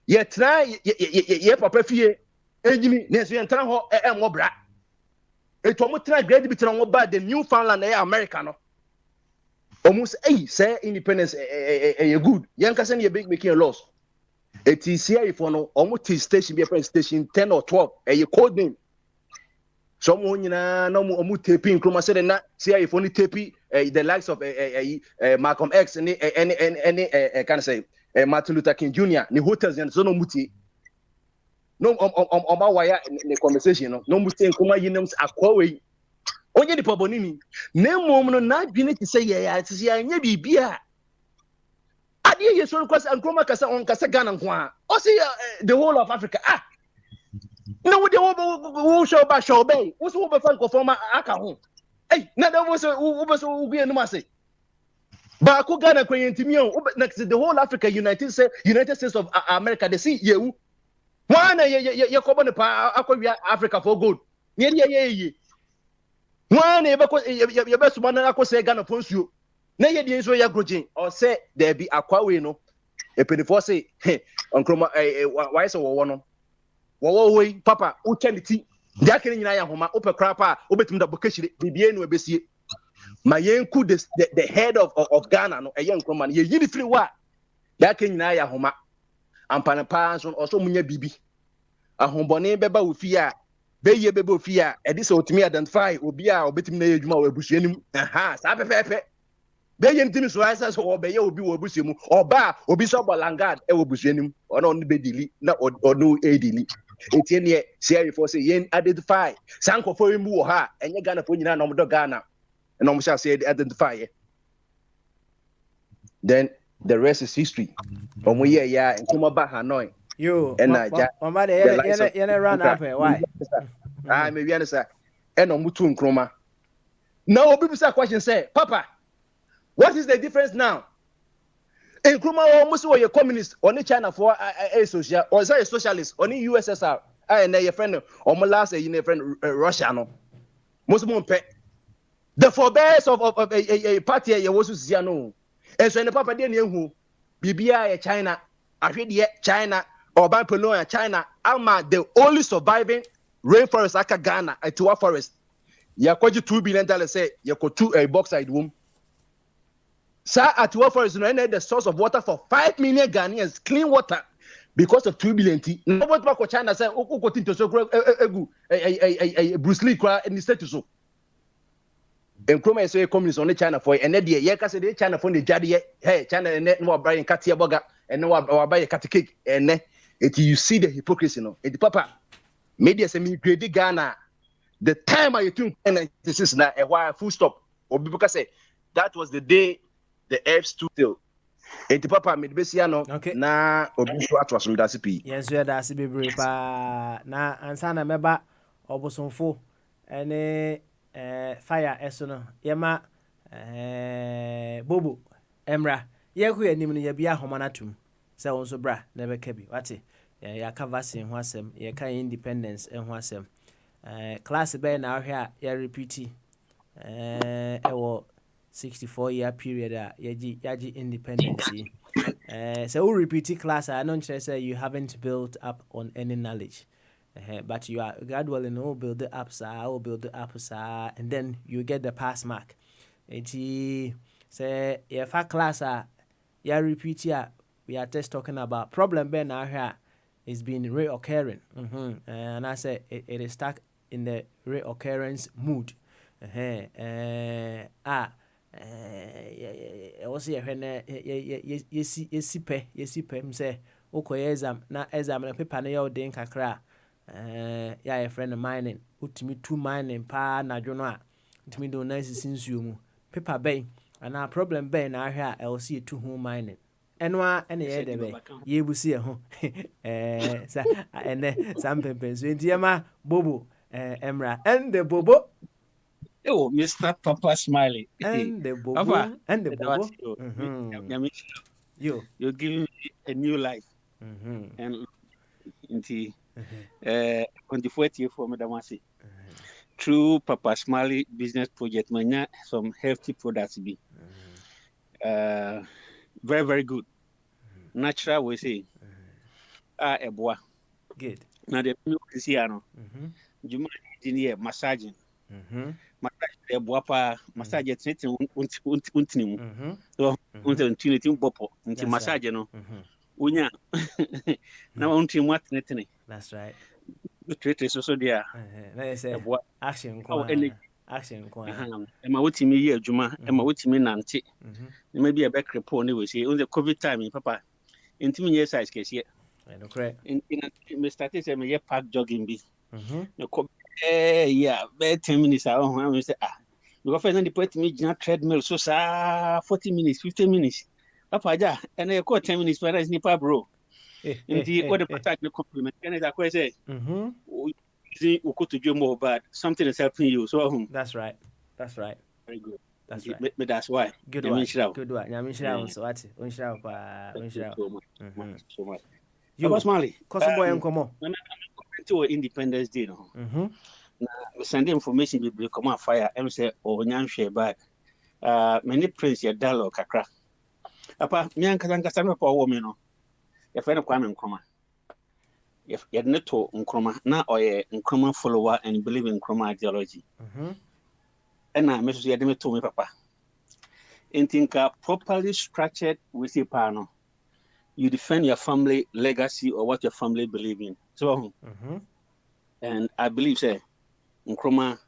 ye try ye papa fie, enemy, Nancy and Tanho, and Mobra. A try great bit on about the Newfoundland Americano. Almost say independence a good. Yankasan ye big making a loss. It is here for no almost station be a station 10 or 12, a code name. Someone no more taping Kroma said and not see if only taping the likes of Malcolm X and any can say Martin Luther King Jr. Ni hotels and Zono Muti. No on my wire in the conversation. No Musti and Kuma Yinums are quaway. Only the Pabonini. No moment not being to say, yeah, it's yeah, maybe beer. I dear you so because and Kroma Casa on Casagan and Juan. Or see the whole of Africa. No, the who show by show bay. What's over Franco from my account? Hey, now that was who be a massy. But I could get a queen to me next to the whole Africa, United States of America. They see you. One, you're coming to Africa for good. Yeah. One, your best one, I could say, Ghana post you. Nay, the Israel you're grudging, or say there be a quawino. A penny for say, hey, Uncle, why so one? Way, Papa, Uchanity, Jackie and I am home, open crapper, open the vocation, BBN will be see. My young could the head of Ghana, a young woman, ye unity what? Jackie and I am home, and Panapans also Munya Bibi. A home bonnet beba with fear, Bay bebo fear, and this ought to me identify, will be our betting age more bushinim. Aha, Sabe Pepe. Bay and Timmy's risers or Bay will be Obusimu, or Bar, or Bishop or Langard, or Bushinim, or only Bedili, not or no Adili. It's in here, say for say yen identify. Sanko for him who ha, and you're gonna put in on Ghana. And almost shall say identify. then the rest is history. Omo yeah, Nkrumah ba Hanoi. Yo, And mama the likes of yene run up why? maybe answer. And Omo to Nkrumah. Now people say question say, Papa, what is the difference now? Nkrumah almost were a communist on China for a social or is a socialist on the USSR. And your friend or my last a friend Russia no. Most pet. The forbearance of a party you was to see no. And so in the Papa didn't who BBI China, I read China or Bampelona China, Alma the only surviving rainforest aka Ghana, a Tua forest. You $2 billion say you could two a bauxite womb. Sir, at Tua forest, the source of water for 5 million Ghanaians, clean water. Because of 2 billion tea. No what back China say, oh, go to so Bruce Lee in the status so. And Chroma say communists on the China for and then the can say the China for the jadi hey China and net no buying katia burger and no buy a cat cake and it you see the hypocrisy no. It papa media say me grade Ghana the time I think and this is now a while full stop or people say that was the day the F stood still. Enti papa me besia no na obi so atwa so ndase pi. Yes we da se bebre pa na ansa na meba obosonfo ene fire eso no yema bobo emra ye ku anim no ye bia homa na tum se won so bra na be ka bi wate ya ka vaccine ho asem ye ka independence ho asem class be na ahwe a ye repeat ewo 64-year period yaji independence. So we repeat class. I don't say you haven't built up on any knowledge, but you are gradually build the up, sir, build the up, sir, and then you get the pass mark. Say if a class you repeat here, we are just talking about problem. Ben now here is being reoccurring, and I say it is stuck in the reoccurrence mood. Was here when yesi pe say okoye exam na paper na your den kakra ya your friend mining utimi 2 mining pa na dwono a utimi do na sisinsuo mu paper ben ana problem ben na ahwe a LC 2 ho mining enwa ene ye de be ye busi e ho sa ene sam pempen so entiema bobo emra and the bobo. Oh, Mr. Papa Smiley. And the bobo. Papa, and the bobo. You're giving me a new life. And in the 24th year for Madam Wasi. Through Papa Smiley business project, manya some healthy products be. Very, very good. Natural, we say. A boy. Good. Now, the new Cristiano. Juma engineer massaging. Massage boapa massage tete untini mu so untini tim bopo nti massage no unya na untini mu atene. That's right. Treat so dia na say action ko e ma wotimi ye adwuma e ma wotimi nante e ma bia back report ne we say on the covid time papa intimi ye size kese no correct in me started say me ye park jogging bi no yeah, 10 minutes. I say, because first they put me on treadmill, so 40 minutes, 15 minutes. Papa, and I call 10 minutes, but I sniper bro. And the other part the compliment. And I say, you go to do more, but something is helping you. So that's right. Very good. That's right. But that's why. Good one. Nyamisha so what? Unshira pa. So much. You was Mali. Kosobo enkomo. To Independence Day no. Na send information be come on fire em say o nyan hwe back. Many prince ya dialogue kakra. Apa me ankasa me pa wo me no. Ya fe no Kwame Nkrumah. Ya ne to Nkrumah na oye Nkrumah follower and believe in Nkrumah ideology. And na me so ya de me to me papa. Intinka properly structured we say pa no. You defend your family legacy or what your family believe in. So, and I believe, say, Nkrumah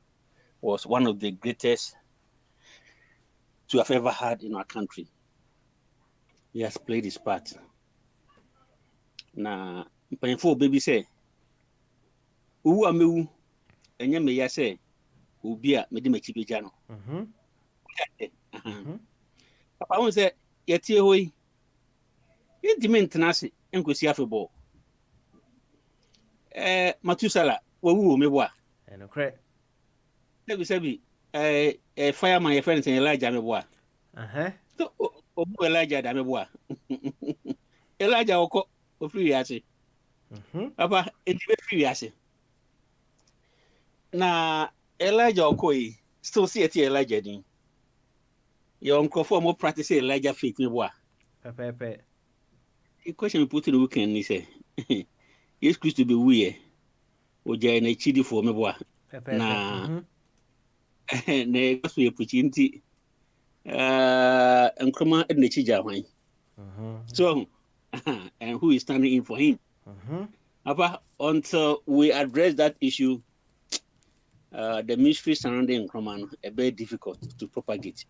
was one of the greatest to have ever had in our country. He has played his part. Now, painful baby say, "Who am you?" And you may say, "Who be a medium chibijano?" I want to say, yɛtie hɔ yi yɛntimi ntena ase nkɔsi afebɔɔ Matusala wawu wɔ meboa ɛnokorɛ sɛbi fireman yɛfrɛ no sɛ Elijah meboa so ɔbu Elijah da meboa Elijah wɔkɔ ɔfiri wiase papa ɛnti bɛfiri wiase na Elijah ɔkɔ yi still see yɛte Elijah din yɛwɔ nkurɔfoɔ a mo practice Elijah faith meboa pɛpɛpɛ the question we put in the weekend is yes Christ to be we ɔgyae n'akyidifoɔ meboa na na so yɛ pukyi nti nkroma de n'akyi gya hwan so and who is standing in for him Papa, until we address that issue the mystery surrounding nkroma a very difficult to propagate.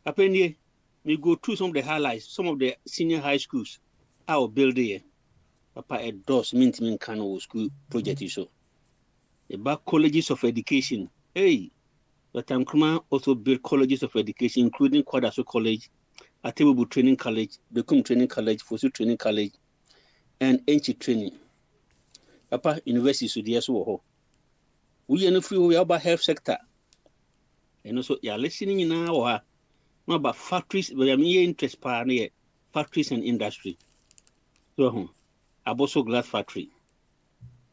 Papa, we go through some of the highlights, some of the senior high schools our building here. Papa, a DOS mean Kano school project is so about colleges of education. Hey, but Nkrumah also built colleges of education, including Kwadaso College, Atebubu Training College, Bekum Training College, Fosu Training College, and Enchi Training. Papa, University Sudia so we are no free we about health sector. And also you are listening now or not about factories, but I'm here interest near factories and industry. So Aboso Glass Factory,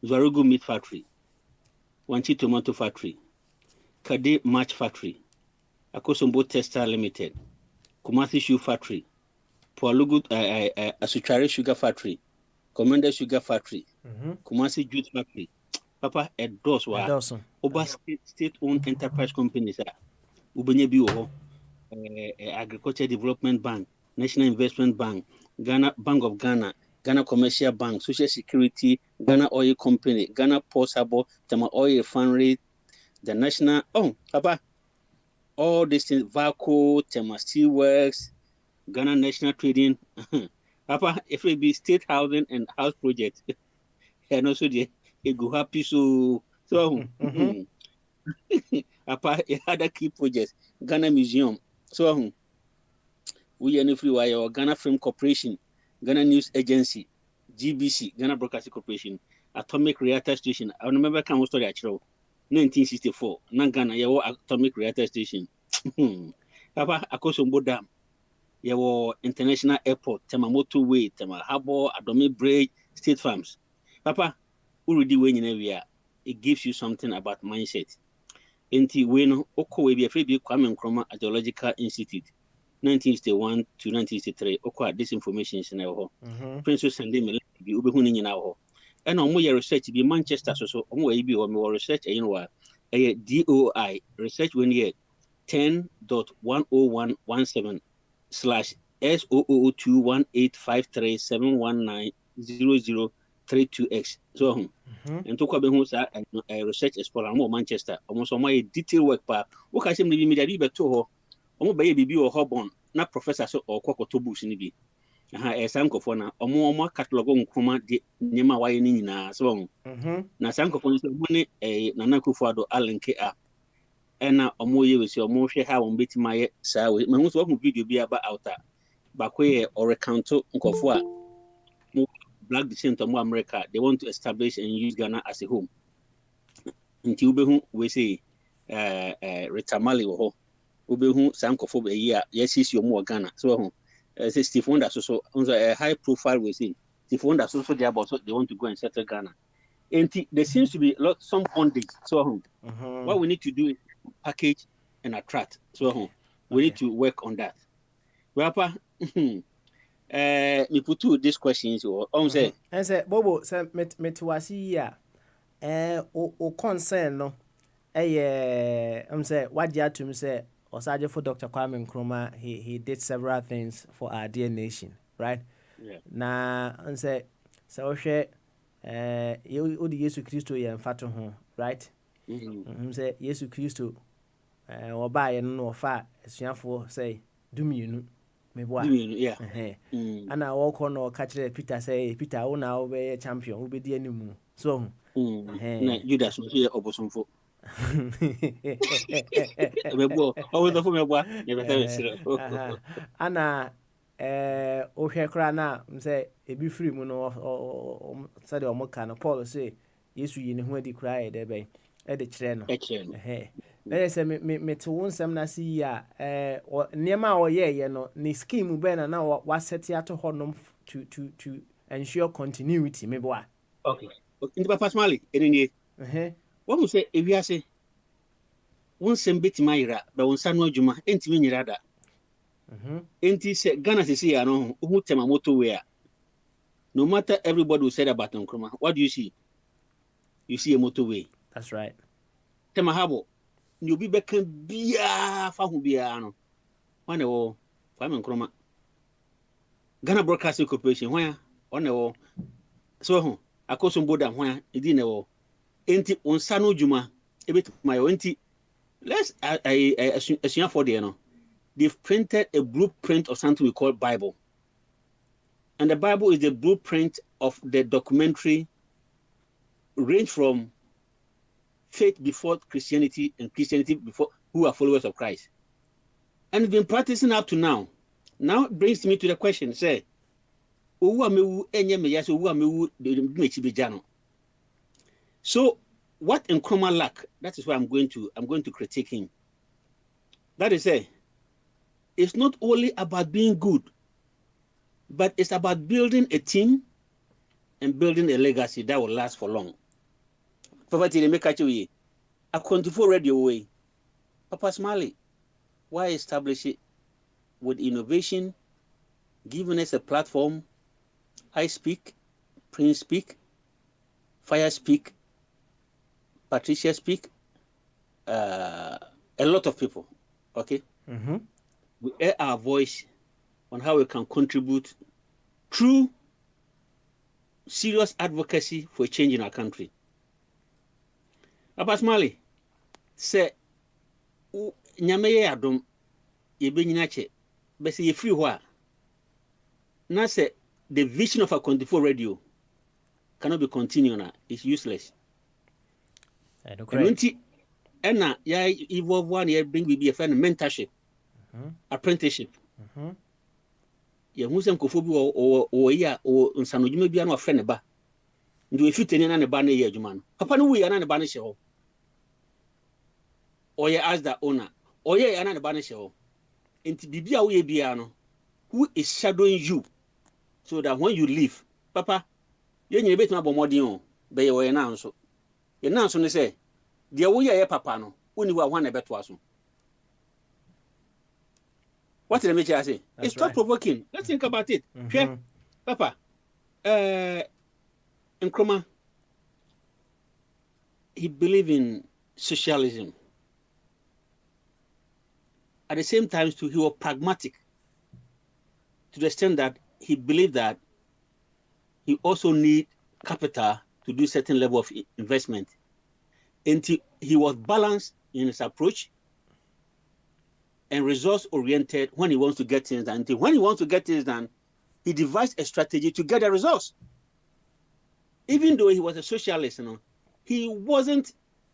Zarugu Meat Factory, Wanchi Tomato Factory, Kade Match Factory, Akosombo Textile Limited, Kumasi Shoe Factory, Pualugu Asuchare Sugar Factory, Commander Sugar Factory, Kumasi Jute Factory. Papa, a DOS was over state-owned enterprise companies. Ubenye Bio, Agriculture Development Bank, National Investment Bank, Ghana Bank of Ghana, Ghana Commercial Bank, Social Security, Ghana Oil Company, Ghana Port Harbour, Tema Oil Refinery, the National. Oh, Papa, all these things, Vaco, Tema Steelworks, Ghana National Trading. Papa, if it be state housing and house project, and also the go happy so Papa, other key projects, Ghana Museum. So we are free wire Ghana Film Corporation, Ghana News Agency, GBC, Ghana Broadcasting Corporation, Atomic Reactor Station. I remember come story actually 1964. Na Ghana yawo Atomic Reactor Station. Papa Akosombo Dam. Yawo International Airport, Tema Motorway, Tema Harbour, Adome Bridge, State Farms. Papa, already when you it gives you something about mindset. Enti when Oko we be afraid be Kwame Nkrumah Geological Institute 1961 to 1963 Oko this information is now Princess sending me be ubehu ni nyina ho and omo your research be Manchester so omo we be o research you know DOI research when year 10.10117/S002185371900032X so and to be who's a research explorer more Manchester almost on my detail work pa wo ka sem media bi beto ho omo baye bibi o hobon na professor so o kokoto books ni bi sankofo na omo catalog Nkrumah de nyema waye ni nyina so na sankofo so mo ne Nana Akufo-Addo alinke a ena omo ye we se omo hwe ha won betima ye saa we mahu so ho video bi aba outa ba ko ye o recount nkofo a black descent of America, they want to establish and use Ghana as a home. Until we say Retamali or Ubehu Sankofob a year, yes, is your more Ghana. So Steve Wonder so a high profile we see. Steve Wonder also they about they want to go and settle Ghana. And there seems to be some bondage. So what we need to do is package and attract. So we need to work on that. Papa, me put two these questions on say and say Bobo say metwasi ya o concern no say what you to me say Osaje for Dr. Kwame Nkrumah he did several things for our dear nation, right? Yeah. Na say so hwe you the Jesus Christ ye mfato ho, right? Say Jesus Christ oba ye no fa asuafo say dumienu yeah. Ana walk on or catch Peter say Peter o na be champion we be the animu so Judas was here obosomfo Mebo, always the phone mebo. You better Eh, say. aha. Ana wohwɛ koraa na sɛ ebi firi mu no sɛdeɛ ɔmo ka no Paul sɛ Yesu yi ne ho adi koraa yɛ dɛ bɛn ɛde kyerɛ no. Excellent. Ɛhɛ. Na yɛ sɛ mete wo nsɛm no ase yi a nneɛma a ɔyɛɛyɛ no ne scheme bɛn na wasɛte ato hɔnom to ensure continuity meboa. Okay. Nti papa smally, enini. What we say ewiase won sem betima yira ba won sanu adwuma entimi nyira da. Enti se Ghana sisi ya no hu tema motorway. No matter everybody will say about Nkrumah, what do you see? You see a motorway. That's right. Tema habo ni obi beka bia fa hu bia no. Wane wo fa Nkrumah. Ghana Broadcasting Corporation hwan one wo so ho akoso boda hwan edi ne wo. Enti onsa no dwuma ebetuma yo enti let's assume for the they've printed a blueprint of something we call Bible. And the Bible is the blueprint of the documentary range from faith before Christianity and Christianity before who are followers of Christ. And it's been practicing up to now. Now it brings me to the question, say, so what Nkrumah lack, that is why I'm going to critique him. That is it's not only about being good, but it's about building a team and building a legacy that will last for long. Papa Tiri make a 24 radio way. Papa Smiley, why establish it with innovation, giving us a platform? I speak, Prince speak, Fire speak, Patricia speak, a lot of people. Okay. We air our voice on how we can contribute through serious advocacy for change in our country. Papa Smiley, say, nyame adom ye be nyina che be say ye free ho na say the vision of a 24 radio cannot be continued na it's useless. And na ya evolve one year bring we be a friend mentorship, apprenticeship. Ye hu sem kofo bi o yi a o nsanodwuma bi na o friend ba ndu efiteni na ne ba na ye adwuma no papa no wu ya na ne ba na hye ho or ye as the owner or ye na ne ba na hye ho enti bibia wo ye bia no who is shadowing you so that when you leave papa ye nyine betima bomodin o be ye wo ye na nso ne say de wo ye papa no oni wa hwan na beto aso. What did I make you say? It's thought provoking. Let's think about it. Papa, Nkrumah, he believed in socialism. At the same time, too, he was pragmatic to the extent that he believed that he also need capital to do certain level of investment. And he was balanced in his approach and results-oriented when he wants to get things done. When he wants to get things done, he devised a strategy to get the results. Even though he was a socialist, he wasn't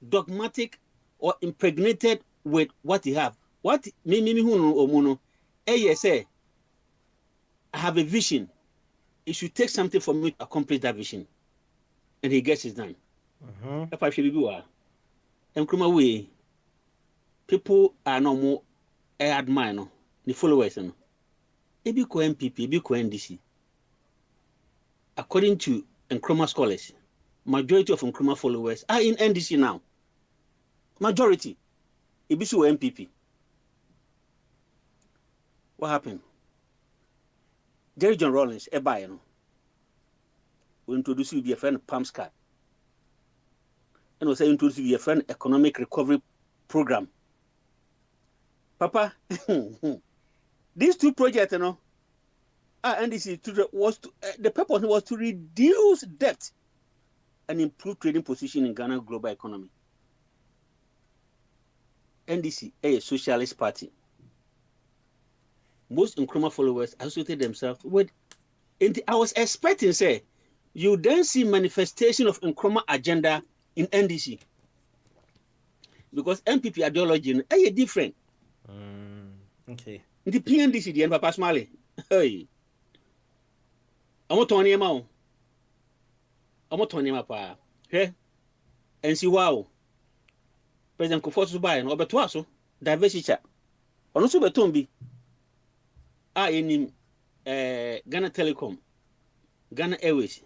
dogmatic or impregnated with what he have. What say, I have a vision. It should take something for me to accomplish that vision. And he gets it done. Nkrumah way, people are no more admire the followers no ebi ko MPP ebi ko NDC. According to Nkrumah scholars, majority of Nkrumah followers are in NDC now. Majority ebi so MPP. What happened? Jerry John Rawlings we introduce you be a friend Palms card and we say introduce you be a friend economic recovery program. Papa, these two projects, NDC the purpose was to reduce debt and improve trading position in Ghana global economy. NDC, a socialist party. Most Nkrumah followers associated themselves with. And I was expecting, say, you then see manifestation of Nkrumah agenda in NDC. because MPP ideology no is different. Okay. The PNDC the Papa Smalley. Hey. I'm Tony Mao. I'm Tony Mapa. Hey. And see wow. President Kufuor buy no obeto aso diversity. Ono so beton bi. Enim Ghana Telecom, Ghana Airways.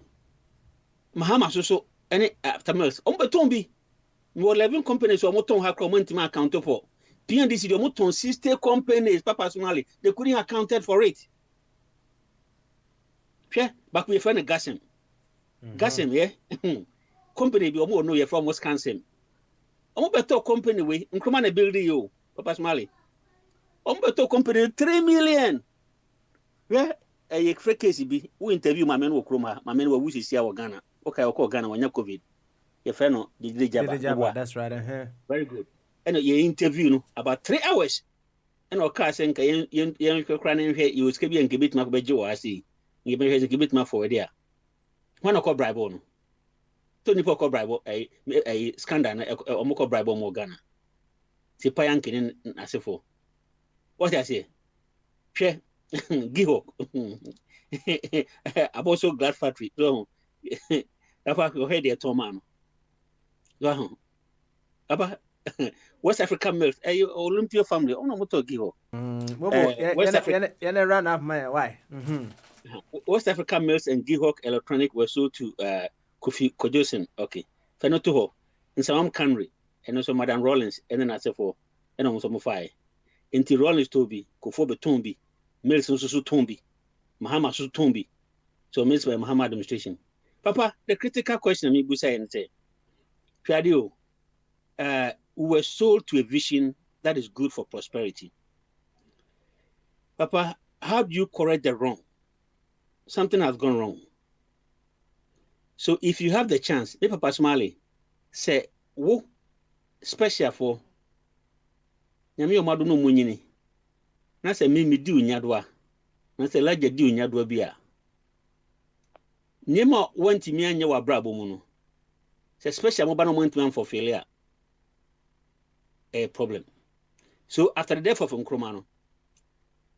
Mahama so any aftermath. Beton bi. We 11 companies or moton ha cromant account for. PNDC the moton 60 companies Papa Smalley. They couldn't accounted for it. Hwɛ back we friend Gasem. Gasem yeah. Company bi omo no ye from Wisconsin. Omo beto company we nkroma na build you Papa Smalley. Omo beto company 3 million. Hwɛ a free case bi we interview my men wo kroma, my men wo wusisi a Ghana. Okay, o Ghana wanya COVID. Ye friend no Didi Jaba. That's right. Very good. And ye interview no about 3 hours. And o ka sen ka yen kwekra na nhwe you ska bi nkebit ma ko beje wo asi. Ye be hwe nkebit ma for there. When I call bribe no. Tony Poko bribe a scandal na omoko bribe mo Ghana. Si pa yankin asefo. What I say? Hwe Gihok. I'm also glad factory. So Papa go head there to man. Go Papa West African Mills, Olympia family. Oh no, moto Gihok. West Africa run up my why? West African Mills and Gihok Electronic were sold to Kofi Kojosen. Okay. Fenoto in some country and also Madam Rollins and then I say for and also Mufai. Inti Rollins Toby, Kofo Betombi, Mills Susu Tombi, Mahama Susu Tombi. So Mills by Mahama administration. Papa, the critical question me say and say, Fiadio, we were sold to a vision that is good for prosperity. Papa, how do you correct the wrong? Something has gone wrong. So if you have the chance, if Papa Smalley say, wo special for Nyame omado no munyini. Na say me di unyadwa. Na say laje di unyadwa bia. Nyema wanti mi anya wa brabo mu no. Say special mo ba no wanti man for failure. A problem. So after the death of Nkrumah no,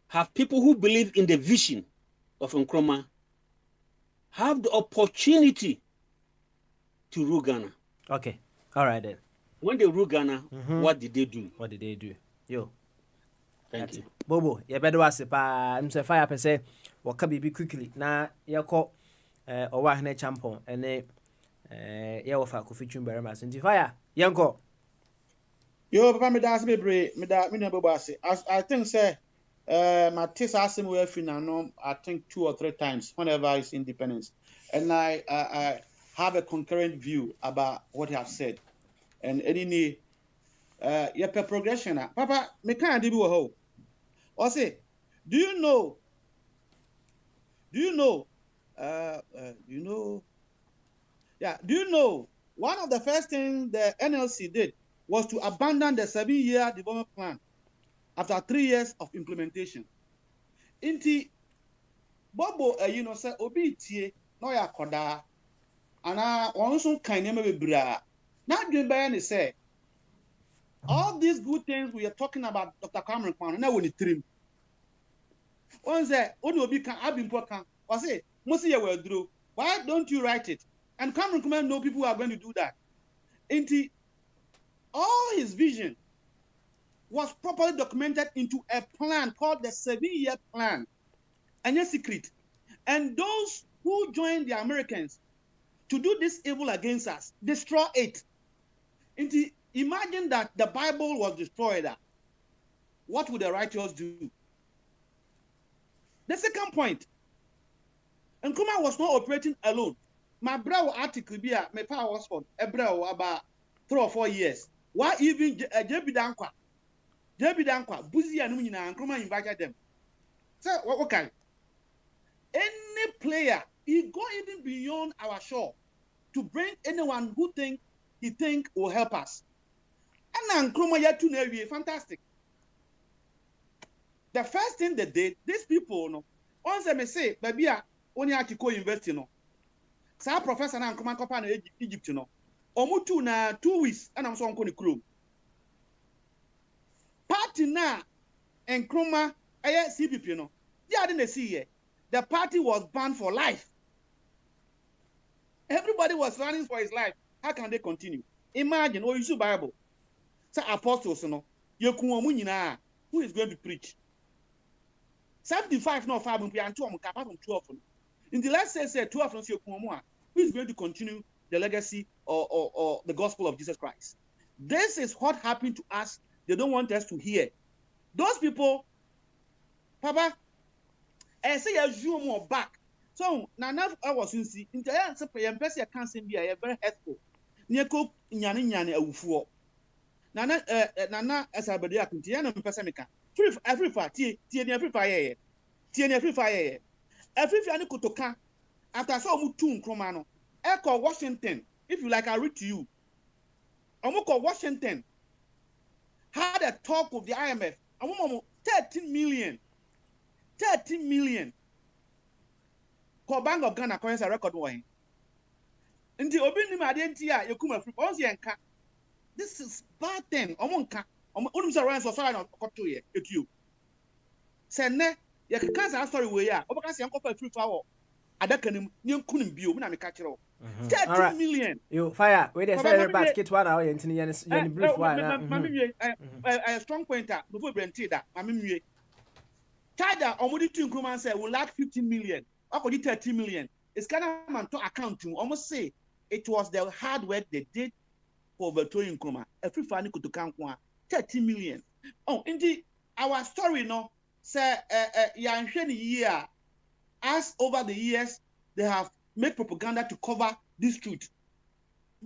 have people who believe in the vision of Nkrumah have the opportunity to rule Ghana. Okay. All right then. When they rule Ghana, what did they do? What did they do? Yo. Thank you. Bobo, you better was pa mse fire per se waka bibi quickly na yako owa hene champon ene ya wofa Kofi Twumberem asenti fire yanko. Yo papa me das bebre me no bobo ase. I think say my taste asim we finano I think 2 or 3 times whenever it's independence. And I have a concurrent view about what you have said. And any per progression. Papa, me can't do ho. Or say, do you know? Do you know one of the first things the NLC did was to abandon the 7-year development plan after 3 years of implementation. Inti Bobo say obi tie no ya koda ana onso kan ne mebra. Na dwen ne say all these good things we are talking about Dr. Cameron Kwan na woni trim. On say oni obi kan abimpo kan o say musi ye waduro. Why don't you write it? And Cameron Kwan know people who are going to do that. Inti all his vision was properly documented into a plan called the 7-year plan. And a secret. And those who joined the Americans to do this evil against us, destroy it. Imagine that the Bible was destroyed. What would the righteous do? The second point, Nkrumah was not operating alone. My brother article here, my power was for about 3 or 4 years. Why even JB Dankwa, Buzi and Nkrumah invited them. So, okay. Any player, he go even beyond our shore to bring anyone who he think will help us. And Nkrumah yet to fantastic. The first thing they did, these people, once they say, baby, only have to go invest, Sa professor na Nkrumah company Egypt, Omutu na 2 weeks, and I'm so on Chrome. party na Nkrumah CPP no. Yeah, I didn't see here. The party was banned for life. Everybody was running for his life. How can they continue? Imagine, you see Bible. Say apostles, no. Who is going to preach? 75 no 5 apart from 12. In the last say 12 who is going to continue the legacy or the gospel of Jesus Christ? This is what happened to us. They don't want us to hear. Those people, Papa, I say you more back. So now I was in see in the answer for your best can't be a very helpful. Nieko nyane awufuo. Nana asabadi akunti ya na mpesa meka. Every tie ni every fire. Tie ni every fire. Every fire ni kutoka after so mu tu Nkrumah no. Echo Washington. If you like, I read to you. Omuko Washington had a talk with the IMF. Omumo 13 million. 13 million. Ko Bank of Ghana currency record one. Nti obi ni ma de ntia yekuma free. Once yenka. This is bad thing. Omonka. Onum say run so sorry na koto ye etuo. Say ne ye kaka story we ya. Obaka say enko free for adaka nim nyenkunim bio na me ka kire. 13 million. You fire. Wait there say basket one hour yentini yen brief one. Mami a strong pointer before brenti da. Mami Chada omudi to Nkrumah say we lack 15 million. Akodi 13 million. It's kind of man to account to almost say it was the hard work they did for overthrowing Nkrumah. Every family could count 30 million. Oh, indeed, our story no say year as over the years they have made propaganda to cover this truth.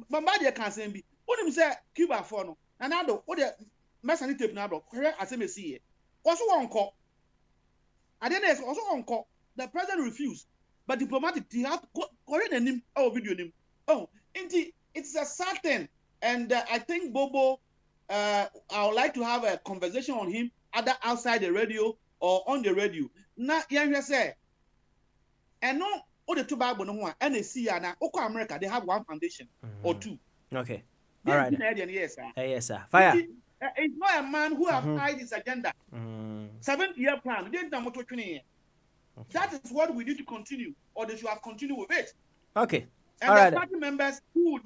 But by the can say be what him say Cuba for no. And now what the message tape now bro. As I see also one call. And then there's also on call. The president refused, but diplomatic he have correct him video him. Oh, indeed, it's a certain, and I think Bobo, I would like to have a conversation on him, either outside the radio or on the radio. Now, you say, and no, all the two Bible no one, NAC and Oko America, they have one foundation or two. Okay, all right. Yes, sir. Yes, sir. Fire. It's not a man who have hide his agenda. 7-year plan. That is what we need to continue, or they should have continued with it. Okay. And all the right. party members who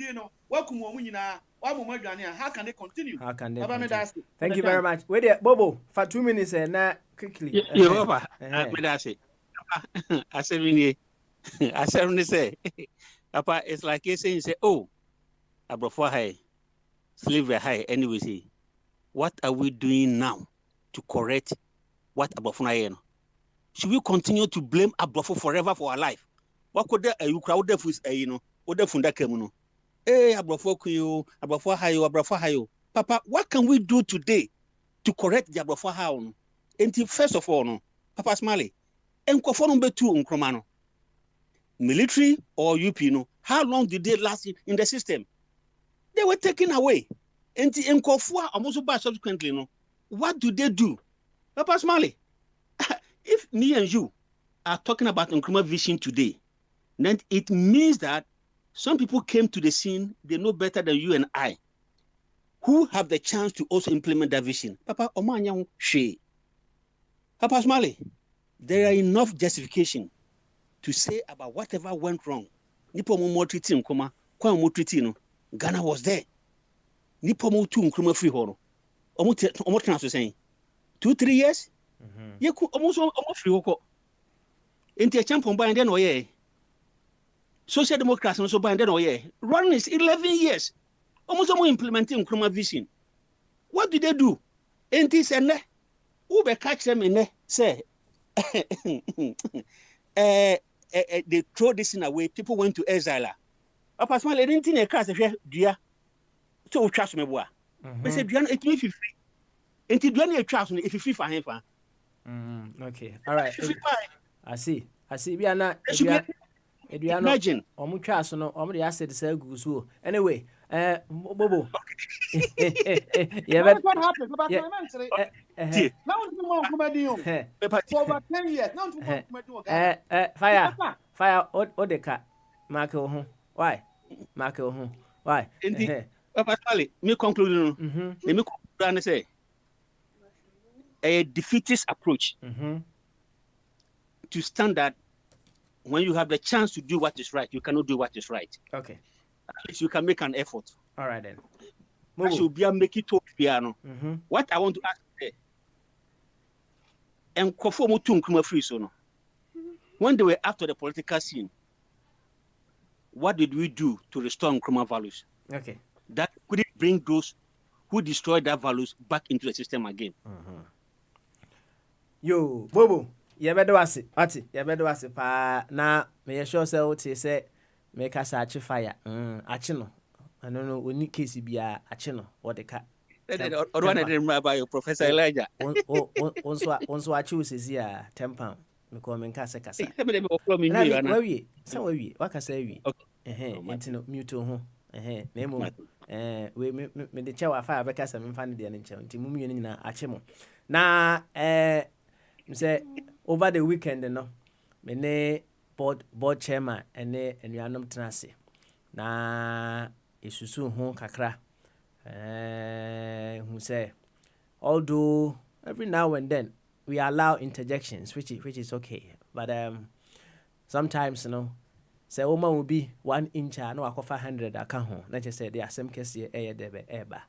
welcome how can they continue? How can they continue? Thank you very much. Wait there, Bobo, for 2 minutes now quickly. I say, Papa, it's like you saying, oh, Abrafo high, slavery high, anyway, say, what are we doing now to correct what Abrafo high? Should we continue to blame Abrafo forever for our life? What could you crowd the fus, what the funda kemuno? Eh, Abrafo kuyo, Abrafo hayo. Papa, what can we do today to correct the Abrafo hayo? And first of all, no, Papa Smiley, and number 2 Nkrumah, military or UP, no, how long did they last in the system? They were taken away. And the Nkofua almost by subsequently, no, what do they do? Papa Smiley, if me and you are talking about Nkrumah vision today, then it means that some people came to the scene, they know better than you and I, who have the chance to also implement that vision. Papa Omanyang She. Papa Smiley, there are enough justification to say about whatever went wrong. Nipo mo treaty Nkrumah, kwa mo treaty no, Ghana was there. Nipo mo tu Nkrumah free horo. Omo transfer saying 2-3 years? You could almost free hoko. Into a champion by and then oye. Social Democrats also by and then oye. Running is 11 years. Almost implementing Nkrumah vision. What do they do? And this and that. Who be catch them in there? Say, they throw this in away. People went to exile. Papa Smile, anything a class of dear. So trust me, boy. But say, Diana, it means 50. And to do any trust me if you feel for him. Okay, all right. I see. We are not. Imagine. Omudi said the same goes. Anyway, Bobo. Yeah, but what happened? Now for over 10 years. Now fire. Odeka. Marco. Why? Marco. Why? Papa Smiley, me conclude. Let me conclude and say, a defeatist approach to stand that when you have the chance to do what is right, you cannot do what is right. Okay. At least you can make an effort. All right then. I should be a make it talk piano. What I want to ask is, and free so no. When they were after the political scene, what did we do to restore Nkrumah values? Okay. That could it bring those who destroyed that values back into the system again? Yo, Bobo, you better was it. Ati, you better was it. Pa na me sure say what say make us achi fire. Achino. I don't know when case be a achino what the cat. Or one I didn't remember about your Professor Elijah. Also I choose is here £10. Me call me kasa kasa. Where we? Some we. What can say we? Intino mute ho. Name we me the chair fire because I'm finding the anchor. Timu na achimo. Na say over the weekend no me ne board chairman ene enuanom tenase. Na isusu ho kakra. Who say although every now and then we allow interjections which is okay, but sometimes say woman will be 1 inch no akofa 100 aka ho na che say the asem kese debe eba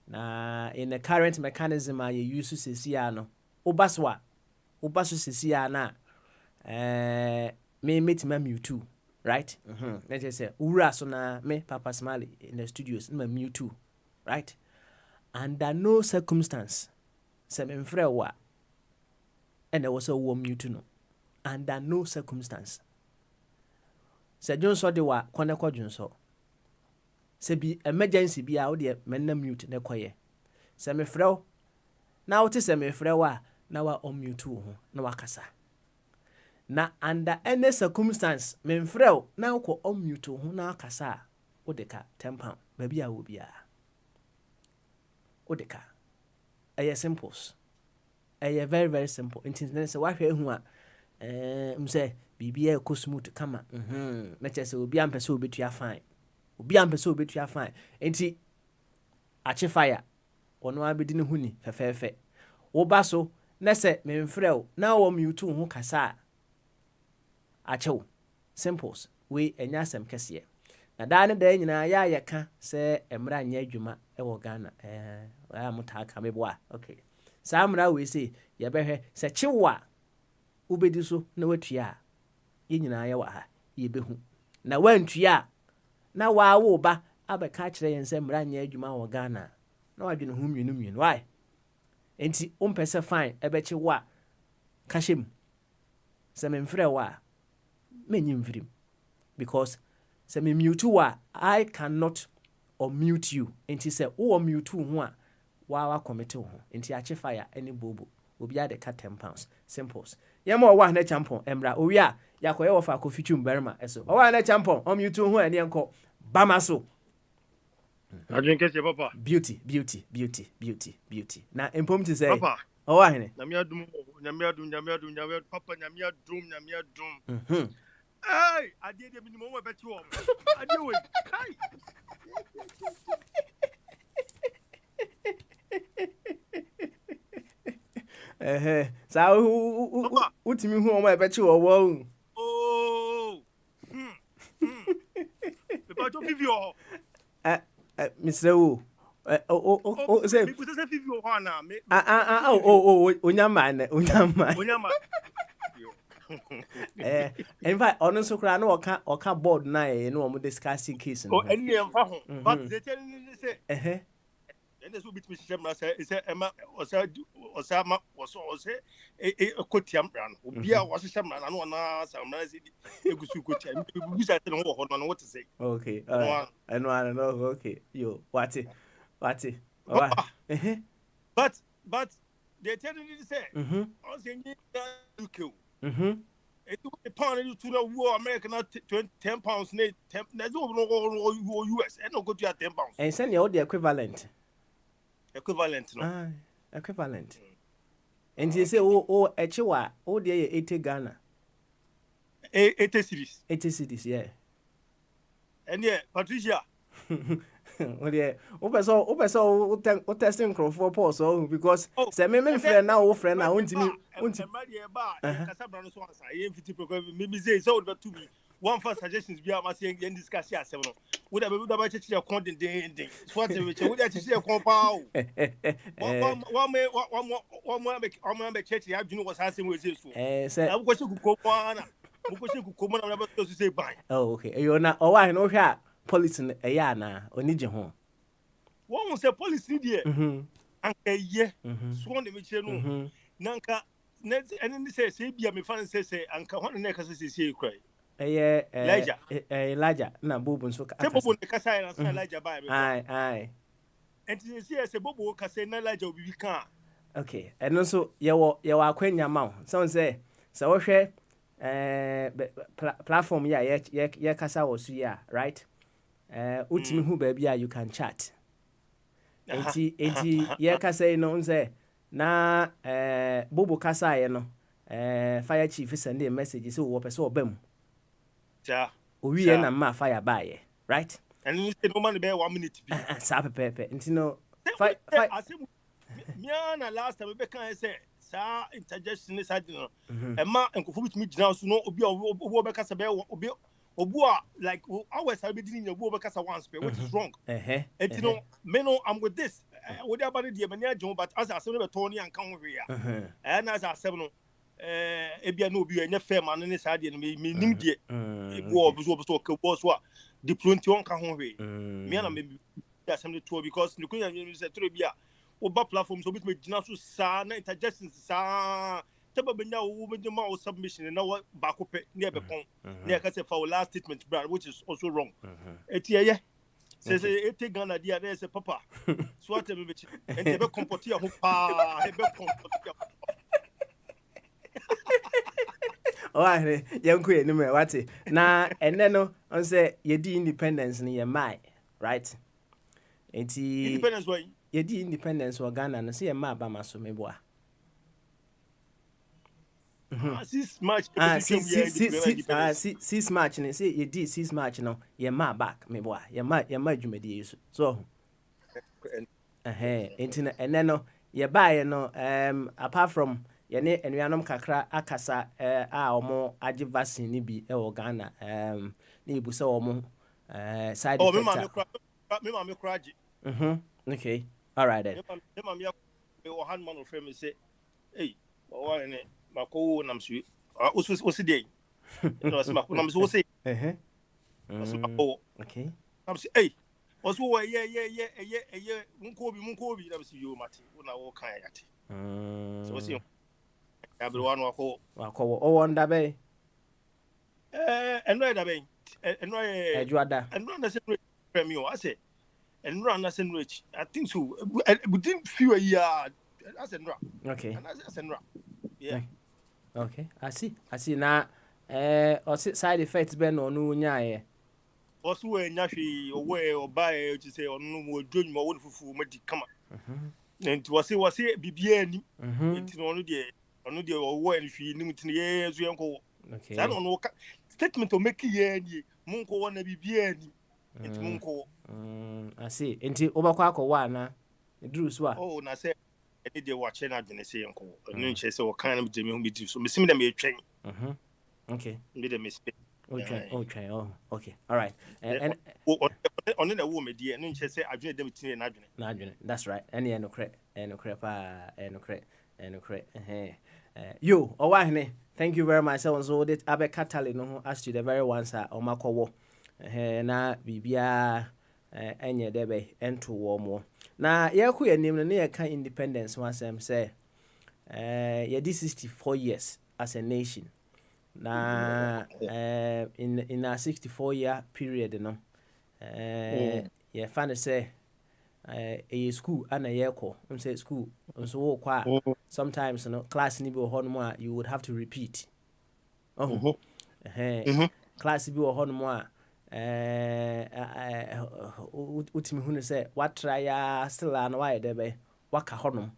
na in the current mechanism you use to see no obaso sisi na me metima mute right na che say ura so na me Papa Smiley in the studios na mute right? Under no circumstance, some infrewa, and there was a warm mute no. Under no circumstance. Sir John saw the wa, Quanaco Junso. Say be emergency be out there, men mute ne quaye. Semi fro. Now it is semi frewa, now on mute too, no wakasa. Na under any circumstance, men frel, now ko on mute to na kasa, odeka £10, maybe I will be a. Odeka. Aye simples. Aye very very simple. Inti say wahwe hu a say bibia ko smooth kama. Na che say obi ampese obetua fine. Obi ampese obetua fine. Inti ache fire. Ono abedi ne hu ni fefefe. Wo ba so na say memfrɛ o na wo mute hu kasa. Ache simples. We enya asem kese. Na da ne da nyina ya yeka se emra anya adwuma e wo Ghana ya mutaka meboa okay sa mra we say ye behwe se chiwa ubedi so na watua ye nyina ya wa ha ye behu na wantua na wa wo ba abeka kire yen se mra anya adwuma wo Ghana na wadwene hu mienu why enti umpese fine ebechi wa kashem se memfrɛ wa menyim mfirim because se me mute wa I cannot unmute you enti se wo mute hu a wa committee ho enti ache fire any bobo obi ade ka £10 simples yema wa na champon emra owi a yakoye wo fa kofitu mberma eso wa na champon mute hu ene enko bama so adwen kese papa beauty na empom ti say papa o wa hene nyame adum papa nyame adum hey ade de minimum we beti wo ade we kai sa utimi hu omo ebe chi wo wo Pepa to vivio Mr. Wu say because say vivio ho na me onyama in fact on so kra no oka board na no omo discussing case no any emfa ho but they tell me say and this will be me share na say ema osama kotiam ran obi a wo share na no na samna say egusu kotiam busa tell no ho no what to say okay I know okay yo what but they tell me to say on say you UK it will pound to the war American £10 there's no US and no go to £10 and send you the equivalent no equivalent and you say echiwa there 80 Ghana 80 cities yeah and yeah Patricia o testing crop for so because Oh, say me and then friend now friend now untimi and my dear bar, Casabrano Swans, I am 50 program, maybe say so to me. One first suggestions be my saying and discuss ya seven. Would have been about to content day, swat which would actually see a compound. One more make church, I do know what's happening with this. say I was to go on. Because you could come on, I'm about to say bye. oh okay you na o wa no hwa police ya na oni je ho One was a policy there. And a year, sworn the Michel. Nanka, and then say, be a me fan say, and come on the neck as I say, cry. Elijah na bobu nso ka Bobo the Casa and Elijah by me. Aye. And you see, as a Bobo can say, no Elijah will be can. Okay, and also you akwanya ma so say so wo hwe platform ya kasa wo so ya right ultimi hu ba bia you can chat enti ye kasa no say na bobo kasa ye no fire chief send a message say wo pese obam ja owi ye na ma fire ba ye right and you say no man be 1 minute be sa pepe enti no fire me na last time be kan say sa interjection is had no e ma enkofu bitimi gina so no obi be kasa be obi obua like always I be doing your be kasa once which is wrong enti no me no I'm with this what about the mania John but as I say be Tony and kan we ya and as I say no ebia no obi enye fair man ne sa de no me nim de ebu obi so ke boss wa diplomacy on kan ho we me na me assembly tour because you can say to bia oba platform so bit me gina so sa na interjection sa taba benya wo be ma o submission na wa ba ko pe ne be pon ne ka say for last statement brand which is also wrong etiye say ete Ghana dia na say papa so what me be and be comport ya ho pa e be comport ya oh yanku eni me wate na ene no on say ye di independence ni ye mai right enti independence why ye di independence wa Ghana no say ye ma ba maso meboa 6 March 6 March ni say ye di 6 March no ye ma back meboa ye ma dwumadi yesu so enti na ene no ye ba ye no apart from ye ne enuanom kakra akasa a omo age vaccine ni bi e wo Ghana na ibusa omo side effect me ma me kraji okay all right then me ma me o hand man of me say hey wa ne mako nam su o si dey no se mako nam so say okay nam say hey o so wa ye munko bi nam say yo mate una wo kan yate so si everyone wako o wonder be enro da be enro ejuada enro na se premium I say enro na se rich I think so within few a year as enro okay as enro yeah okay I see na o side effects be no no nyaaye also we nya hwe owe obae to say onu mo dwonwa won fufu ma di kama enti wase bibia ani enti no de onu de owo en hwi nim tin ye zu enko okay sa no statement o make ye ani munko wona bibia ani enti munko I see enti obakwa akwa na duru so a oh na say eni de wa che na dwene se enko enu nche se o kan na me hu bi di so me sim da me twen okay me de me speak okay okay all right and on na wo me die enu nche se adwene dem tin na adwene that's right any enokre pa enokre yo owahene thank you very much so that abe katale no as to the very ones are omakowo na bibia enye debe ento wo mo na yaku yanim no na yaka independence wasem say ye di 64 years as a nation na in a 64-year period no ye fan say a school and a yeko say school so kwa sometimes no class ni bi ho no you would have to repeat class bi ho no a utimi hu ne say what try still an why there be waka ho no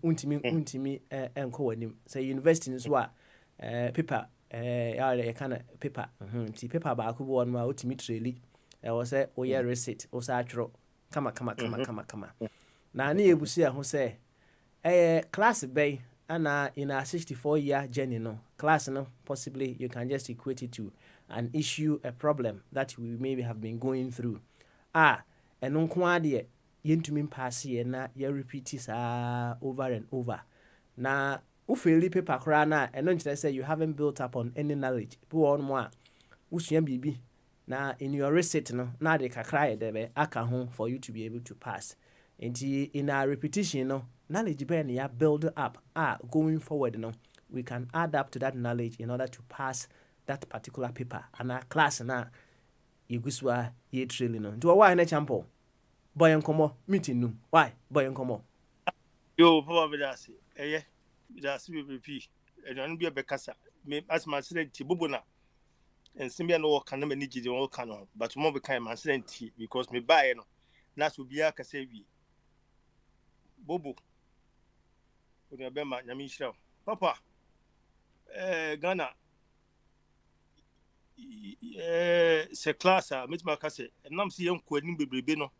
untimi enko wanim say university ni so a paper ya kind of paper ti paper ba ko bo no a utimi treli ɛwɔ sɛ woyɛ receipt wo saa atwerɛ kama na ne yɛbusu ho sɛ class bɛn ana in our 64-year journey no class no possibly you can just equate it to an issue, a problem that we maybe have been going through ɛno nko ara deɛ yɛntumi mpaaseɛ na repeat saa over and over na wofeli paper koraa no a ɛno nkyerɛ sɛ you haven't built up on any knowledge bi wɔ no a wosua biribi na in your receipt no na de kakra yɛ dɛbɛ aka ho for you to be able to pass nti in our repetition no knowledge bɛyɛ ne ya build up going forward no we can add up to that knowledge in order to pass that particular paper and our class na yɛgu so a yɛtrailing no nti wɔwɔ a ne champo boy nkɔmmɔ meeting no why boy nkɔmmɔ yo papa bidasi bidasi bp ɛnuanu bi ɛbɛkasa me asma sɛ nti bobo na nsɛm bia no wɔka na m'ani gyegye wɔka no but mo bɛka ma sɛ nti because me baeɛ no na so bia kasa wi bobo onye bɛma nyame nhyira papa Ghana sɛ class a metima ka sɛ ɛnam sɛ yɛnkɔ anim bebrebe no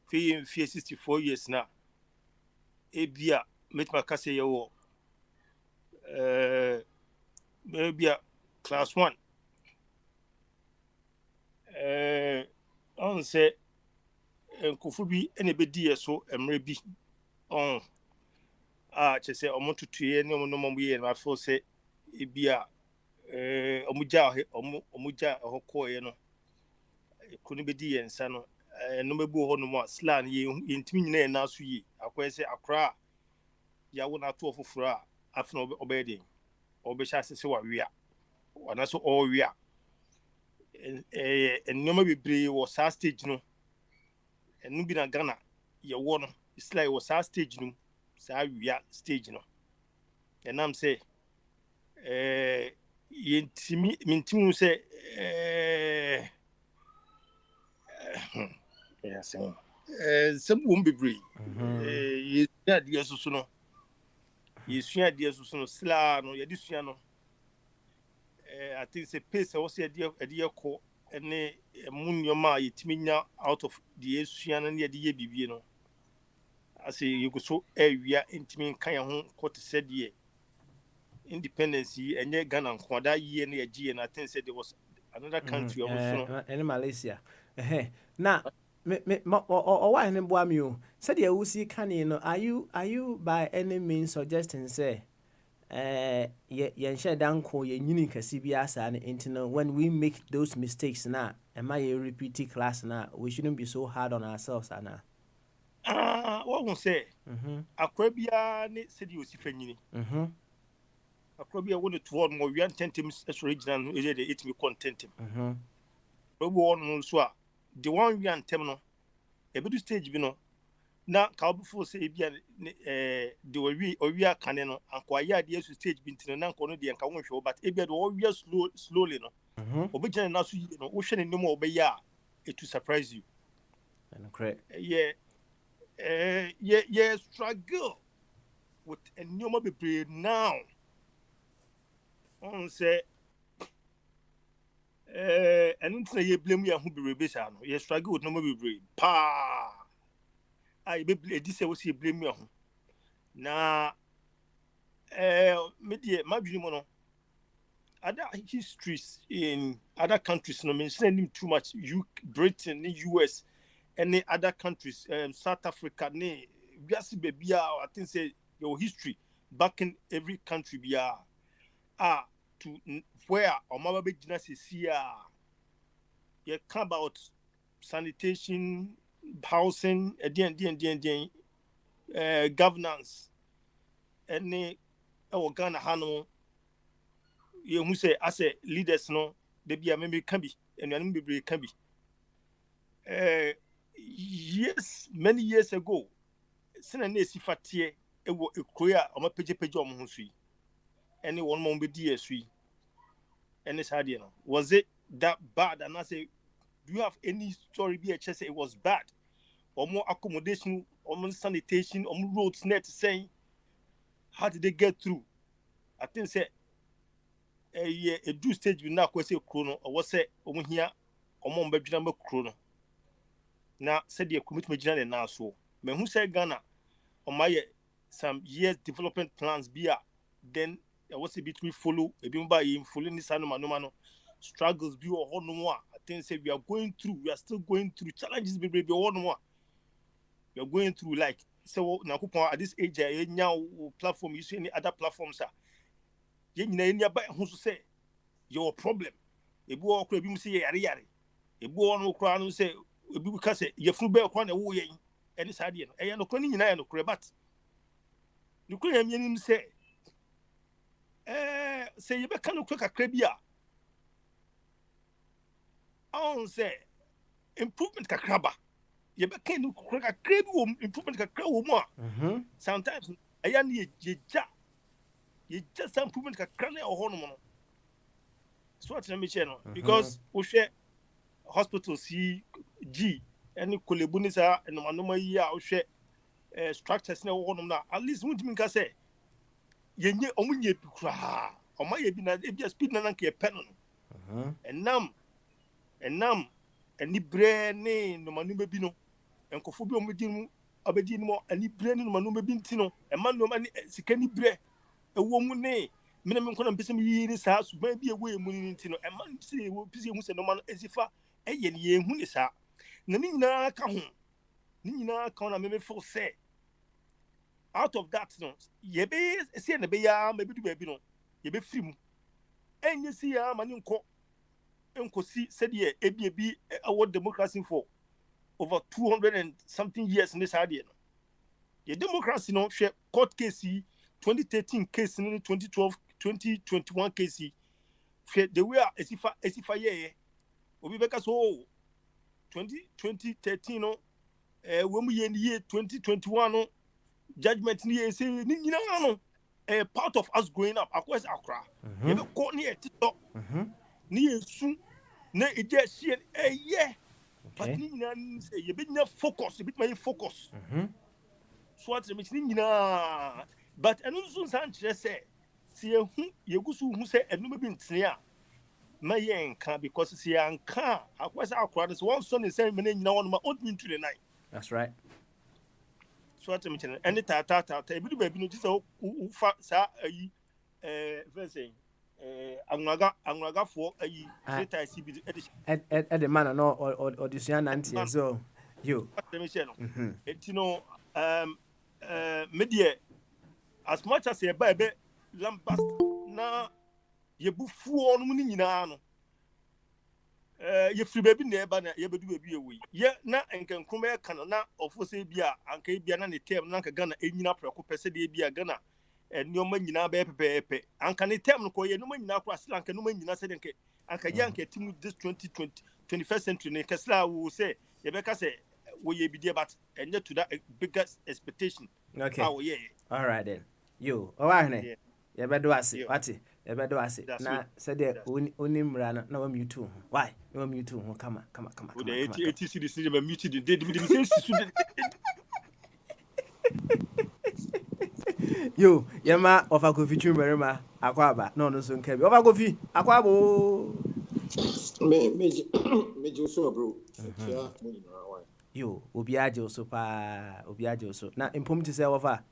fie 64 years na ebia metima ka sɛ yɛwɔ ebia class 1 on sɛ nkɔfo bi ɛna bɛdi yɛ so mmerɛ bi on kyɛ sɛ ɔmo tutuɛ ne ɔmo no ɔmo yɛ no afɔ sɛ ebia ɔmo gya ɛhɔ kɔɔyɛ no kuro no bɛdi yɛn nsa no ɛno bɛbu hɔ nom a slan yɛntumi nyina yɛn naso yie akɔyɛ sɛ akora a yɛawo no ato foforɔ a afei na ɔbɛyɛ den ɔbɛhyɛ ase sɛ wawea anaasɛ ɔwea nneɛma bebree wɔ saa stage no ɛno bi na Ghana yɛwɔ no it's like wɔ saa stage no saa wea stage no ɛnam sɛ mentimi sɛ sɛm wɔ m bebree yɛsua adeɛ soso no slaa no yɛde sua no I think sɛ pace ɛwɔ sɛ yɛde yɛkɔ ne mu nneɛma a yɛtumi nya out of the yɛsua no ne yɛde yɛ bibie no asɛ yɛgu so awia ntumi nka yɛn ho kɔ te sɛ deɛ independence yi ɛnyɛ Ghana nko ada yie ne yɛgye no I think sɛ there was another country also ɛne Malaysia na ɔwɔ ne boa me o sɛdeɛ wosi kane no are you by any means suggesting say yɛnhyɛ danko yɛnyini kɛse bi asa no nti no when we make those mistakes na ɛma yɛ repeat class na we shouldn't be so hard on ourselves ana what we say akwa bia ne sɛdeɛ osi fanyini akwa bia wone to one more we antentem as original no ɛyɛ de it me content obo on so a the one we antem no ebedu stage bi no na ka obufo se ebia de owi akane no akwa ya de yesu stage bi ntino na nko no de nka wonhwe but ebia de owi slowly no obegina na so yi no wo hwe ne nemu obeya it to surprise you and correct yeah struggle with a new bebree now on say and until you blame you who be rebellion you struggle with no bebree pa I be this was you blame you na media my dream no other histories in other countries no mean sending too much Britain US any other countries South Africa ne biasi baby I think say your history back in every country be to where or mama be gina see you come about sanitation housing governance any Ghana hano you who say as a leaders no they be a maybe can be and maybe can be yes many years ago sena na esifatie ewo ekoya o ma page o mo ho sui any one mo be die sui any sade no was it that bad and I say do you have any story be a say it was bad or more accommodation or more sanitation or more roads net saying how did they get through I think say a do stage we now ko say krono or was say o mo hia o mo mbadwina ma krono na said the commitment general now so me who say Ghana on my some years development plans be then there was a bit we follow a bit by him following this no struggles be or no more. I think say we are still going through challenges be or no more. We are going through like so now at this age now platform you see any other platforms are you by who say your problem a boy could be say yari a boy no cry no say because you flew back on a way any side and no cunning in no crabat you couldn't mean say say you can't cook a crabia I say improvement kakraba you can't cook a crab improvement kakra sometimes I need you just improvement kakra or hormone so what me channel because we share hospital CG any kolebunisa and manoma year we share structures na wo na at least won't mean ka say yenye omunye bi kra o ma ye bi na e bi speed na nke pen no enam ani bre ne no manoma bi no enkofo bi omudi mu abedi mu ani bre ne no manoma bi nti no e man no ma sika ni bre ewo mu ne me nkona mpese me yi ni saa suban bi ewo emu ni nti no e man se ewo pise hu se no man ezifa eye ne ye hu ni saa na ni nyina ka ho ni nyina ka na me feel say out of that no ye be see na be ya ma bi du ba bi no ye be free mu enye si ya ma ni nko si said ye ebi award democracy for over 200 and something years in this idea no ye democracy no share court case 2013 case in 2012 2021 case the way esifa ye obi beka so 2013 no when we in year 2021 no judgment ni say ni nyina no part of us growing up across Accra ye be ko ni etito ni esu na ije sie but ni nyina say ye be nya focus ye be my focus so what me ni nyina but enu so san kire say si ye gusu hu say enu be ntene a ma ye nka because si anka akwasa akora so one son is saying me nyina won ma on me to the night. That's right. So what me chene any ta e bi do ba bi no just fa sa ayi saying anwaga for ayi data CB at the man no or this yan anti so you what me chene no etino media as much as ye ba be lambast na ye bufu onu ni nyina no ye free baby na eba na ye bedu baby ewi ye na enkenkrum e kan na ofo se bia anka bia na ne tem na anka Ghana enyina preko pese de bia Ghana enioma nyina be pepepe anka ne tem no ko ye no nyina kwa sila anka no nyina se de nke anka ye anka tim this 2020 21st century ne kasla wo se ye be ka se wo ye bidie but enye to that biggest expectation. Okay. Oh yeah. All right then. You, ne? Ye bedo ase, wati. Ye bedo ase. Na said de oni mra na wa mute ho. Why? Na wa mute ho kama. With the 80 cities be muted the did the same student. Yo, yema ofa kofi twumerema akwaba. No so nka bi. Ofa kofi akwabo. Me so bro. Yo, obi aje so pa, obi aje so. Na impom ti se wofa.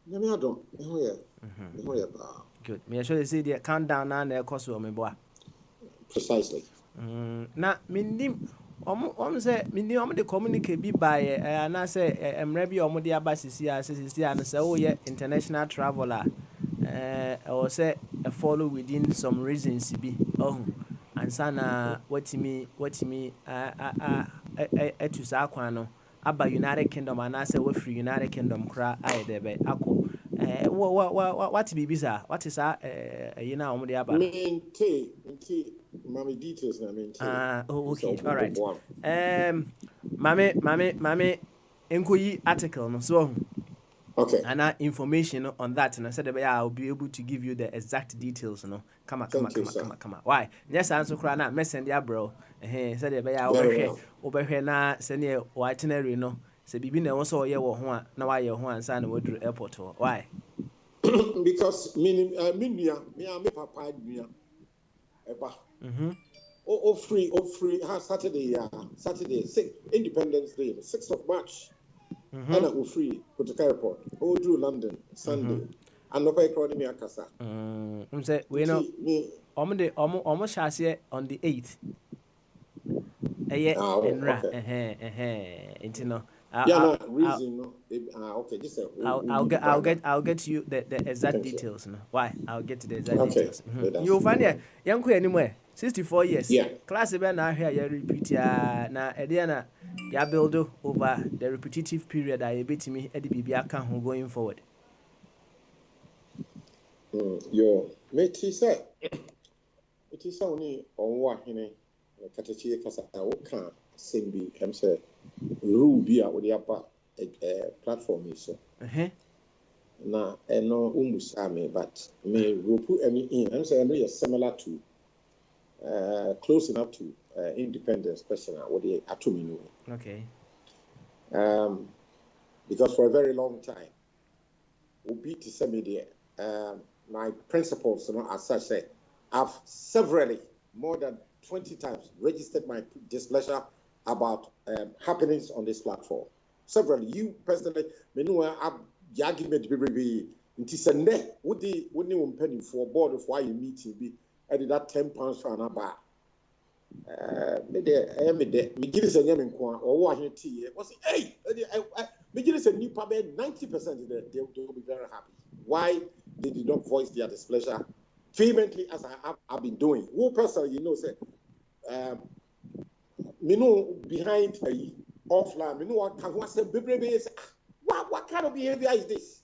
Me adom. Me ho ye ba. Good. Me sure say the countdown na e koso me boa. Precisely. Na mindim say mindim de communicate bi by na say emre bi de abasisi a na say oh yeah international traveler or say follow within some reasons bi ansa na watimi etu sa kwan no aba United Kingdom and say we free United Kingdom kra ayedebe akọ what be sa what is you know de aba Mami details na me okay all right mame enkoyi article no so okay and information on that and I said I'll be able to give you the exact details no come on why yes answer kra na mesend ya bro said obehwe na sene itinerary no se bibi na won so ye wo ho a na wa ye ho ansa na wadru airport why because me papa nua eba free. Saturday, Independence Day, 6th of March. And I free. Kotoka Airport. Drew London, Sunday. And no economy akasa. Say we know. Almost shall on the 8th. Okay. You know. Reason. Okay, just I'll get you the exact details. No? Why? I'll get to the exact details. You'll find it. Young queen anywhere. 64 years. Yeah. Class event now here. You repeat na Ediana. Ya build over the repetitive period. I bet me Eddie Bibi account going forward. Yo, mate, he said. It is only on what he Katachi Kasa Oka Simbi himself. Rubia with the upper platform is so. Now, and no umusame, but may we put any in. I'm saying similar to close enough to independence question what the atomino. Okay. Because for a very long time, we beat the media. My principles, as such, said, I've severally, more than 20 times, registered my displeasure about happenings on this platform. Severally, you personally, I've argument be into Sunday, would you penny for board of why you meeting be added that £10 for an bar? Me give us a name or watching tea. Was hey, me give us a new pub 90% they'll be very happy. Why they did not voice their displeasure vehemently as I've been doing. Who personally, say, me know behind offline, me know what can one say, what kind of behavior is this?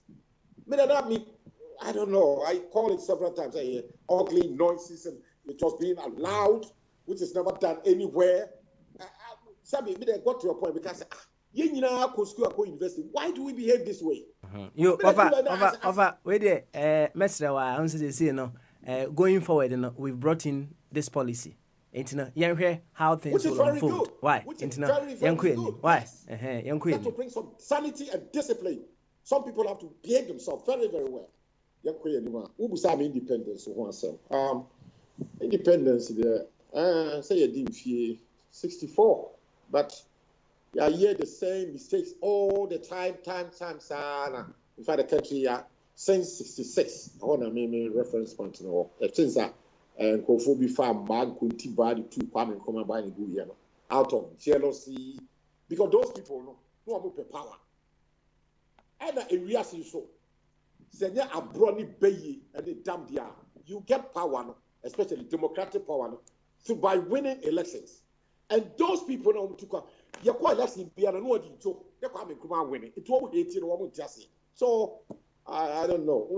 Me that I don't know. I call it several times. I hear ugly noises and it was being allowed, which is never done anywhere. Sabi, me got to a point because you know, school, university. Why do we behave this way? You over wait there, Mestre, I answer this, going forward, we've brought in this policy. How things will unfold. Why? Young queen. Why? Young queen. To bring some sanity and discipline. Some people have to behave themselves very, very well. Young queen, Ubusam independence. Independence there. Say a DMFA 64, but I hear the same mistakes all the time. In fact, the country since 66. I want to make reference point now. Since that, and Kofobi farm man couldn't buy the two farm and come and buy the good out of jealousy, because those people no more power. And a reality so. Say a brony bay and they damn dia. You get power, especially democratic power, so by winning elections. And those people now to come. You're quite less in Piano, no one to they're coming come winning. It won't 18 or just so I don't know.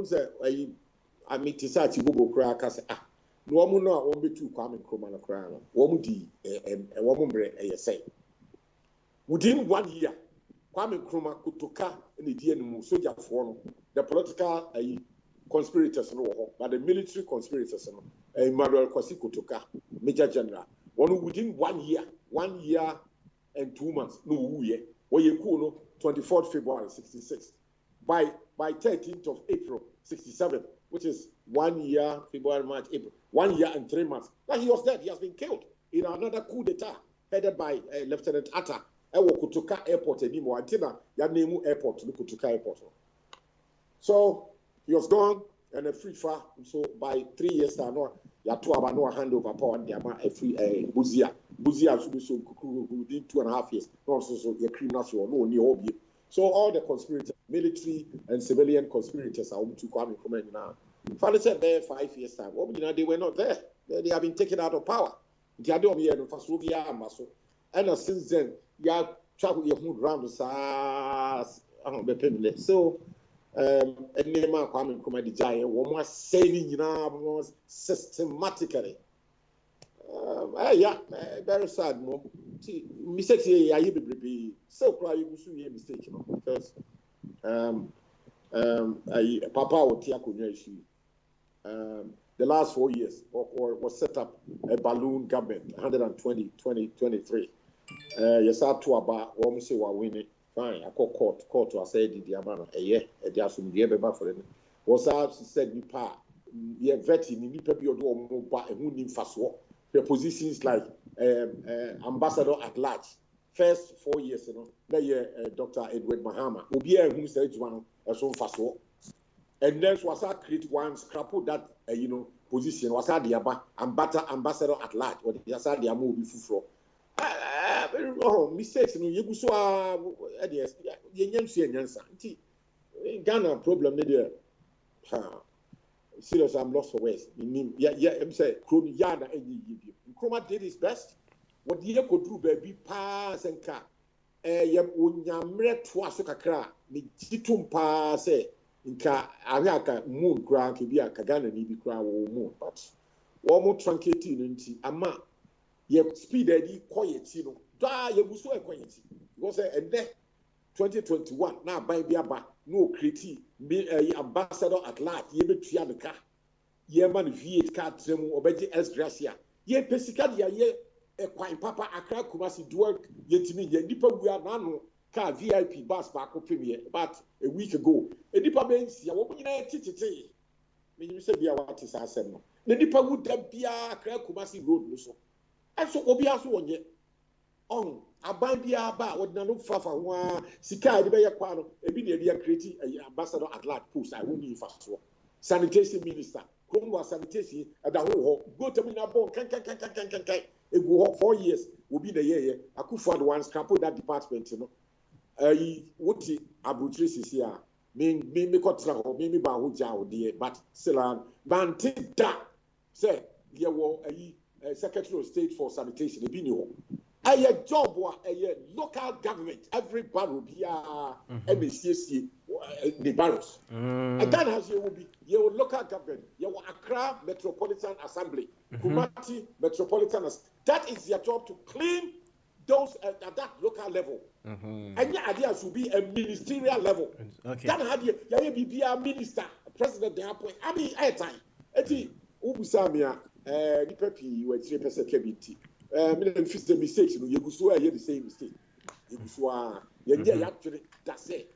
I meet Tisati Google crack as no one know won't be too common Kromana crown. Woman D and a woman bread say. Within 1 year, Kwame Nkrumah could toka in the DNM soldier form the political conspirators, but the military conspirators, Emmanuel Kwasi Kutoka, Major General. One within 1 year, 1 year and 2 months, no year, where you cool 24th February 66. By 13th of April 67, which is 1 year, February, March, April, 1 year and 3 months. But he was dead. He has been killed in another coup d'etat headed by Lieutenant Atta. Kutuka Airport anymore. Until Yanemu Airport, the Kutuka Airport. So he was gone and a free far. So by 3 years now, you two have no handover power and a free Buzia. Buzia should be so who did 2.5 years. Also, so your criminals will no new hobby. So all the conspirators, military and civilian conspirators are to come in now. Father said there 5 years time. They were not there. They have been taken out of power. And since then, you travel your mood round the SARS. So, and name our common comedy giant, one more saying, systematically. Very sad. Mistakes here, I be so cry you should be mistaken because Papa would take issue. The last 4 years was set up a balloon government, 2023. Yes, I to about one say we're winning. Fine, I call court to say the amount a year, and there's some dear baby for them. Was out, she said, me pa, ye vetting, me peppy or do more, and who need fast walk. the positions like ambassador at large. First 4 years, Dr. Edward Mahama. Obi who said one so fast. And then was create one scrap that position was the ambassador at large or the Asadia movie for. Mistakes you so Ghana problem there. Serious, I'm lost for words. I'm saying, Yana Nkrumah did his best. What the year could do, baby, pass and car. Unyamre twice a cra, the Titum pass, in car, Ariaka, moon, crank, Kibia, Kagana, Nibi cry, moon, but one more truncating, Ama, ye speed eddy, quiet, da, ye was so quiet. Was and then 2021, now by Biaba, no critique, be ambassador at large, ye be triamica, ye man V8 card, obeji S Gracia, ye Pesicadia, ye. Quite Papa Accra Kumasi dual yetimi ye nipa we are nano car VIP bus back premier but a week ago a nipa means ya wo nyina tititi me you say bia what is asem no the nipa would bia Accra Kumasi road no so and so obi aso wonye on aban bia ba wo na no fafa ho sika de be ye kwa no e bi na dia create ambassador at large post I won't even fast sanitation minister Congo sanitation ada ho go to me na bon kan 4 years will be the year. Akufo-Addo one scrap that department, what abutrices here. Me kotra ho me ba ho ja ode but still ban take that say ye wo secretary of state for sanitation e bi ni ho. A job wa local government every barrel be MCC the barrels. And that has you will be your local government, your Accra Metropolitan Assembly, Kumasi Metropolitan. That is your job to clean those at that local level. And your idea should be a ministerial level. Okay. That had you be a minister, president. They appoint. I mean, airtime. Eti ubusamia the pepi you were 3% KBT. Me fix the mistakes. You go so the same mistake. You go so you actually that's it.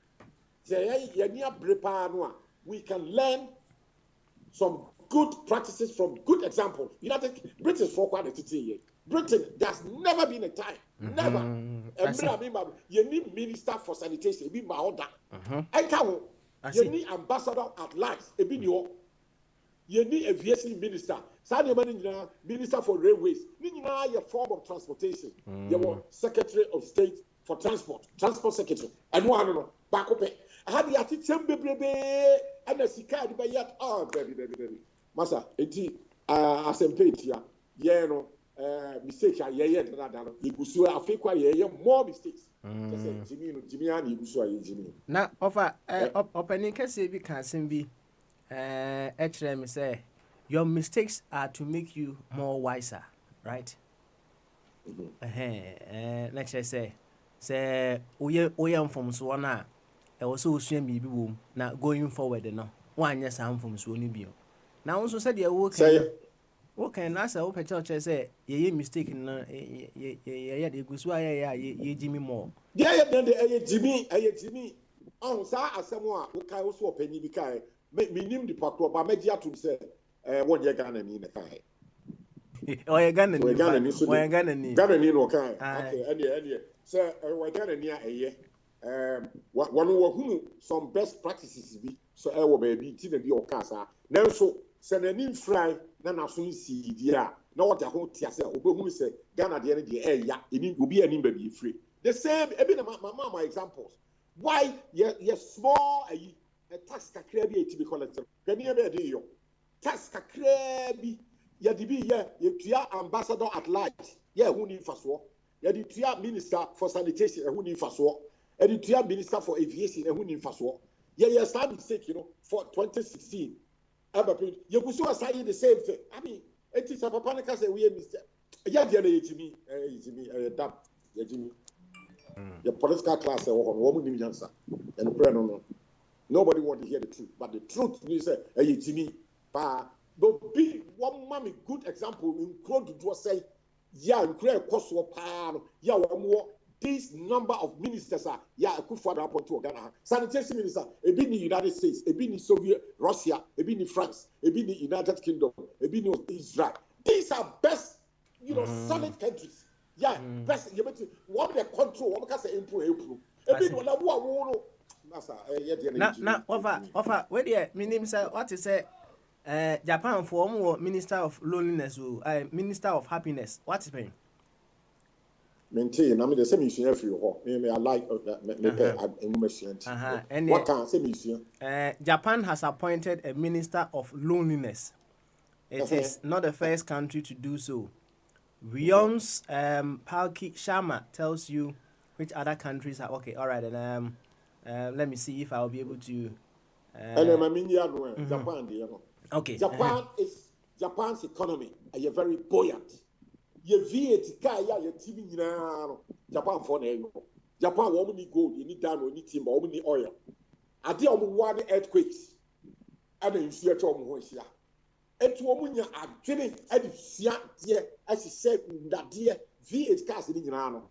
We can learn some good practices from good examples. Britain for quality. Britain, there's never been a time, never. You need minister for sanitation, be my order. You need ambassador at large, you need aviation minister. Minister for railways. You need a form of transportation. You want secretary of state for transport secretary. And one back up. I had the attitude, baby, and the Sika, baby. Massa, as a page here, mistake, you could swear a fake more mistakes. Jimmy. Now, offer opening case if you can be HM say your mistakes are to make you more wiser, right? Next I say we am from Swana. I was so soon be boom. Now going forward, no one yes, I'm from Swanny Bio. Now also said your work. Okay, and as I open church, I say, ye mistaken, the Guswaya, ye Jimmy more. Yeah, Jimmy. Oh, sir, as someone who can also penny because make me name the park, but media to say, what you're gonna need a kind. Oh, you're gonna need okay, and sir, we're gonna near a year. One who some best practices be so I will be to be your casa. Now, so send an in fry, then I soon see dear. Now, what I hold Tia say, who say, Ghana, the end of the air, it will be an baby free. The same, a bit of my examples. Why, yes, small a tax crabby to be collected. Can you ever do you? Tax crabby, ya DB, ya ambassador at large, who need for so. Ya the minister for sanitation, who need for so. And the minister for aviation, and who need for so. Yes, I mistake, for 2016. You could so assign the same thing. I mean, it is a papanica say we Mr. Jimmy, Jimmy. The political class or woman answer. And pray no. Nobody want to hear the truth. But the truth is Jimmy. But be one mommy good example in crowd to say, and create cost of power, one more. This number of ministers are Akufo-Addo upon to Ghana. Sanitation minister, a bit in the United States, a bit in Soviet Russia, a bit in France, a bit in the United Kingdom, a bit in Israel. These are best solid countries. Yeah, best you better what the control, what can say improve. Na offer where the meaning say what is say Japan for more minister of loneliness minister of happiness. What is it? Maintain. I mean, the same issue if you me I like that. What can say issue? Japan has appointed a minister of loneliness. It is not the first country to do so. Rion's Palki Sharma tells you which other countries are okay. All right, and let me see if I'll be able to. Japan. Okay. Japan's economy are very buoyant. Ye VAT car ya ye TV nyina Japan for na Japan wo need gold, you need diamond, you need timber, you need oil. Ade o mo earthquakes. Ada nsu eto o mo ho hia. Etu o mo nya adwene ade sia de asise ndade VAT cars ni nyina no.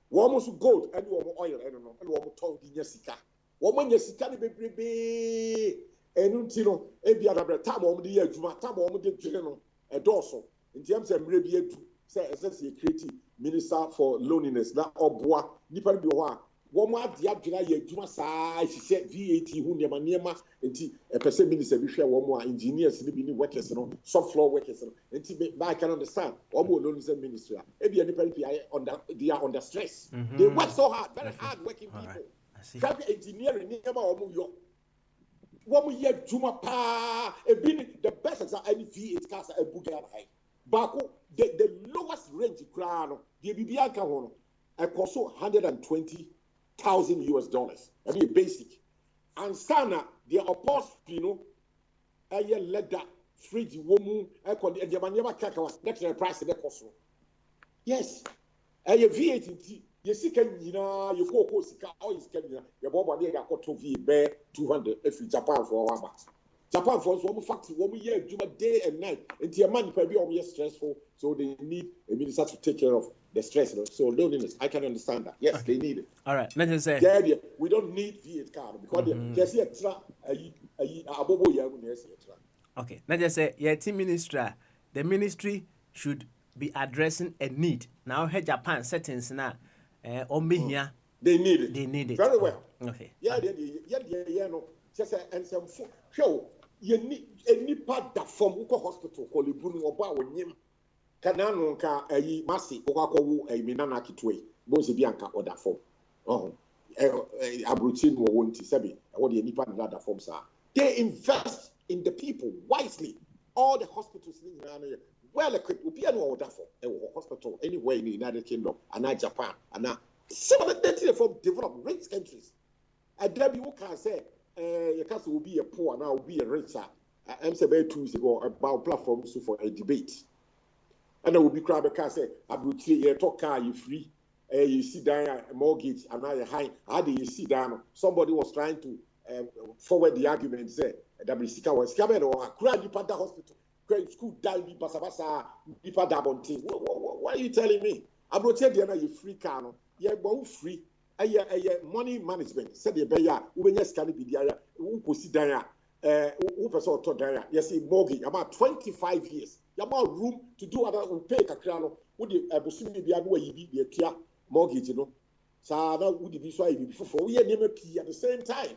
Wo mo so gold ade wo mo oil eno no, ade wo mo ton di nya sika. Wo mo nya sika ne bebrebe enu nti no e bia da bre tam wo mo de ye adwuma, tam wo mo de dwene no e doso. Nti am se mre bi edu say essentially creative minister for loneliness na obwa nipa bi ho a wo mo ade adwena ye adwuma saa hihye VAT hu niema nti e pese minister bi hwe wo mo a engineers ni bi ni workers no soft floor workers no nti I can understand wo mo loneliness ministry e bi nipa bi they are under stress. They work so hard, very hard working people. Right. Engineering niema wo mo yo wo mo ye adwuma pa e bi the best example any VAT cars e buga high. Baku, the lowest range crown, the BBI can cost $120,000. I mean basic. And Sana, the opposed, a year leather, fridge, woman, I call the Yamaniama Kakawa, that's the price of the cost. Yes, a VAT, you see, you go Sika, or is Kenya, your Boba, got to be bear 200 if you Japan for 1 month. Japan for one factory, 1 year, day and night. And your money can be stressful, so they need a minister to take care of the stress. So loneliness, I can understand that. Yes, they need it. All right, let us say. Yeah, we don't need VAT card because there's a okay, let us say, yeah, team minister, the ministry should be addressing a need. Now, here Japan settings now, on me here. They need it. They need it. Very well. Okay. Yeah, no. Just and some show. You need any part that from Uko Hospital, Kolibunu or Bawim, Canano, Masi, Okaku, a Minana Kitway, Bosi Bianca or that form. Oh, Abrutin won't Sebi, what the Nipan that forms are. They invest in the people wisely. All the hospitals in well equipped will be an order for a hospital anywhere in the United Kingdom, and not Japan, and now similar from developed rich countries. And then you can say, your cousin will be a poor now will be a richer. I'm saying 2 weeks ago about platforms for a debate. And I will be crab a say, I will talk car you free. You see down a mortgage and now high. How do you see down? Somebody was trying to forward the argument, say that Sika was coming or cried you the hospital. School died, Basabasa, Pipa Dabonte. What are you telling me? I will tell you, you free car. You're both free. Money management said the beya when you scan be there who consider person to there yes mortgage about 25 years you have room to do other pay kakra no wo the abusumi bia no yi bi tia mortgage no sa na wo the bi so ayi before we name pay at the same time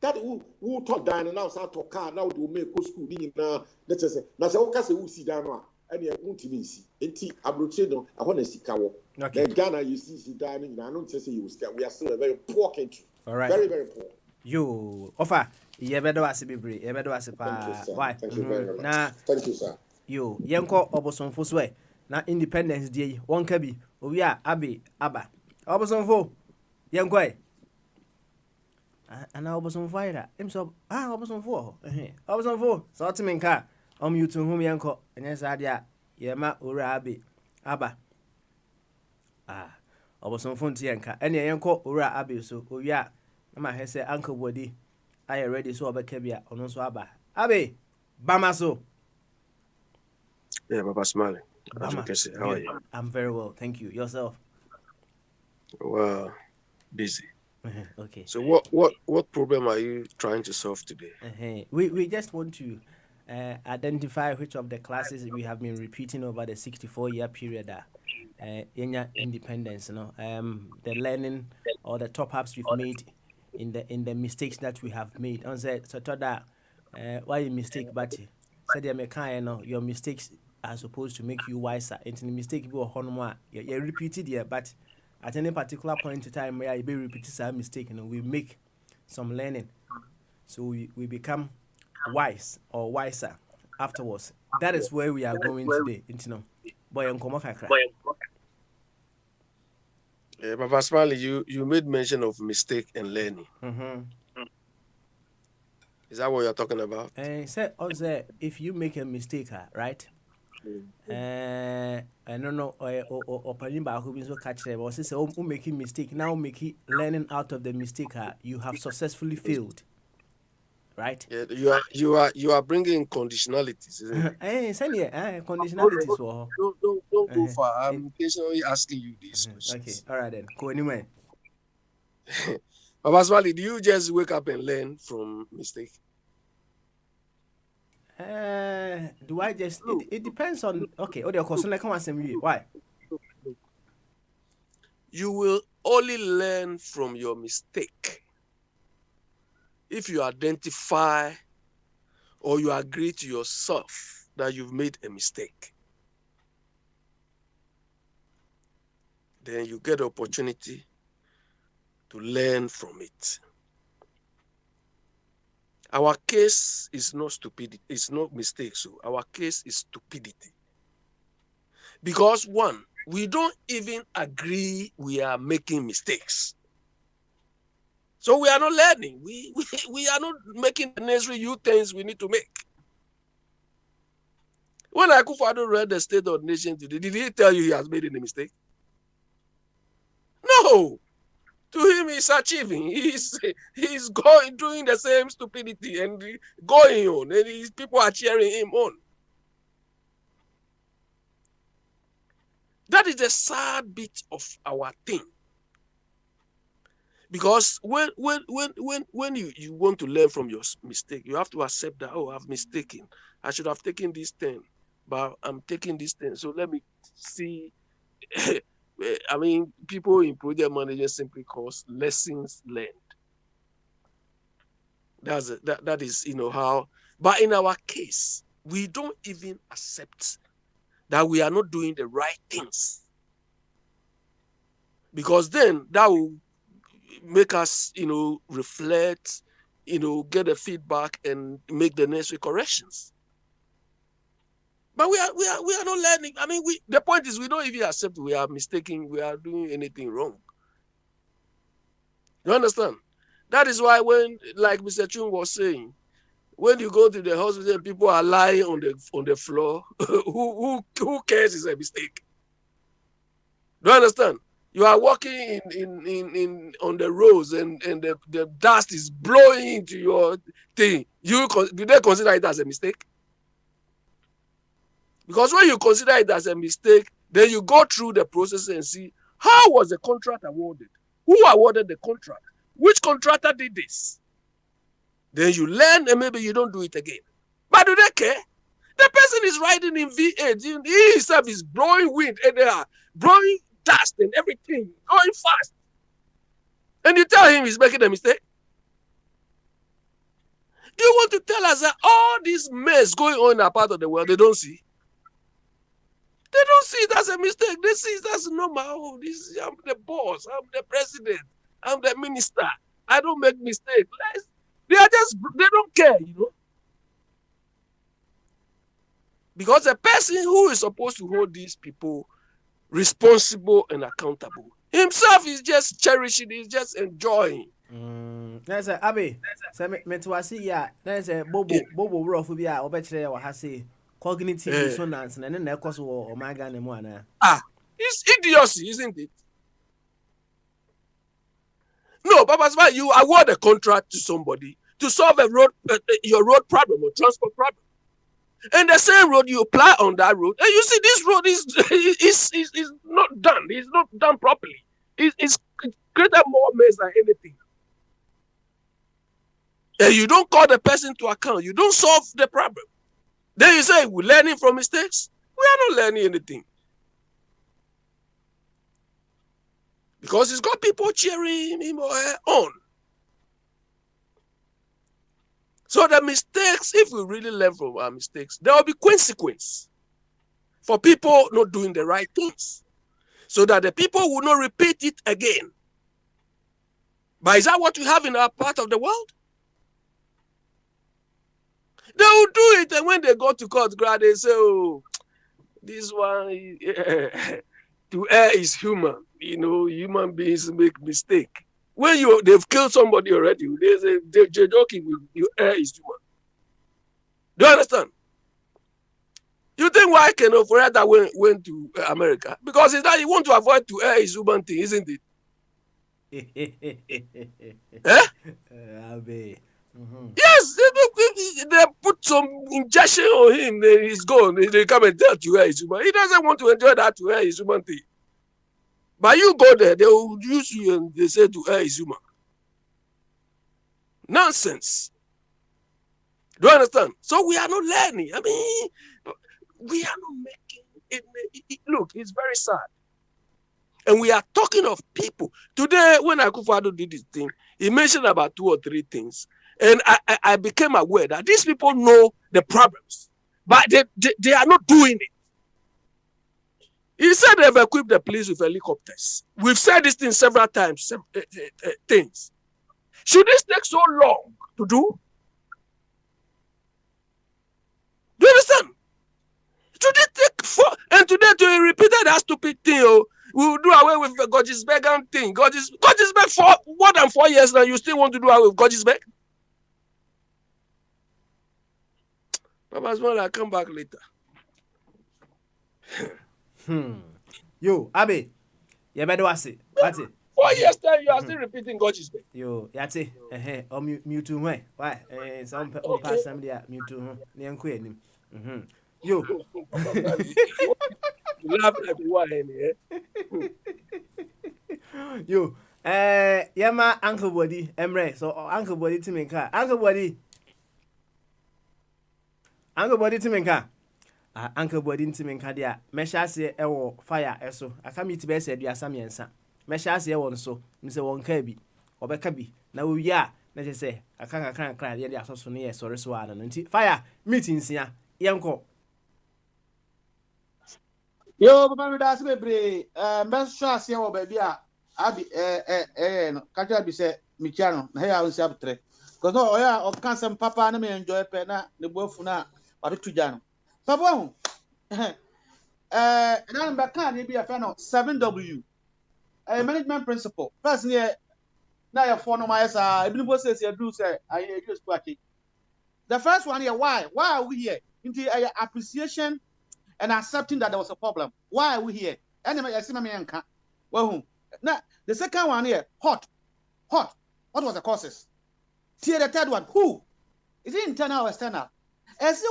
that who talk down now sa to car now do make school ni na let us say na say wo ka say who sit down no and untimi nsi enti abroche no ahona sika wo the Ghana you see down in I don't say you we are still a very poor country. All right, very very poor. You offer ye bedo ase bebre ye bedo ase pa why thank you very much na thank you sir yo yenko obosonfo so na independence day won ka bi owi a abi aba obosonfo yenko ana obosonfo ira emso obosonfo obosonfo so timinka you hum yenko enya sa dia ye ma ora abi aba obosonfo nti yenka ene yenko ora abi so owi a na ma hese uncle body I am ready so obeka bia ono so aba abi bamaso. Yeah, Baba Smiley. How are you? I'm very well, thank you. Yourself? Well, busy. Okay. So what problem are you trying to solve today? We just want to identify which of the classes we have been repeating over the 64-year period in your independence. The learning or the top ups we've made in the mistakes that we have made. On that, so that why you mistake, but said your mistakes are supposed to make you wiser. And the mistake you you repeated here, but at any particular point in time where you be repeating some mistake, we make some learning, so we become wise or wiser afterwards. That is where we are going today. Boy, Papa Smiley, you made mention of mistake and learning. Is that what you're talking about? And said also, if you make a mistake, right? I don't know, or Panimba who been so catch them, or say, making mistake now, making learning out of the mistake, you have successfully failed, right? Yeah, you are bringing conditionalities, isn't it? Hey, send here, conditionalities for don't go far. I'm patiently asking you these questions. Okay, all right then. Go anyway. Papa Smiley, do you just wake up and learn from mistake? Do I just? It depends on. Okay, the question like come and why? You will only learn from your mistake if you identify or you agree to yourself that you've made a mistake. Then you get the opportunity to learn from it. Our case is not stupidity, it's not mistake. So our case is stupidity. Because one, we don't even agree we are making mistakes. So we are not learning. We are not making the necessary U-turns we need to make. When Akufo-Addo read the State of the Nation today, did he tell you he has made any mistake? No. To him, he's achieving. He's going doing the same stupidity and going on, and people are cheering him on. That is the sad bit of our thing. Because when you want to learn from your mistake, you have to accept that, oh, I've mistaken. I should have taken this 10, but I'm taking this 10. So let me see. I mean, people in project management simply calls lessons learned. That is, how. But in our case, we don't even accept that we are not doing the right things. Because then that will make us, reflect, get the feedback and make the necessary corrections. But we are not learning. I mean, the point is we don't even accept we are mistaken, we are doing anything wrong. You understand? That is why when, like Mr. Chung was saying, when you go to the hospital and people are lying on the floor, who cares is a mistake? Do you understand? You are walking in on the roads and the dust is blowing into your thing. Do they consider it as a mistake? Because when you consider it as a mistake, then you go through the process and see how was the contract awarded? Who awarded the contract? Which contractor did this? Then you learn and maybe you don't do it again. But do they care? The person is riding in V8. He himself is blowing wind and they are blowing dust and everything, going fast. And you tell him he's making a mistake? Do you want to tell us that all this mess going on in a part of the world, they don't see? They don't see it as a mistake. They see it as normal. Oh, I'm the boss. I'm the president. I'm the minister. I don't make mistakes. They don't care, Because the person who is supposed to hold these people responsible and accountable, himself is just cherishing, he's just enjoying. There's a Abbey. Metwasi, there's a Bobo Rofubia, or better, or has a cognitive dissonance, and then Echoes or Magan and Moana. It's idiocy, isn't it? No, Papa, you award a contract to somebody to solve your road problem or transport problem. And the same road you apply on that road, and you see this road is not done. It's not done properly. It's created more mess than anything. And you don't call the person to account. You don't solve the problem. Then you say we're learning from mistakes. We are not learning anything. Because he's got people cheering him or her on. So the mistakes, if we really learn from our mistakes, there will be consequence for people not doing the right things, so that the people will not repeat it again. But is that what we have in our part of the world? They will do it, and when they go to court, they say, "Oh, this one, to err is human. You know, human beings make mistake. When they've killed somebody already, they say they're joking. You err is human. Do you understand? You think why Kenneth Oforeada went to America? Because it's that he want to avoid to err his human thing, isn't it? Yes, they put some injection on him, then he's gone. They come and tell to err his human. He doesn't want to enjoy that to err his human thing. But you go there, they will use you and they say to err his human. Nonsense. Do you understand? So we are not learning. I mean, we are not making it. Look, it's very sad. And we are talking of people. Today, when Akufo-Addo did this thing, he mentioned about 2 or 3 things. And I became aware that these people know the problems, but they are not doing it. He said they've equipped the police with helicopters. We've said this thing several times. Things. Should this take so long to do? Do you understand? Should it take 4? And today to repeat that stupid thing, we will do away with the Gojisberg thing. Gojisberg for more than 4 years now. You still want to do away with Gojisberg? Papa's more like come back later. Yo, Abe, you better watch it. What's it? 4 years time, you are still repeating Gojisberg. Yo, that's it. Or mute to me. Why? Some people pass somebody at mute to him. Near queen. Yo. Laugh like why? Yo, yeah, my Uncle Body, Emre. So Uncle Body to me car. Uncle Body to me car. Uncle Body to me car. Dia, mesha se ewo fire eso. Aka meet be said ya samiensa. Mesha se ewo nso. Mse won ka bi. Obeka bi. Na wo ya, na je se aka kan dia asoso ne ye sori so ana nti fire meeting sia. Yenko. Yo, Papa, me that's bebre. Best shot see how baby abi no. Kaja bi say Michiano. Na here I will say abutre. Because no, yeah, of cancer Papa na me enjoy pe na the bofu na wadu tujano. Papa, na number can be a fan of 7W. Management principle. First near now your phone my even boss says you do say I use quacky. The first one here, why are we here? Into appreciation and accepting that there was a problem. Why are we here? Anyway, I see my man. Well, now the second one here, hot. What was the causes? Here the third one, who? Is it internal or external? As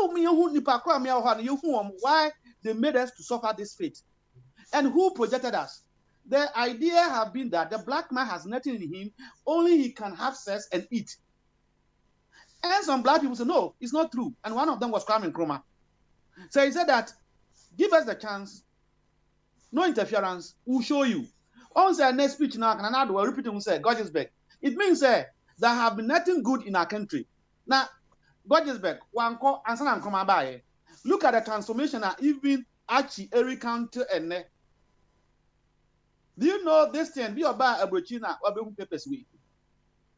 why they made us to suffer this fate, and who projected us? The idea have been that the black man has nothing in him, only he can have sex and eat. And some black people say, no, it's not true. And one of them was Kwame Nkrumah. So he said that, give us the chance, no interference, we'll show you. On the next speech now, and another will repeat and say, Gojisberg. It means there have been nothing good in our country. Now, Gojisberg, one and son come by. Look at the transformation that even Archie, Eric County, and do you know this thing? Be about a Burkina or papers week.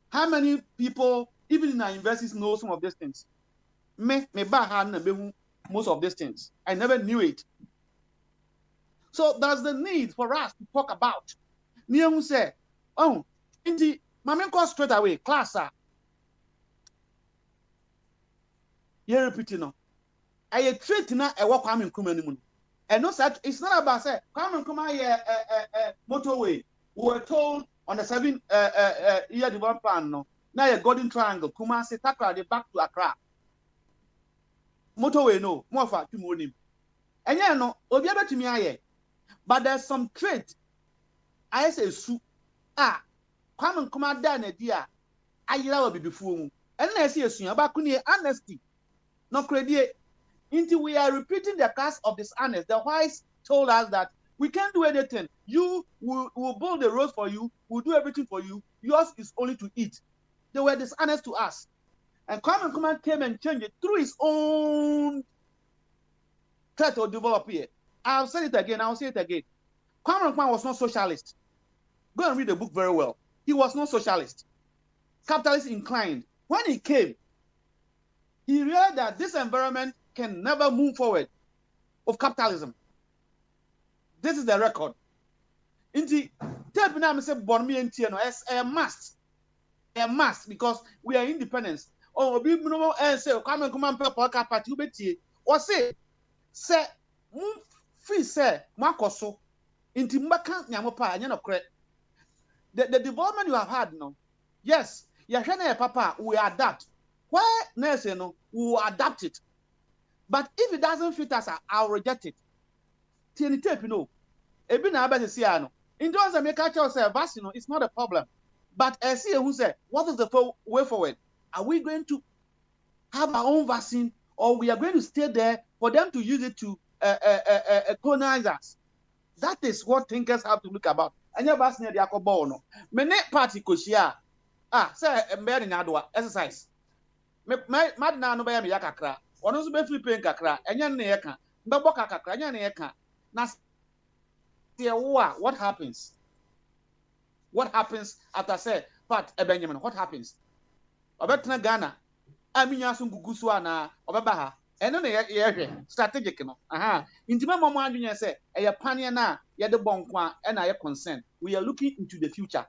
How many people, even in our universities, know some of these things? Me most of these things. I never knew it. So there's the need for us to talk about. Niam say, oh, indeed, my man call straight away, class. You're repeating. I a treat now a walk Kwame Nkrumah. And no such, it's not about say Kwame Nkrumah motorway. We were told on the 7-year development plan. No, now a golden triangle. Kumasi Takra, back to Accra. Motorway no, more for Timonim. And yeah, no, Obiaba to me, but there's some trait. I say, Su, Kwame Nkrumah done a dear. I will be before. And I see a soon about honesty. No credit. Until we are repeating the class of dishonest. The whites told us that we can't do anything. You will build the roads for you, we'll do everything for you. Yours is only to eat. They were dishonest to us. And Kwame Nkrumah came and changed it through his own try to develop here. I'll say it again. I'll say it again. Kwame Nkrumah was not socialist. Go and read the book very well. He was not socialist. Capitalist inclined. When he came, he realized that this environment can never move forward of capitalism. This is the record. Inti tape na me say born me entie no as a must. A must because we are independent. Oh, obi no say Kwame Nkrumah Political Party ubetie. Or say free say makoso. Inti mbaka nyamopa anya no kre. The development you have had no. Yes, ya papa we adapt. Why nurse no we will adapt it. But if it doesn't fit us, I'll reject it. Tieni tape no. Ebi na abese sia no. In those make actual say vaccine it's not a problem. But I see who say what is the way forward? Are we going to have our own vaccine or we are going to stay there for them to use it to colonize us? That is what thinkers have to look about. And your vaccine they are called no. Many party koshia say mbere na adwa exercise. My na no be me yakakra. Ono so be free pain kakra. Enya na ye ka. Mbebo kakra enya na ye ka. Na what happens? What happens after say Pat Benjamin? What happens? Obetna Ghana. Aminya so gugusu ana obeba ha. Eno na ye strategic no. Aha. Intima momo adwenya say eye pane na ye de bonkwa na ye concern. We are looking into the future.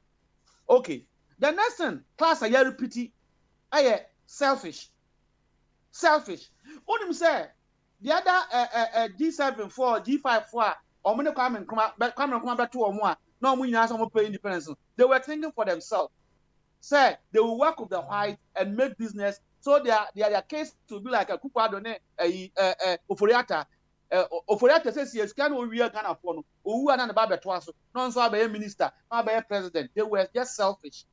Okay. The next thing class are repeating selfish. Selfish. Onim say the other G7 4 G5 4 Omene Kwame Nkrumah beto omo a na omo nyina so pay independence. They were thinking for themselves. Say they will work with the white and make business so their case to be like a Kukwado ne Oforiata Oforiata says yes can we Ghana for no owu ana na ba beto aso no so abaye minister no abaye president. They were just selfish.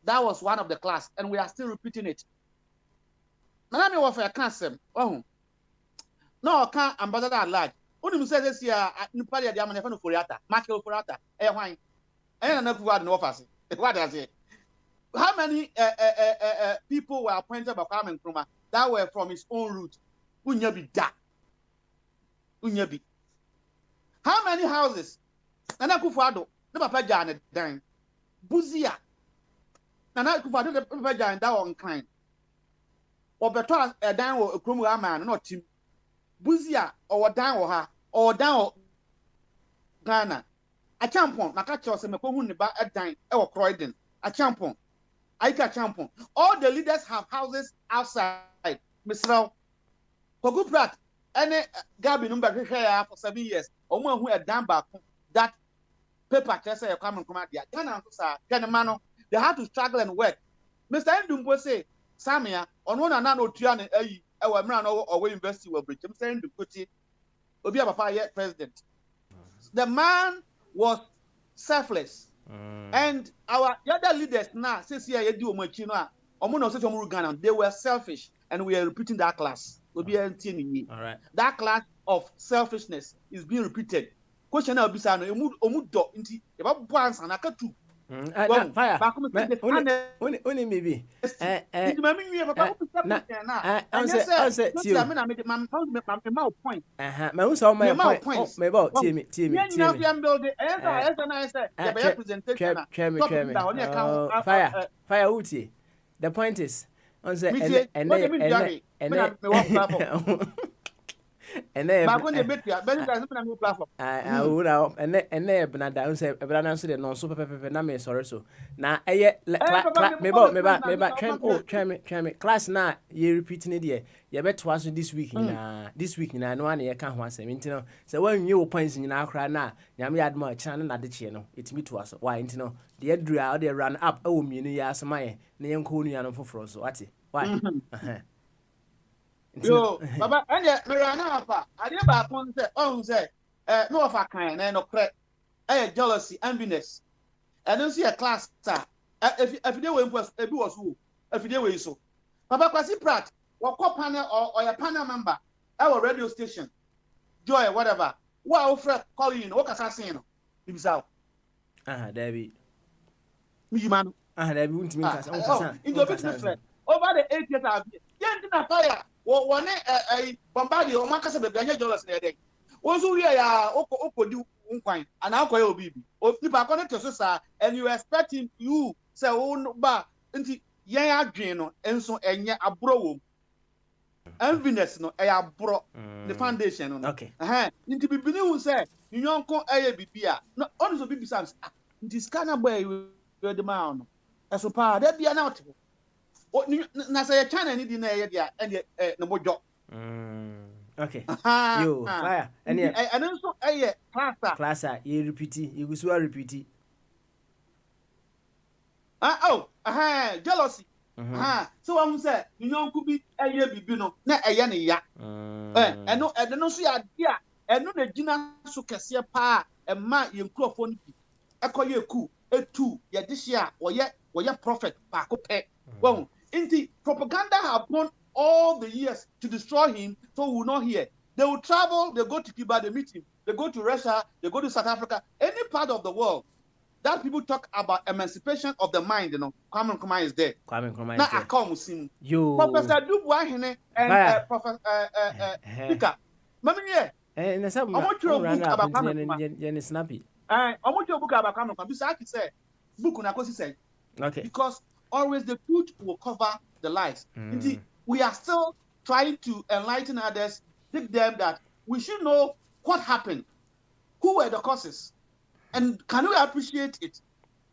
That was one of the class and we are still repeating it. Now me for a cancel oh no can ambassador at large. Only say this year nipa dey am na fa no Oforiata Michael Oforiata hwan na Kukwado no office. What does it? How many people were appointed by Kwame Nkrumah that were from his own root? Unyabi da. Unyabi. How many houses? Nana Kukwado, the papa Janet dan. Buzia. Nana Kukwado the papa Janet that one kind. Or better dan or Krumwa man, not him. Buzia or dan or her or dan Ghana. A champon, Nakacho se me ko hu ne ba dan e wo Croydon. A champon. Aika champon. All the leaders have houses outside. Mr. Kogu Pratt, any Gabi number here for 7 years. Omo hu e dan back that paper test say Kwame Nkrumah dia. Ghana so sa Mano, they had to struggle and work. Mr. Ndumbo say Samia on one na no tua ne ayi e wa mra no owo university wa bridge. Mr. Ndumbo ti obi papa ye president. The man was selfless. And our other leaders now, since here you do Ghana, they were selfish, and we are repeating that class. All right. That class of selfishness is being repeated. Question now, Bisano, Omudo, Inti, about Bans and Akatu. Fire. Only maybe. Fire Uti. The point is, and then I would and then Benada say Brana said no super pepper name sorry so now maybe class now you repeating it here you bet twice this week na no one can once so when you points in our cry now yami had more channel na the channel it's me to us why you the edru out there run up oh me no ya my na yanko nu ya no for so why Yo, Baba, and yet, Mirana, I did back one say, no of a kind, and no crack, jealousy, enviness. I don't see a class, sir. If they were was who, if they were so. Papa Kwasi Pratt, wɔkɔ panel or your panel member our radio station joy whatever wa ofre call you no kasa sen no bibisa David mi yima no David untimi kasa on kasa into bit different over the 8 years I've been yen na fire wo ne bombard o man kasa be anya dollars na dey wo so wi ya okodi nkwan ana akoye obibi o nipa akọ to so sa and you expecting you say wo ba nti yen adwen no enso enye aburo wo enviness no aburo the foundation no okay nti bibini hu say nyonko bibia no on so bibisa nti scanner boy we the man no eso pa da bia na ote na say China ni di na dia and no bojo okay yo fire and so class you repeat you go repeat jealousy so I'm say nyonku bi bibi no na ne ya eno so ya dia eno na gina so kese pa ma ye nkrofo no bi ekoye ku etu ye dihia woye prophet pa ko pe well inti propaganda happen all the years to destroy him so we will not hear. They will travel, they go to Cuba, they meet him, they go to Russia, they go to South Africa, any part of the world that people talk about emancipation of the mind, Kwame Nkrumah is there. Kwame Nkrumah is there. Now I come see Professor Dubois and Professor Speaker. Mamie, na some book about Kwame Nkrumah. Snappy. I'm book about Kwame Nkrumah. Because I can say book na kosi say. Okay. Because always the truth will cover the lies. We are still trying to enlighten others, teach them that we should know what happened, who were the causes, and can we appreciate it?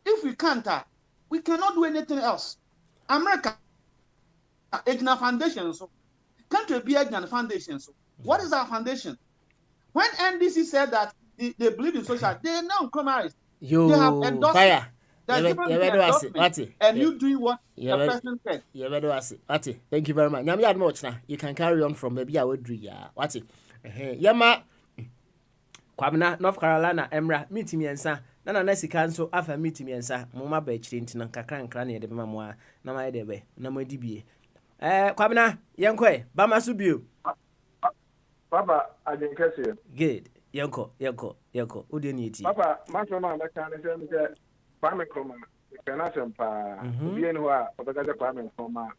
If we can't, we cannot do anything else. America, Egna Foundation, so country be Egna Foundation. So what is our foundation? When NDC said that they believe in social, they are now compromised. They have endorsed fire. And you doing what the person said. Thank you very much. Now, much now. You can carry on from maybe I would do ya. What's it? Yama Kwamna, North Carolina, Emra, meet me and sa. Nana Nessie cancel after meeting me and sa. Mama Betchin, Nanka Cranny, the Mamma, Nama Debe, Namo DB. Kwamna, Yankwe, Bama Subu. Papa, I didn't catch you. Good. Yanko. Who do you need? Papa, my mama, that kind of thing. Kwame Nkrumah, penasem pa. Obi enu a obeka Kwame Nkrumah,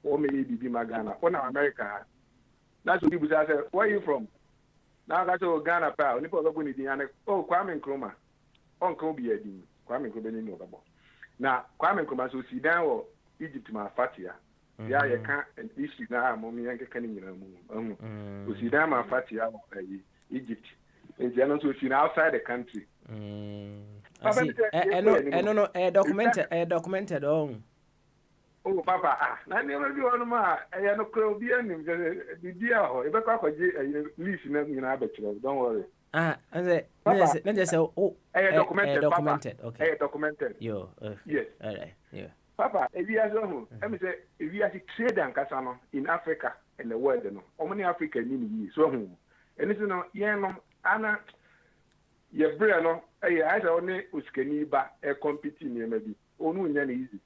o me bibi magana. O na America. That's what people say, where are you from? Now I go to Ghana pa. Oni po go ni diane. Oh, Kwame Nkrumah. On ko bi edi. Kwame Nkrumah ni no babo. Na Kwame Nkrumah so Sudan or Egypt ma fatia. Ya ye kan issue na mo mi yanke kan nyina mu. So Sudan ma fatia Egypt. And they are not outside the country. I see. No, documented on. Oh, Papa, I never do on my. I am not going to be any. The dear, if I call you, least in a bachelor, don't worry. And then just say, oh, documented. Okay, documented. Yes. All right. Yeah. Papa, if you are so, let me say, if you are trade and Casano in Africa and the world, how many African in so home? And it's no, Anna, your brain, I only uskeni ba a competing maybe. Only easy.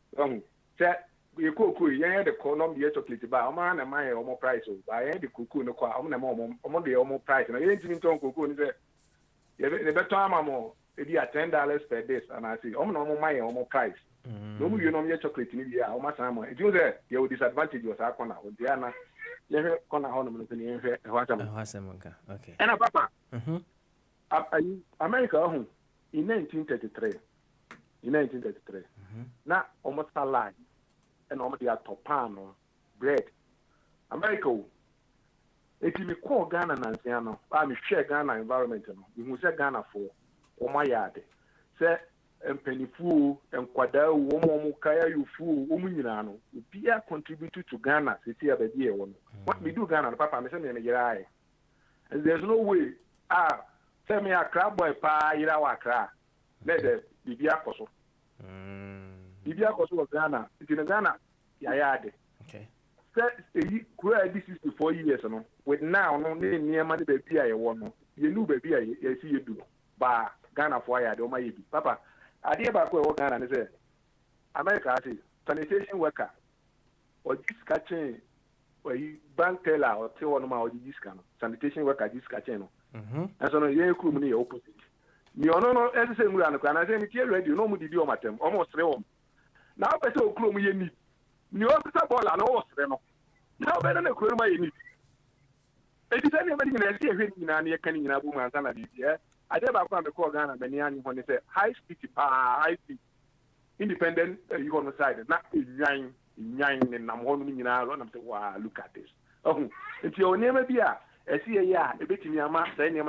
Set we cook, the column, the chocolate bar, man, and my own price. I ain't the cuckoo, no, I'm the almost price. And I ain't even talking cuckoo. The better time, maybe $10 per day. And I say, no, my own price. No, you know, your chocolate in the how much time. It was there, your disadvantage was our corner. Diana, you corner ornament in okay. And a papa. America in 1933. Now almost a lie and almost the topano bread. America. If you call Ghana Nansiano, I'm share Ghana environment. You must say Ghana for my yard. Say and penny fool and quadra woman kaya you fool woman be a contributor to Ghana city of the year one. What we do Ghana, Papa, I'm saying in your eye. And there's no way. Tell me a crab boy pa ira cra. Let the Bibia Coso. Bibia Coso of Ghana. It's in Ghana. Yayade. Okay. This is before years, with now no near money baby I want. You know baby I see you do. Ba Ghana for ya do my Papa. I dear back where Ghana and say America sanitation worker or just catching bank teller or tell one of my discount sanitation worker discount channel. Mhm. And so no crew money opposite. Me no as the same way and I say me tell ready no mudi do matem almost 3 home. Now person crew me need. Ni officer ball and all no. Now better na crew my need. It is anybody in see a na near canning in Abu Manzana this year. I never found the call Ghana Beniani when they say high speed independent you on the side not in and I'm holding in our run and say, wow, look at this. Oh, it's your name be a see a bit in your master and your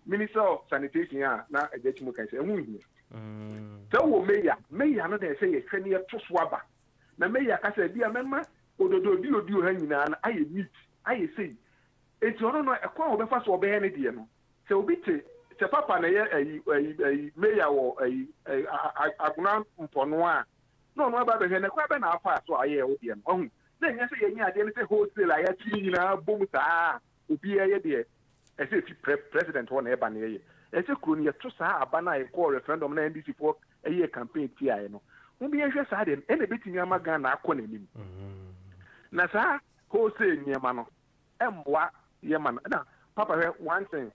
Minister of Sanitation, now a get more I say, so may I not say a 20 year to swabber. Now may I say, be a member, or do hanging on, I meet, I say, it's on a call of the first or any dear. So be it. Papa na a mayor or a ground for noir. No, no, but the crab na fast so I hear odium. Oh, then you say, yeah, then say wholesale, I had seen boom, be a dear. As if president one ebony. As a crony, a trussa, a banner, a call referendum, and this for a year campaign, Tiano. Won't be anxious, I didn't any bit in your magana, acronym. Nasa, wholesale near mano. What, Yaman. Now, Papa, one thing.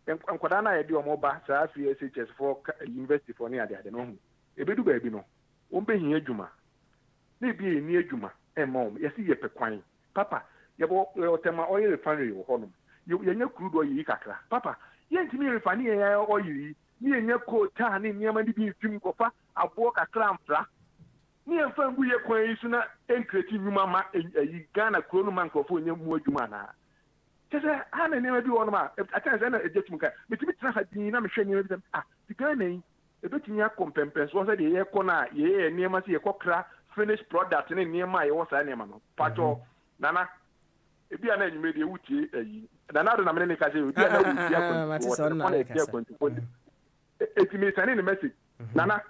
Nkwadaa na yɛde ɔmo ba saa CSHS for university for ne ade no ho ebedu baabi no wɔn bɛhia adwuma na ebi yɛ ni adwuma ɛma wɔn yɛsi yɛ pɛ kwan papa yɛbɔ ɔtɛma ɔyɛ refinery wɔ hɔnom yɛnyɛ crude oil yi kakra papa yɛntumi refinery yɛ oil yi ne yɛnyɛ coal tar ne nneɛma de bi nfim kɔfa aboɔ kakra mfra ne yɛmfa ngu yɛ kwan yi so na ɛnkreti nnwuma ma yi Ghana kuro no ma nkurɔfoɔ nyɛ mu adwuma anaa just I never do one man. I can't say a gentleman. But if it's not a dinner, I'm showing you them. The Ghana, a bit in your competence was the air corner, yeah, near my cockra, finished product, and near my own animal. Pato, Nana, if you are not made a wooty, another American it means sending a message. Nana,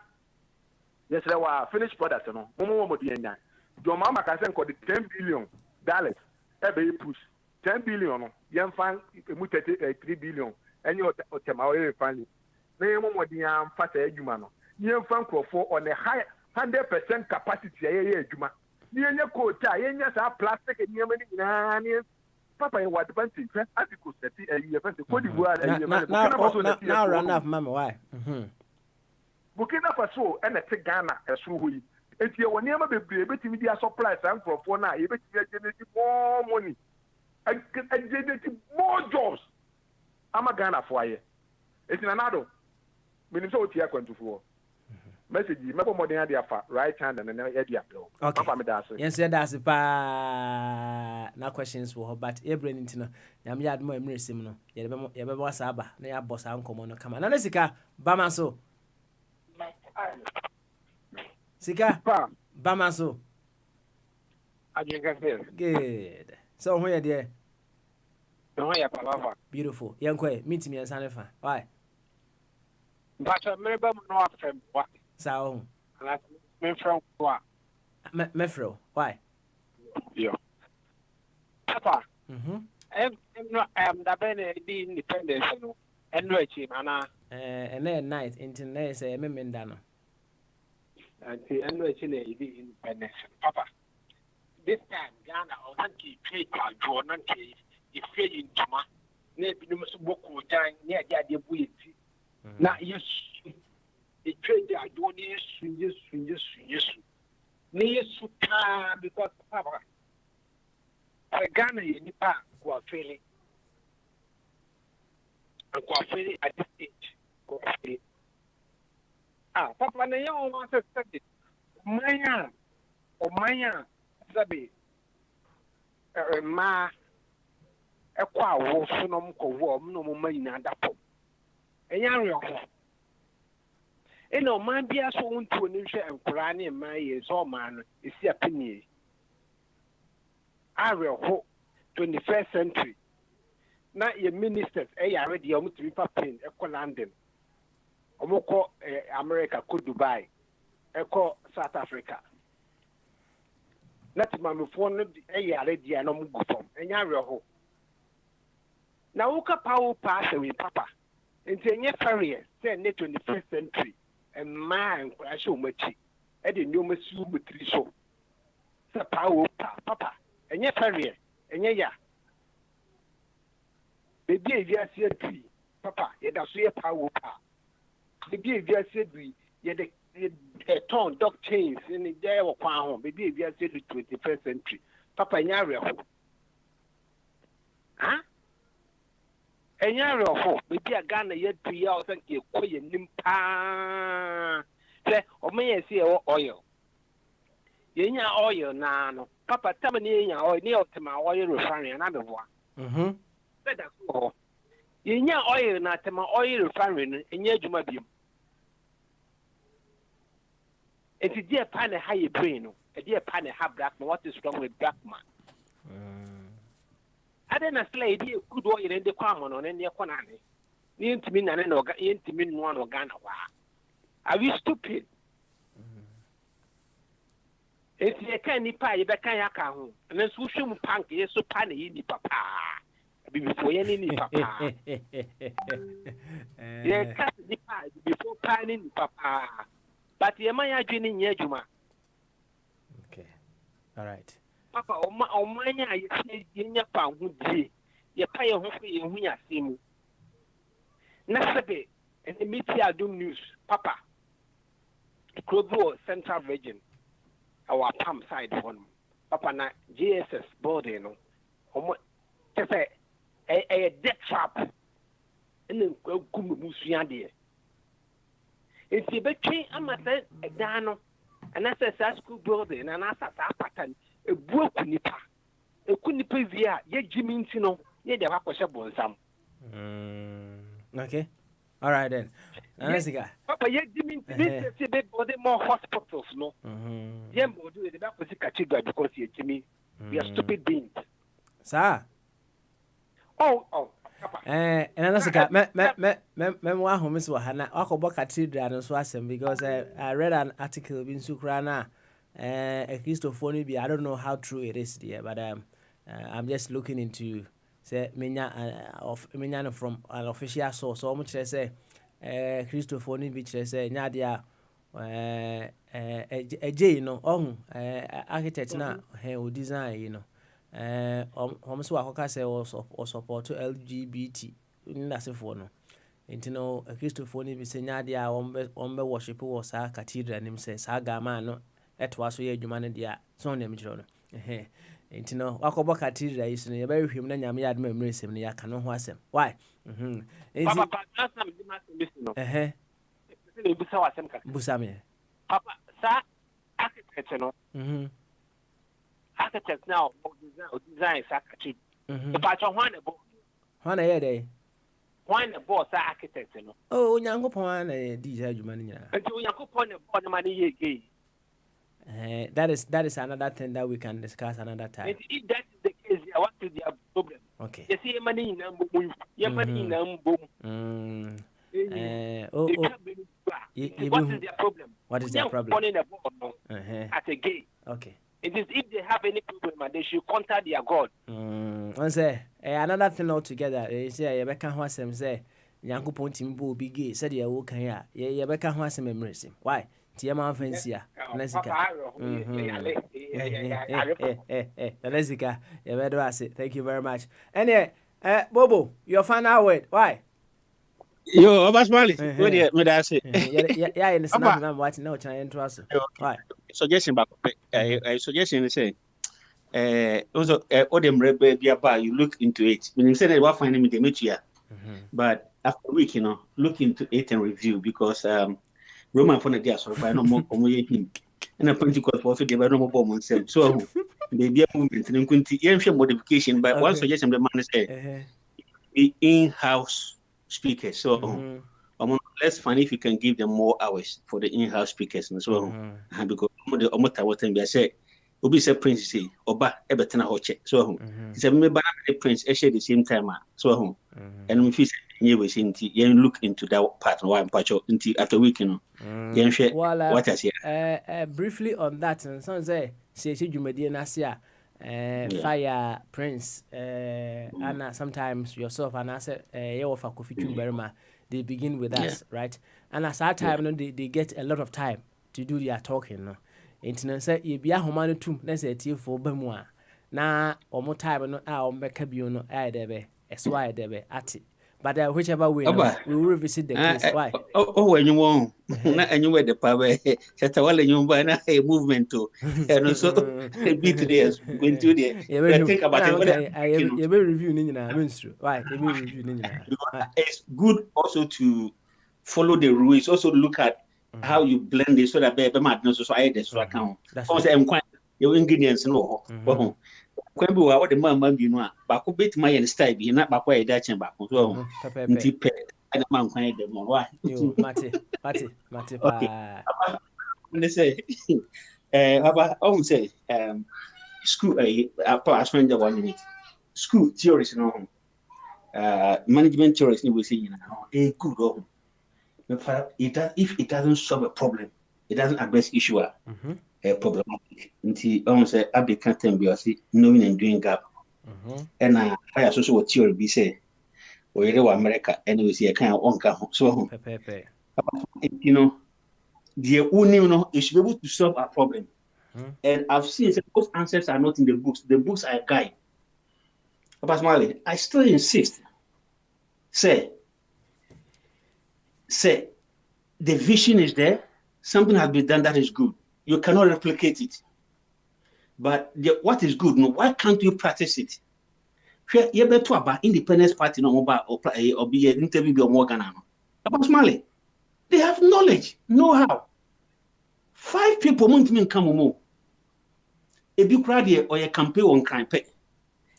yes, there were finished products, no more than that. Your mama can send $10 billion every push. 10 billion, young fan, 3 billion, and your Otemawe family. Name more than Fata Jumano. Young fan for on a high 100% capacity, Juma. Near your coat, yes, our plastic and Yemen. Papa, what advantage? As you could say, now run off, Mamma. Why? Burkina Faso and a Ghana as Ruhui. If you will never be able to media supplies and for 4 now, you generate more money. I generated more jobs. I'm a Ghana for you. It's in another. Minnesota here 24. Message you. Maybe more than the right hand and then the apple. Okay. Yes, that's pa. No questions for her, but every intino. Yam yard more embrace him no. Yebe was aba. Na ya boss uncle no come on. Na sika bamaso. Sika bamaso. Good. So where there? No, yeah, Papa. Beautiful. Young quay, meet me and Sanifa. Why? But I remember no from what? So, I'm from what? Mefro. Why? Yeah. Papa. I'm the Benny independence and no chim, and then night into nice a memendano. And the independence. Papa. This time, Ghana or Nanki paper, Jordan case, if you in Toma, maybe you must walk with time near the idea. Now, yes, the trade are doing yes. Near Suka because Papa, Ghana in the park, quite fairly. And quite fairly at this stage. Papa, the young one said, Maya or Maya. Sabi ma ekwa wo sunom ko wo no mo ma nyina dapo enya re ho eno ma bia so wontu oni hwe enkura ne ma ye so ma no esi apenie are ho 21st century na ye ministers yare de o mutri papen ekọ London o mo ko America ko Dubai ekọ South Africa. Let my phone a ready and I'm good from and you're now look up how pass away, Papa. And say, yes, sorry, say, 21st century and man, I show much. I didn't know Monsieur Mutriso. The power, Papa. Enye career, enye ya. Baby if you see a papa, you da so ye power pa. Baby if you see be ye the ton dog chains in the day of kwan home. Baby if you see the 21st century. Papa nyare ho. Huh? Enyare ho. Baby a Ghana ye 2 years and ye koye nimpa. Say o me see oil. Yenya oil na no. Papa tell me yenya oil ni ultima oil refinery na me boa. That's all. Yenya oil na tema oil refinery no enye adwuma biem. Enti die pan ha ye brain no. E die pan ha black man. What is wrong with black man? I didn't say die good oil in the kwamo no ne kwa na ne. Ni ntimi na ne no ga ntimi no no Ghana wa. Are we stupid? Enti ye kan nipa ye be kan ya ka ho. Na so hwem pank ye so pan ye ni papa. Before ye ni papa. Ye cut the pie before panning papa. But ye man adwini nye adwuma. Okay. All right. Papa o man ya ye nya pa hu die. Ye pa ye ho ye hu ya semu. Na sebe and the media do news papa. Global Central Region our palm side one. Papa na GSS board no. Omo say a death trap and then go musua de. If you between amasa a dano and as a school building and as a pattern, a book nipa, a kunipa via, ye Jimmy Tino, ye the Wakosha some. Okay. All right then. Papa, ye Jimmy body more hospitals, no. Yem will do it about Cathedral because you're Jimmy. We are stupid beings. Sir. Oh. And that's me wa ho miss wa hana akobo cathedral no so asem because I read an article in Sukrana a Christopher bi I don't know how true it is there but I'm just looking into say menya from an official source so much say Christopher bi kire say nya dia ej no architect na o design you know almost wakoka say or support to LGBT ndasefo no enti no Christopher ni bi se nyaade a ombe worship wo sa cathedral nim se sa gama no etwa so ye adwuma no dia so na mjiro no enti no wakobo cathedral is no ye ba hwem na nyame yade ma mresem no yaka no ho asem why papa asam di ma sem no se bi sa wasem ka busame papa sa architect no architect now design secretary. The patch on one board. One a day. One boss architect, no. Oh, young upon a DJ money. And you upon the board money again. That is another thing that we can discuss another time. If that is the case, I want to their problem. Okay. You see money in number, your money in number. What is their problem? What is their problem? At a gate. Okay. It is if they have any problem, they should contact their God. Say another thing altogether. They say Rebecca Hassem say Yankupon Timbo be gay, said ya wo kan ya. Ye Rebecca Hassem embrace. Why? Tiama fancy. Nesika. Thank you very much. Anyway, Bobo, your final word. Why? Yo, Obasmali. What do you say? Yeah, in the snap, I'm watching no Chinese trust. Why? Suggestion back. Suggestion is saying, also, all them rebel you look into it. When you say that, what finding me the meet but after a week, look into it and review because Roman for the day, so I no more him. And a political for the no more bomb on self. So, maybe a movement and couldn't modification, but one suggestion the man say, the in-house speakers. So, let's find if you can give them more hours for the in-house speakers and so on. Because the Omota what time they say, Obi say Prince say, Oba Ebertana Hoche. So, he said, maybe Prince share the same time. So, and if you say, you look into that part and why I'm patch into after weekend. What I say. Briefly on that, and some say, you may be Nasia. Fire Prince and sometimes yourself and I said for Kofi Berma they begin with us right and as our time they get a lot of time to do their talking no internet say you be a homanu tum let's say for bemwa na omo time no a omo beka bio no ai debe eso ai debe ati but whichever way no Aba. we will revisit the case why Oh, when you want, uh-huh. not anywhere the power. Just a while you buy a movement to, and so a bit there going to there. Yeah, But you think about it. and What okay you know, you be review ni nyina menstru why you be review ni nyina why it's good also to follow the rules. Also look at how you blend it so that be madness so I this so account. that's Because right I'm quite your ingredients no. Kwan bi wa wo de mama bi no a ba ko bet my style bi na ba ko e da chen ba ko so pepe nti pe na man kwan de mo wa yo mate okay pa they say aba on say school apa aspen the 1 minute school theories no management theories ni we say you know good oh in fact if it doesn't solve a problem it doesn't address issue a problematic nti on say abi can be knowing and doing gap and I also what theory be say or you America anyway see kind of on so pepe you know the only you know you should be able to solve a problem. And I've seen those answers are not in the books. The books are a guide. Papa Smiley, I still insist. Say, the vision is there. Something has been done that is good. You cannot replicate it. But what is good? No, why can't you practice it? You better about Independence Party no or be an interview or Morgan. Papa Smiley, they have knowledge, know-how. 5 people won't even come more. A big crowd or a campaign on crime.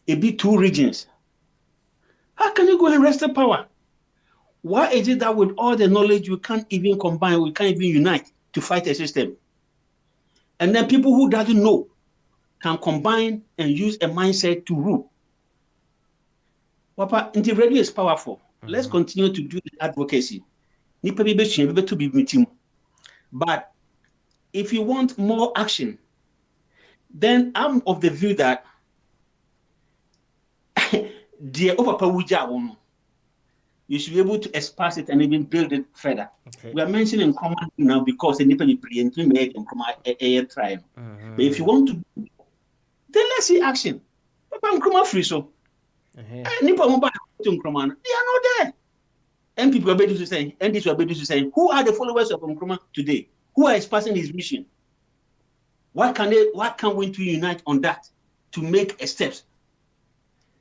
A big 2 regions. How can you go and wrest the power? Why is it that with all the knowledge we can't even combine, we can't even unite to fight a system? And then people who doesn't know can combine and use a mindset to rule. Papa, integrity is powerful. Let's continue to do the advocacy. But if you want more action, then I'm of the view that the overpower you should be able to expand it and even build it further. Okay. We are mentioning command now because the Nippon made in a trial. But if you want to, then let's see action. But I'm Nkrumah free so. Nippon mobile to Nkrumah, they are not there. And people are better to say, and this are better to say, who are the followers of Nkrumah today? Who are expressing his mission? Why can't we unite on that to make a steps?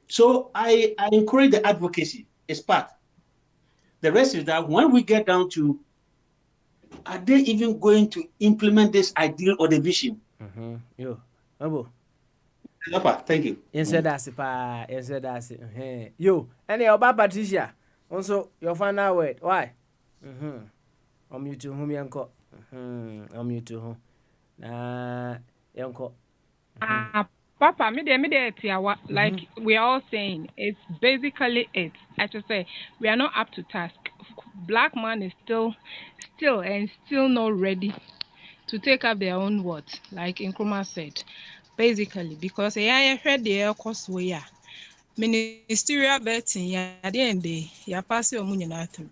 So I encourage the advocacy as part. The rest is that when we get down to, are they even going to implement this ideal or the vision? Yo, Abo. Thank you. Yes, that's it. Yo, any about Patricia. Also, your final word. Why? You to whom yanko. You to whom. Yanko. Papa, like we are all saying, it's basically it. I should say, we are not up to task. Black man is still not ready to take up their own words, like Nkrumah said. Basically, because I heard the course way, ministerial betting, at the end day, you're passing through.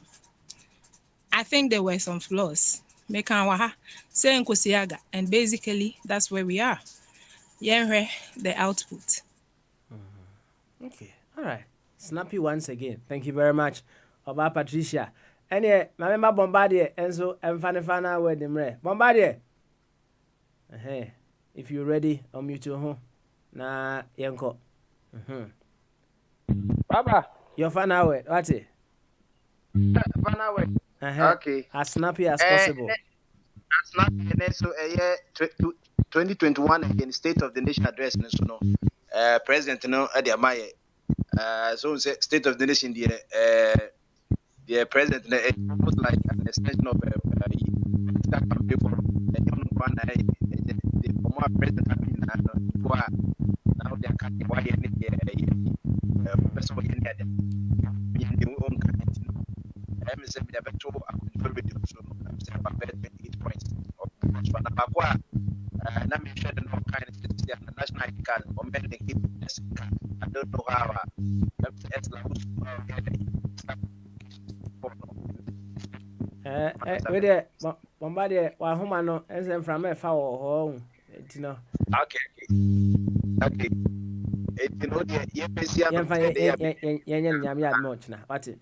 I think there were some flaws. And basically, that's where we are. The output. Okay, all right. Snappy once again. Thank you very much, Oba Patricia. Anyway, my member Bombardier, Enzo, and Fanny word them re. Bombardier. If you're ready, unmute your home. Na yanko. Baba. Your Fanny word. What's it? Fanny word. Okay. As snappy as possible. As snappy, so 2021 again, State of the Nation address, no. President, no, at the Amaya. So State of the Nation, the president, it was like an extension of that campaign for the former president. Now they are cutting why any person in their own kind. I'm saying that I'm about 28 points. And I'm sure the no kind of national card or many I don't know how wait there, Bombardier, while Humano, and then from a foul home. Okay. You know, the EPC and yɛnyɛ no nyame adom ɔkyena wate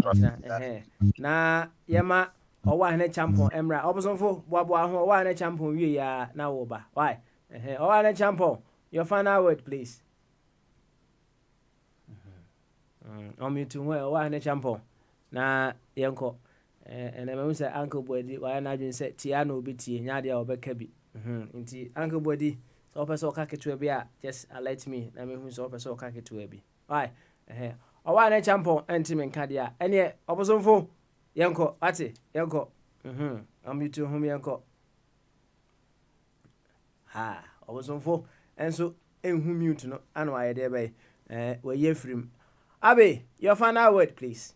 ɔkyena na yɛma ɔwɔ ahene champon mmra ɔbosomfo boaboa ho ɔwɔ ahene champon wie ya na woba why ɔwɔ ahene champon your final word please ɔmute ho ɔwɔ ahene champon na yɛnkɔ ɛnɛ mahu sɛ uncle body wayɛ no adwene sɛ tia na ɔbɛtie nya adeɛ a wɔbɛka bi nti uncle body sɛ wopɛ sɛ ɔka ketewa bi a just alert me na mehu sɛ wopɛ sɛ ɔka ketewa bi why ɔwɔ ahene champon ɛnte me nka deɛ a ɛneɛ ɔbosomfo yɛnkɔ wate yɛnkɔ ɔmute ho yɛnkɔ ha ɔbosomfo ɛnso ɛnhu mute no ana wayɛ deɛ bɛyɛ wɔyɛ firim Abe, your final word, please.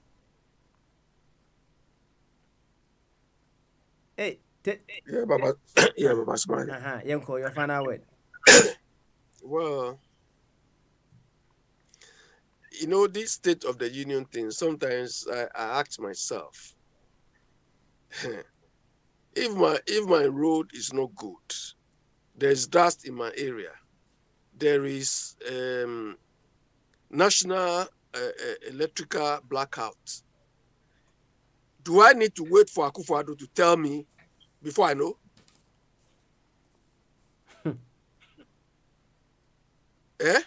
Hey, Yeah, Baba. Yeah, Baba Smile. Yanko, your final word. Well, you know, this State of the Union thing, sometimes I ask myself, if my road is not good, there's dust in my area, there is national electrical blackout. Do I need to wait for Akufo-Addo to tell me before I know? I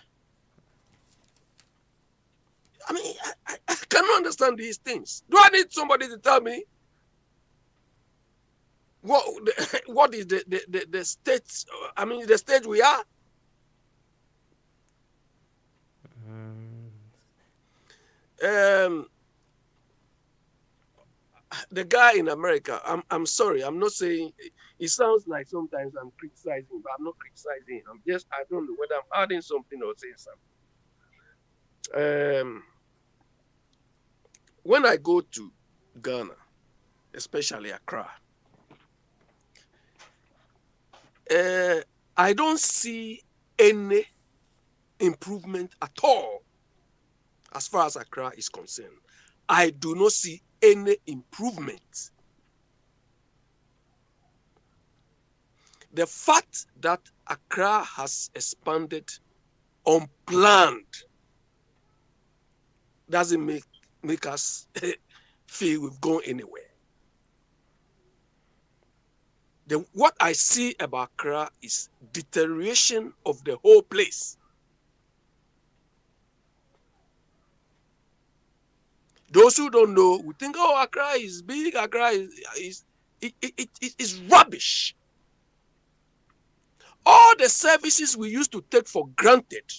mean, I cannot understand these things. Do I need somebody to tell me what is the state? I mean, the stage we are. The guy in America, I'm sorry, I'm not saying, it sounds like sometimes I'm criticizing, but I'm not criticizing. I don't know whether I'm adding something or saying something. When I go to Ghana, especially Accra, I don't see any improvement at all as far as Accra is concerned. I do not see any improvement. The fact that Accra has expanded unplanned doesn't make us feel we've gone anywhere. What I see about Accra is deterioration of the whole place. Those who don't know, we think, oh, Accra is big, Accra is rubbish. All the services we used to take for granted,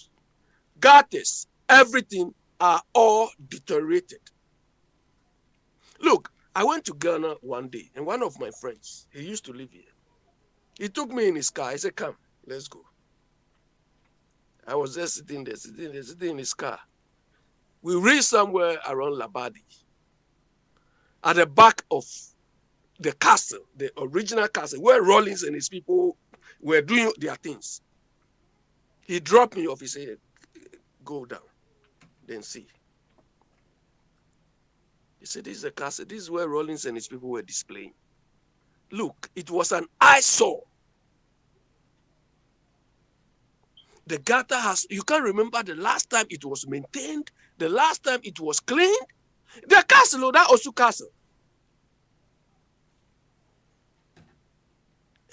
gutters, everything are all deteriorated. Look, I went to Ghana one day, and one of my friends, he used to live here. He took me in his car. I said, come, let's go. I was just sitting in his car. We reached somewhere around Labadi, at the back of the castle, the original castle, where Rollins and his people were doing their things. He dropped me off. He said, go down, then see. He said, this is the castle. This is where Rollins and his people were displaying. Look, it was an eyesore. The gutter you can't remember the last time it was maintained, the last time it was cleaned. The castle, that Osu castle.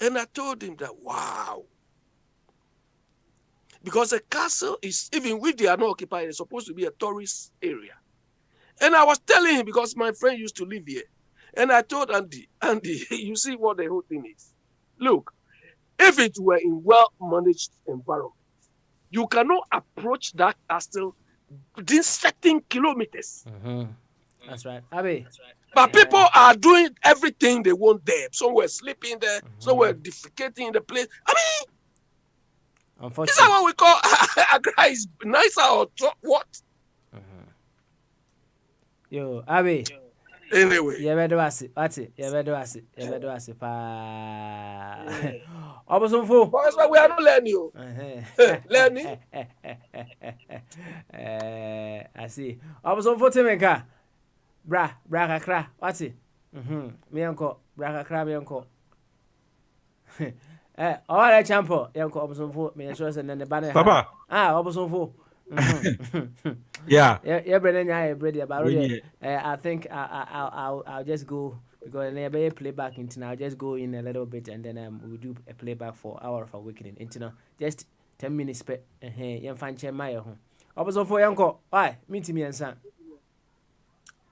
And I told him that, wow. Because the castle is, even if they are not occupied, it's supposed to be a tourist area. And I was telling him, because my friend used to live here. And I told Andy, you see what the whole thing is. Look, if it were in well-managed environment, you cannot approach that castle within certain kilometers. That's right. Abe. But people are doing everything they want there. Some were sleeping there, some were defecating in the place. I mean, is that what we call Accra is nicer or what? Yo, Abe. Anyway. You better do it. Obosomfo. That's why we are not learning you. Learning. I see. Obosomfo Temeka. Bra kakra. What's it? Me uncle. Bra kakra me uncle. All right, champo. Young Cobson for me, and then the banner. Papa. Obson for. Yeah. Yeah, Brennan, I ready about When it. you I think I'll just go because I never playback into now. I'll just go in a little bit and then we'll do a playback for hour of awakening. Into now, just 10 minutes. Young fan chair my home. Obson for young cop. Why? Meet me and son.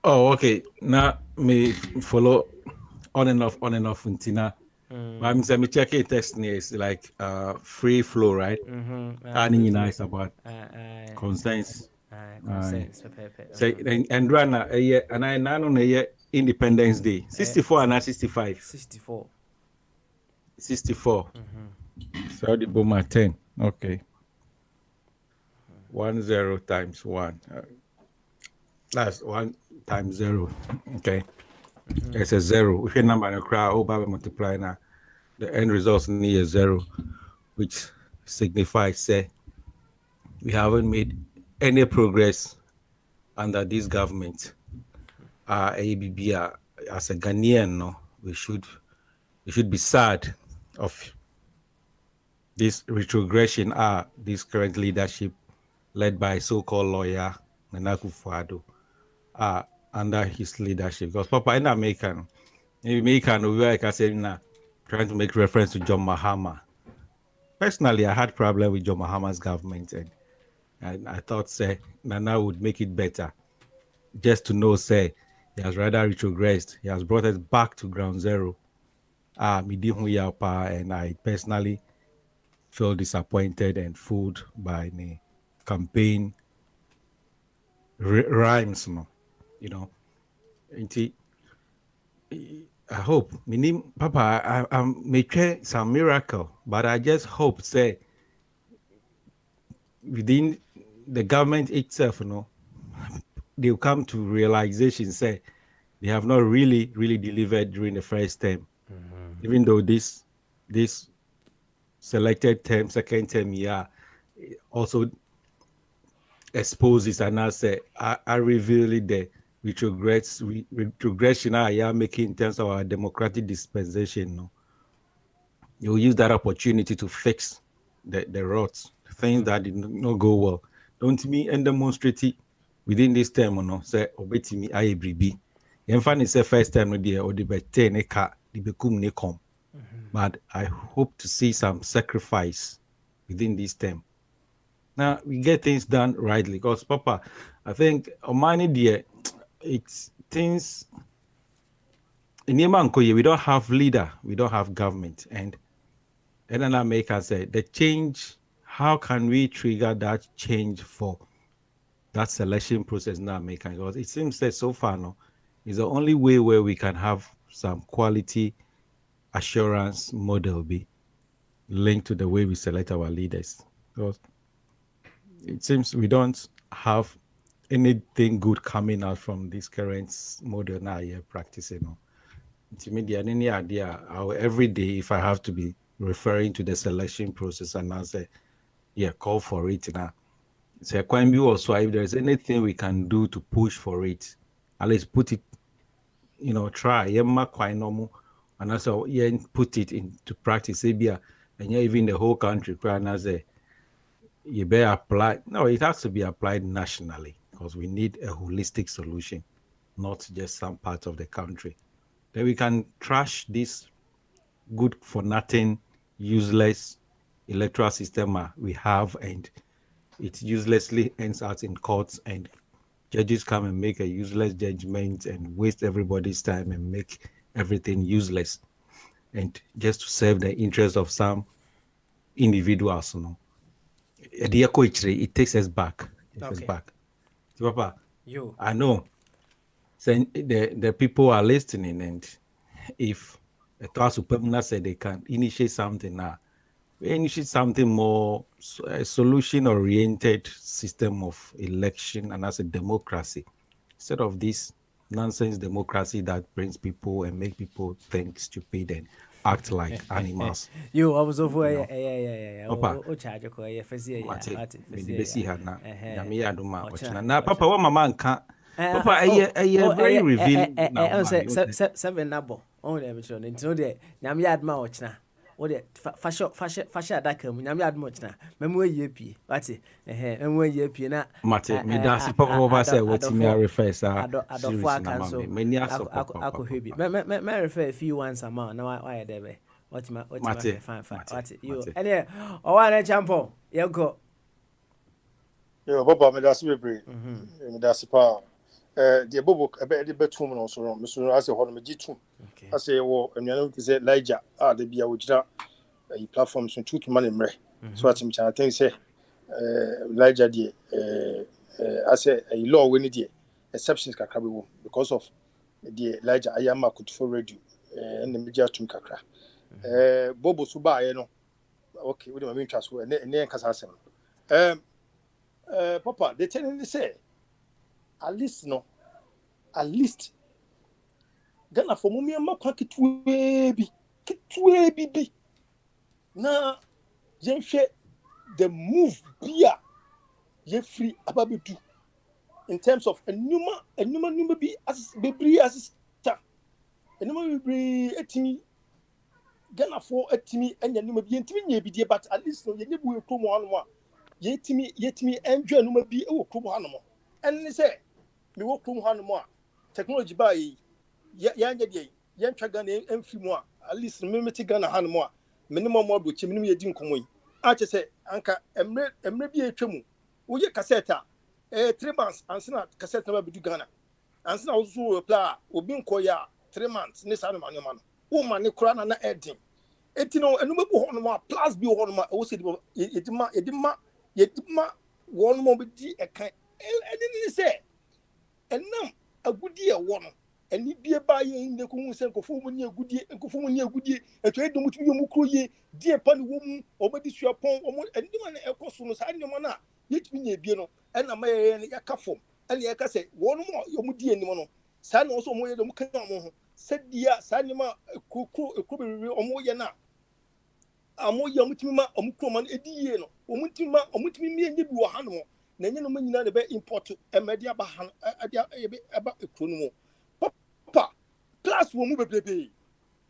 Oh, okay. Now me follow on and off until but I'm saying me check it text is like free flow, right? Free Turning flow. nice about concerns. Concerns. Say and run a year and I now on a year Independence Day. 64 and 65. 64. 64. So the boomer 10. Okay. 10 times 1. That's 1 times 0. Okay. It's a 0. If your number in a crowd, over multiply now. The end result near 0, which signifies say we haven't made any progress under this government. ABB as a Ghanaian, no, we should be sad of this retrogression. This current leadership led by so-called lawyer Nana Akufo-Addo under his leadership. Because Papa in American, we like I said now, trying to make reference to John Mahama. Personally, I had problem with John Mahama's government, and I thought say Nana would make it better. Just to know say he has rather retrogressed. He has brought us back to ground zero. And I personally feel disappointed and fooled by the campaign rhymes, you know. I hope, Papa, I may try some miracle, but I just hope, say, within the government itself, they'll come to realization, say, they have not really delivered during the first term, even though this selected term, second term, also exposes and I reveal the retrogression making in terms of our democratic dispensation. You will use that opportunity to fix the rots, things that did not go well. Don't me and demonstrate it within this term, say obey me I bribi. Find say first time no dear or the bete ne ka the bekum ne come. But I hope to see some sacrifice within this term. Now we get things done rightly because Papa, I think Omani dear, it's things in Yemankoye, we don't have leader, we don't have government, and then I make us say the change. How can we trigger that change for that selection process now? Making because it seems that so far no is the only way where we can have some quality assurance model be linked to the way we select our leaders. Because it seems we don't have anything good coming out from this current model now you're practicing. To me, any idea how every day if I have to be referring to the selection process and I say, yeah, call for it now. So can be also if there's anything we can do to push for it, at least put it, try. And also put it into practice. And even the whole country, and I say, you better apply. No, it has to be applied nationally because we need a holistic solution, not just some part of the country. Then we can trash this good for nothing, useless electoral system we have, and it uselessly ends out in courts, and judges come and make a useless judgment and waste everybody's time and make everything useless, and just to serve the interest of some individuals. It takes us back. So, Papa, I know the people are listening, and if a Supreme said they can initiate something now, we initiate something more a solution-oriented system of election and as a democracy, instead of this nonsense democracy that brings people and make people think stupid and act like animals. You was over Papa, what my man can't. Papa, very revealing. 7 number. Only I'm sure. Until there, Yam Yad Mauchna. what the fashion that come. I'm not much now. Memory yepi. What's it? Memory yepi na. Mate, me da si papa over say what me refer sa series na ma me ni aso papa. Ako hebi. Me refer a few once a month. Now why there be? What my fine. What you? Any o one champion. You go. Yo, Papa, me that's bebree. Me that's pa. The bobo ebe de betum no so no. Me so ase ho no me gitum. Ase wo enuanu ki say Elijah de bia wo gira platform so truth man mre. So atim chan think say Elijah de ase a law we ni de exceptions kakra be wo because of the Elijah ayama could for radio and the media tum kakra. Bobo so ba ye no. Okay, we dey me trust we ne kasa asem. Papa, they tell me say at least Ghana for mummy and makwa kitwe bi na yenhwe the move bia ye free ababedu in terms of enuma bi as bebri as ta enuma bebri etimi Ghana for etimi enya enuma bi entimi nya bi die but at least no ye nyebu ekomo anu a yetimi enjoy enuma bi e wo kromo anu mo enni say me wo kromo anu mo a technology ba yi ya nya die ye ntwa Ghana emfi mu a at least me meti Ghana anu mo a minimum mo do chi minimum ye di nkomo yi a che say anka emre bi etwemu wo ye cassette a 3 months ansina cassette na ba bi du Ghana ansina wo so reply obi nkoya 3 months ne sa no ma no wo ma ne kura na edin etino enuma bu ho no ma plus bi ho no ma wo se yedima one mo bi di ekan eni say enam agudi e wo no eni bie ba ye ne ko hu se nkofo mu ni agudie eto edum tu yomu kro ye die pa ne wo mu obedi suapon omo eni ma na ekoso no sa eni mo na yetumi nya bie no ena ma ye ya kafom eni ye ka se wo no mo yomu die eni mo no sa na so mo ye dem kan mo ho sedia sa ni ma ekro omo ye na amo ya mutimi ma omukro man ediye no omutimi mi enye bi wo ha no na enye no manyina de be import emedi aba ha aba ekro no mo papa plus wo mu bebrebe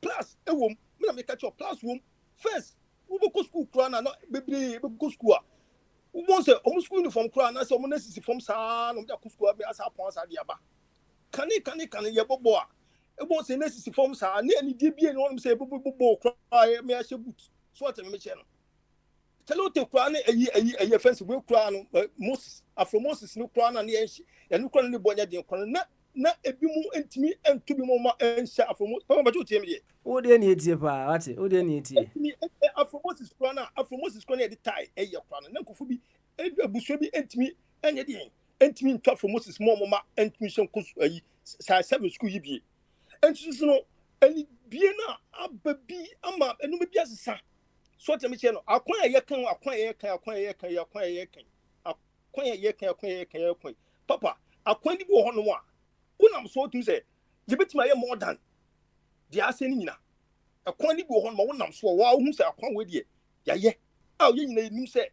plus ewo me na me catch up plus wo first wo be ko school kra na bebrebe be ko school a wo say omu school uniform kra na say omu na sisi form sa no me ko school be asa pon sa de aba kani ye bobo a ebo say na sisi form sa na ni die bie no omu say bobo kra me a she boot so what me che no tell te kra na ayi fence we kra no Moses afro Moses no kra na ye no kra na bonya de kra na ebi mu entimi entubi mu ma enhya afro Moses papa ba tie me de wo de na etie pa wate wo de na etie afro Moses kra na de tie eye kra na nkofo bi abuso bi entimi enye de entimi ntwa afro Moses mo ma entimi hye nkosu ayi sa 7 school yi bi entimi no eni bie na ababi ama enum bi asesa so tell me cheno akwan ye kan papa akwan di bo ho no a kunam so tu say je betima ye more than dia ase ni nyina akwan di bo ho no wonam so wa hu say akwan we die ya ye a ye nyina nim say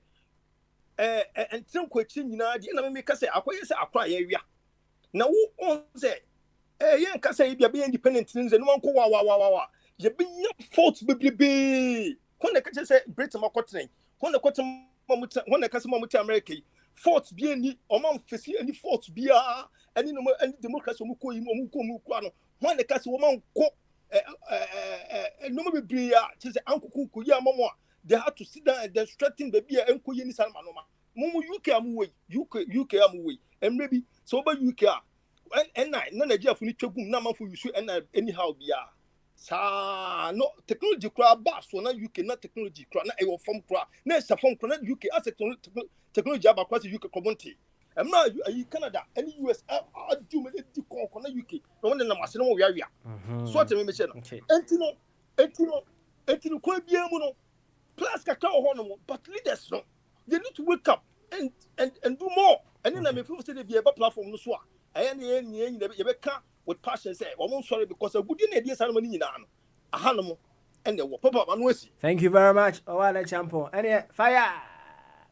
entren kwachi nyina die na me ka say akwan ye say akwan ye wia na wo on say ye nka say bia be independent ni say no nko wa ye be nya fault bebrebe when the say Britain makotren when the cotton when the customer muti America fault bi any o man face any fault bia any no any democracy mu ko no when the customer man ko no me be ya say ankuku ko ya mamo they had to sit down and then straighten the bia enko ye ni salma no ma mu UK am we UK am we emre bi so ba UK and na Nigeria fu ni twegum na man fu use anyhow bia sa no technology kra ba so na UK na technology kra na e wo form kra na sa form kra na UK as technology aba kwa UK community em na yi Canada any US adu me di kon na UK no won na mase no wo wia so tell me che no entino kwa bia mu no plus ka ka ho no but leaders no they need to wake up and do more and then me feel say the platform no so a aye na ye be ka with passion say I'm sorry because a good in idea ceremony nyina no ahanom and the papa man wasi. Thank you very much Owale champion and fire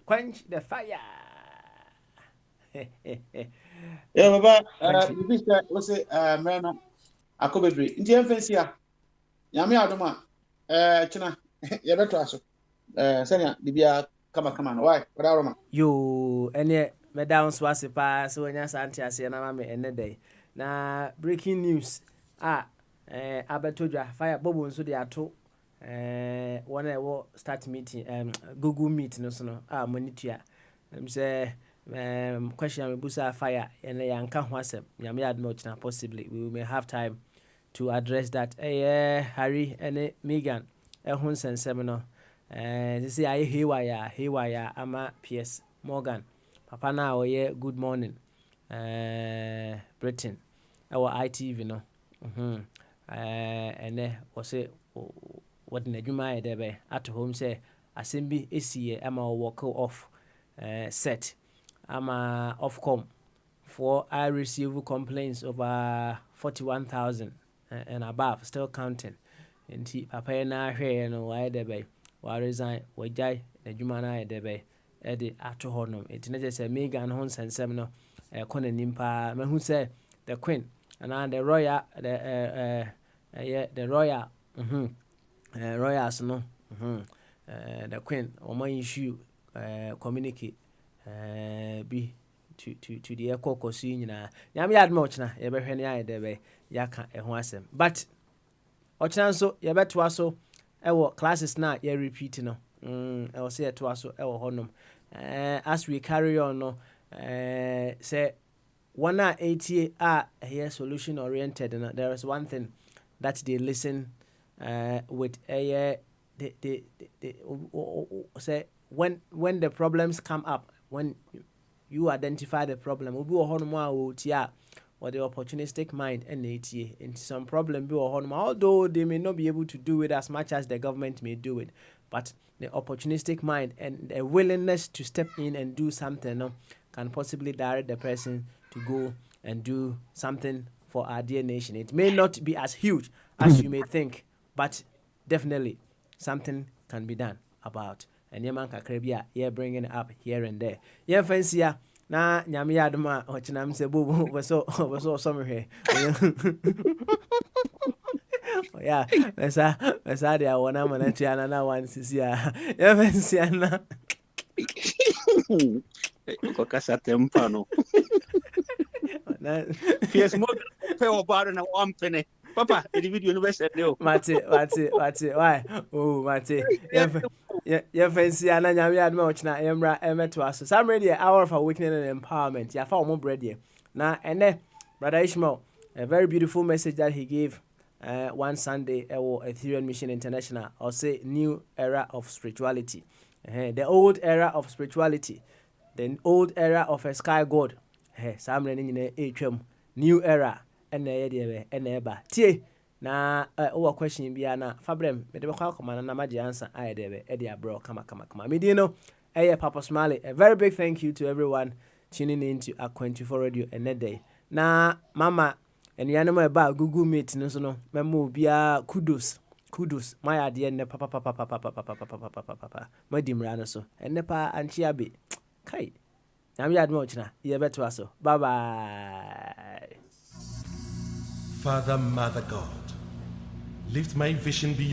quench the fire. Yeah baba this was man akobedre ndi emfensia nyame adoma china yɛbɛto aso sɛnea bibia kama no why wada roma yo ɛne mɛda wo nso ase paa sɛ wanya saa nte aseɛ na ma me ɛnɛ dɛn na breaking news abɛtɔ dwa fire bobo nso de ato wɔn a ɛwɔ start meeting Google Meet no so no a monitor sɛ question mebusa fire ɛnɛ yɛanka ho asɛm nyame yɛ adom ɔkyena possibly we may have time to address that Harry and Megan ɛho nsɛnsɛm no sisi ayɛ haywire ama PS Morgan papa na ɔyɛ good morning Britain ɛwɔ ITV no ɛnɛ wɔsɛ wɔde n'adwuma ayɛ dɛ bɛ ato home sɛ asɛm bi ɛsiiɛ ama ɔwɔke off set ama Ofcom for I receive complaints over 41,000 and above, still counting. And papa na hwɛ no why de bay wa resign wa jai na dwuma na de bay e de ato hɔ no enti na sɛ Megan ho nsɛnsɛm no kɔ n'anim paa mahu sɛ the queen and the royal the royal royals no the queen ɔma issue communicate bi to the echo kosi nyina nyame yɛ adom ɔkyena yɛbɛhwɛ ne ayɛ dɛ bɛ yɛaka ɛho asɛm but ɔkyena nso yɛbɛtoa so ɛwɔ classes na yɛ repeat no ɛwɔ sɛ yɛtoa so ɛwɔ hɔnom as we carry on no sɛ wɔn a ɛtie a ɛyɛ solution oriented no there is one thing that they listen with ɛyɛ they say when the problems come up when you identify the problem obi wɔ hɔnom a wɔtie or the opportunistic mind and into some problem be or although they may not be able to do it as much as the government may do it, but the opportunistic mind and a willingness to step in and do something can possibly direct the person to go and do something for our dear nation. It may not be as huge as you may think, but definitely something can be done about. And Yaman Kakribia, yeah, bringing it up here and there. Yeah, fancy na nyame yɛ adom a ɔkyena m sɛ bobo wɔ sɛ ɔsɔme hwɛ yeah mɛsa de awɔ no ama no atua na wan sisi a yɛfɛ nsia na kɔkasa tɛmpa no PS Morgan pɛ ɔbaado na wampene papa ɛde video no bɛsɛ de o mate why mate yɛfɛ nsia na nyame yɛ adom a ɔkyena yɛmmra ɛmɛto aso saa mmerɛ deɛ hour of awakening and empowerment yɛafa ɔmo berɛ deɛ na ɛnɛ brother Ishmael a very beautiful message that he gave one Sunday Ethereum Mission International or say new era of spirituality the old era of spirituality the old era of a sky god saa mmerɛ no nyinaa ɛtwam new era ɛna ɛyɛ deɛ ɛna ɛba tie na over question bia na fabrem me de bɛkɔ akɔma na magye answer ayɛ dɛ ɛde abrɔ kama me di no ɛyɛ Papa Smiley. A very big thank you to everyone tuning in to A24 Radio and day na mama enuanom ɛba Google Meet no so no memo bia kudos my adeɛ ne papa madi mmara no so ɛne pa anchi abe kai na me admo kyina yɛbɛto aso bye bye. Father, Mother God, lift my vision beyond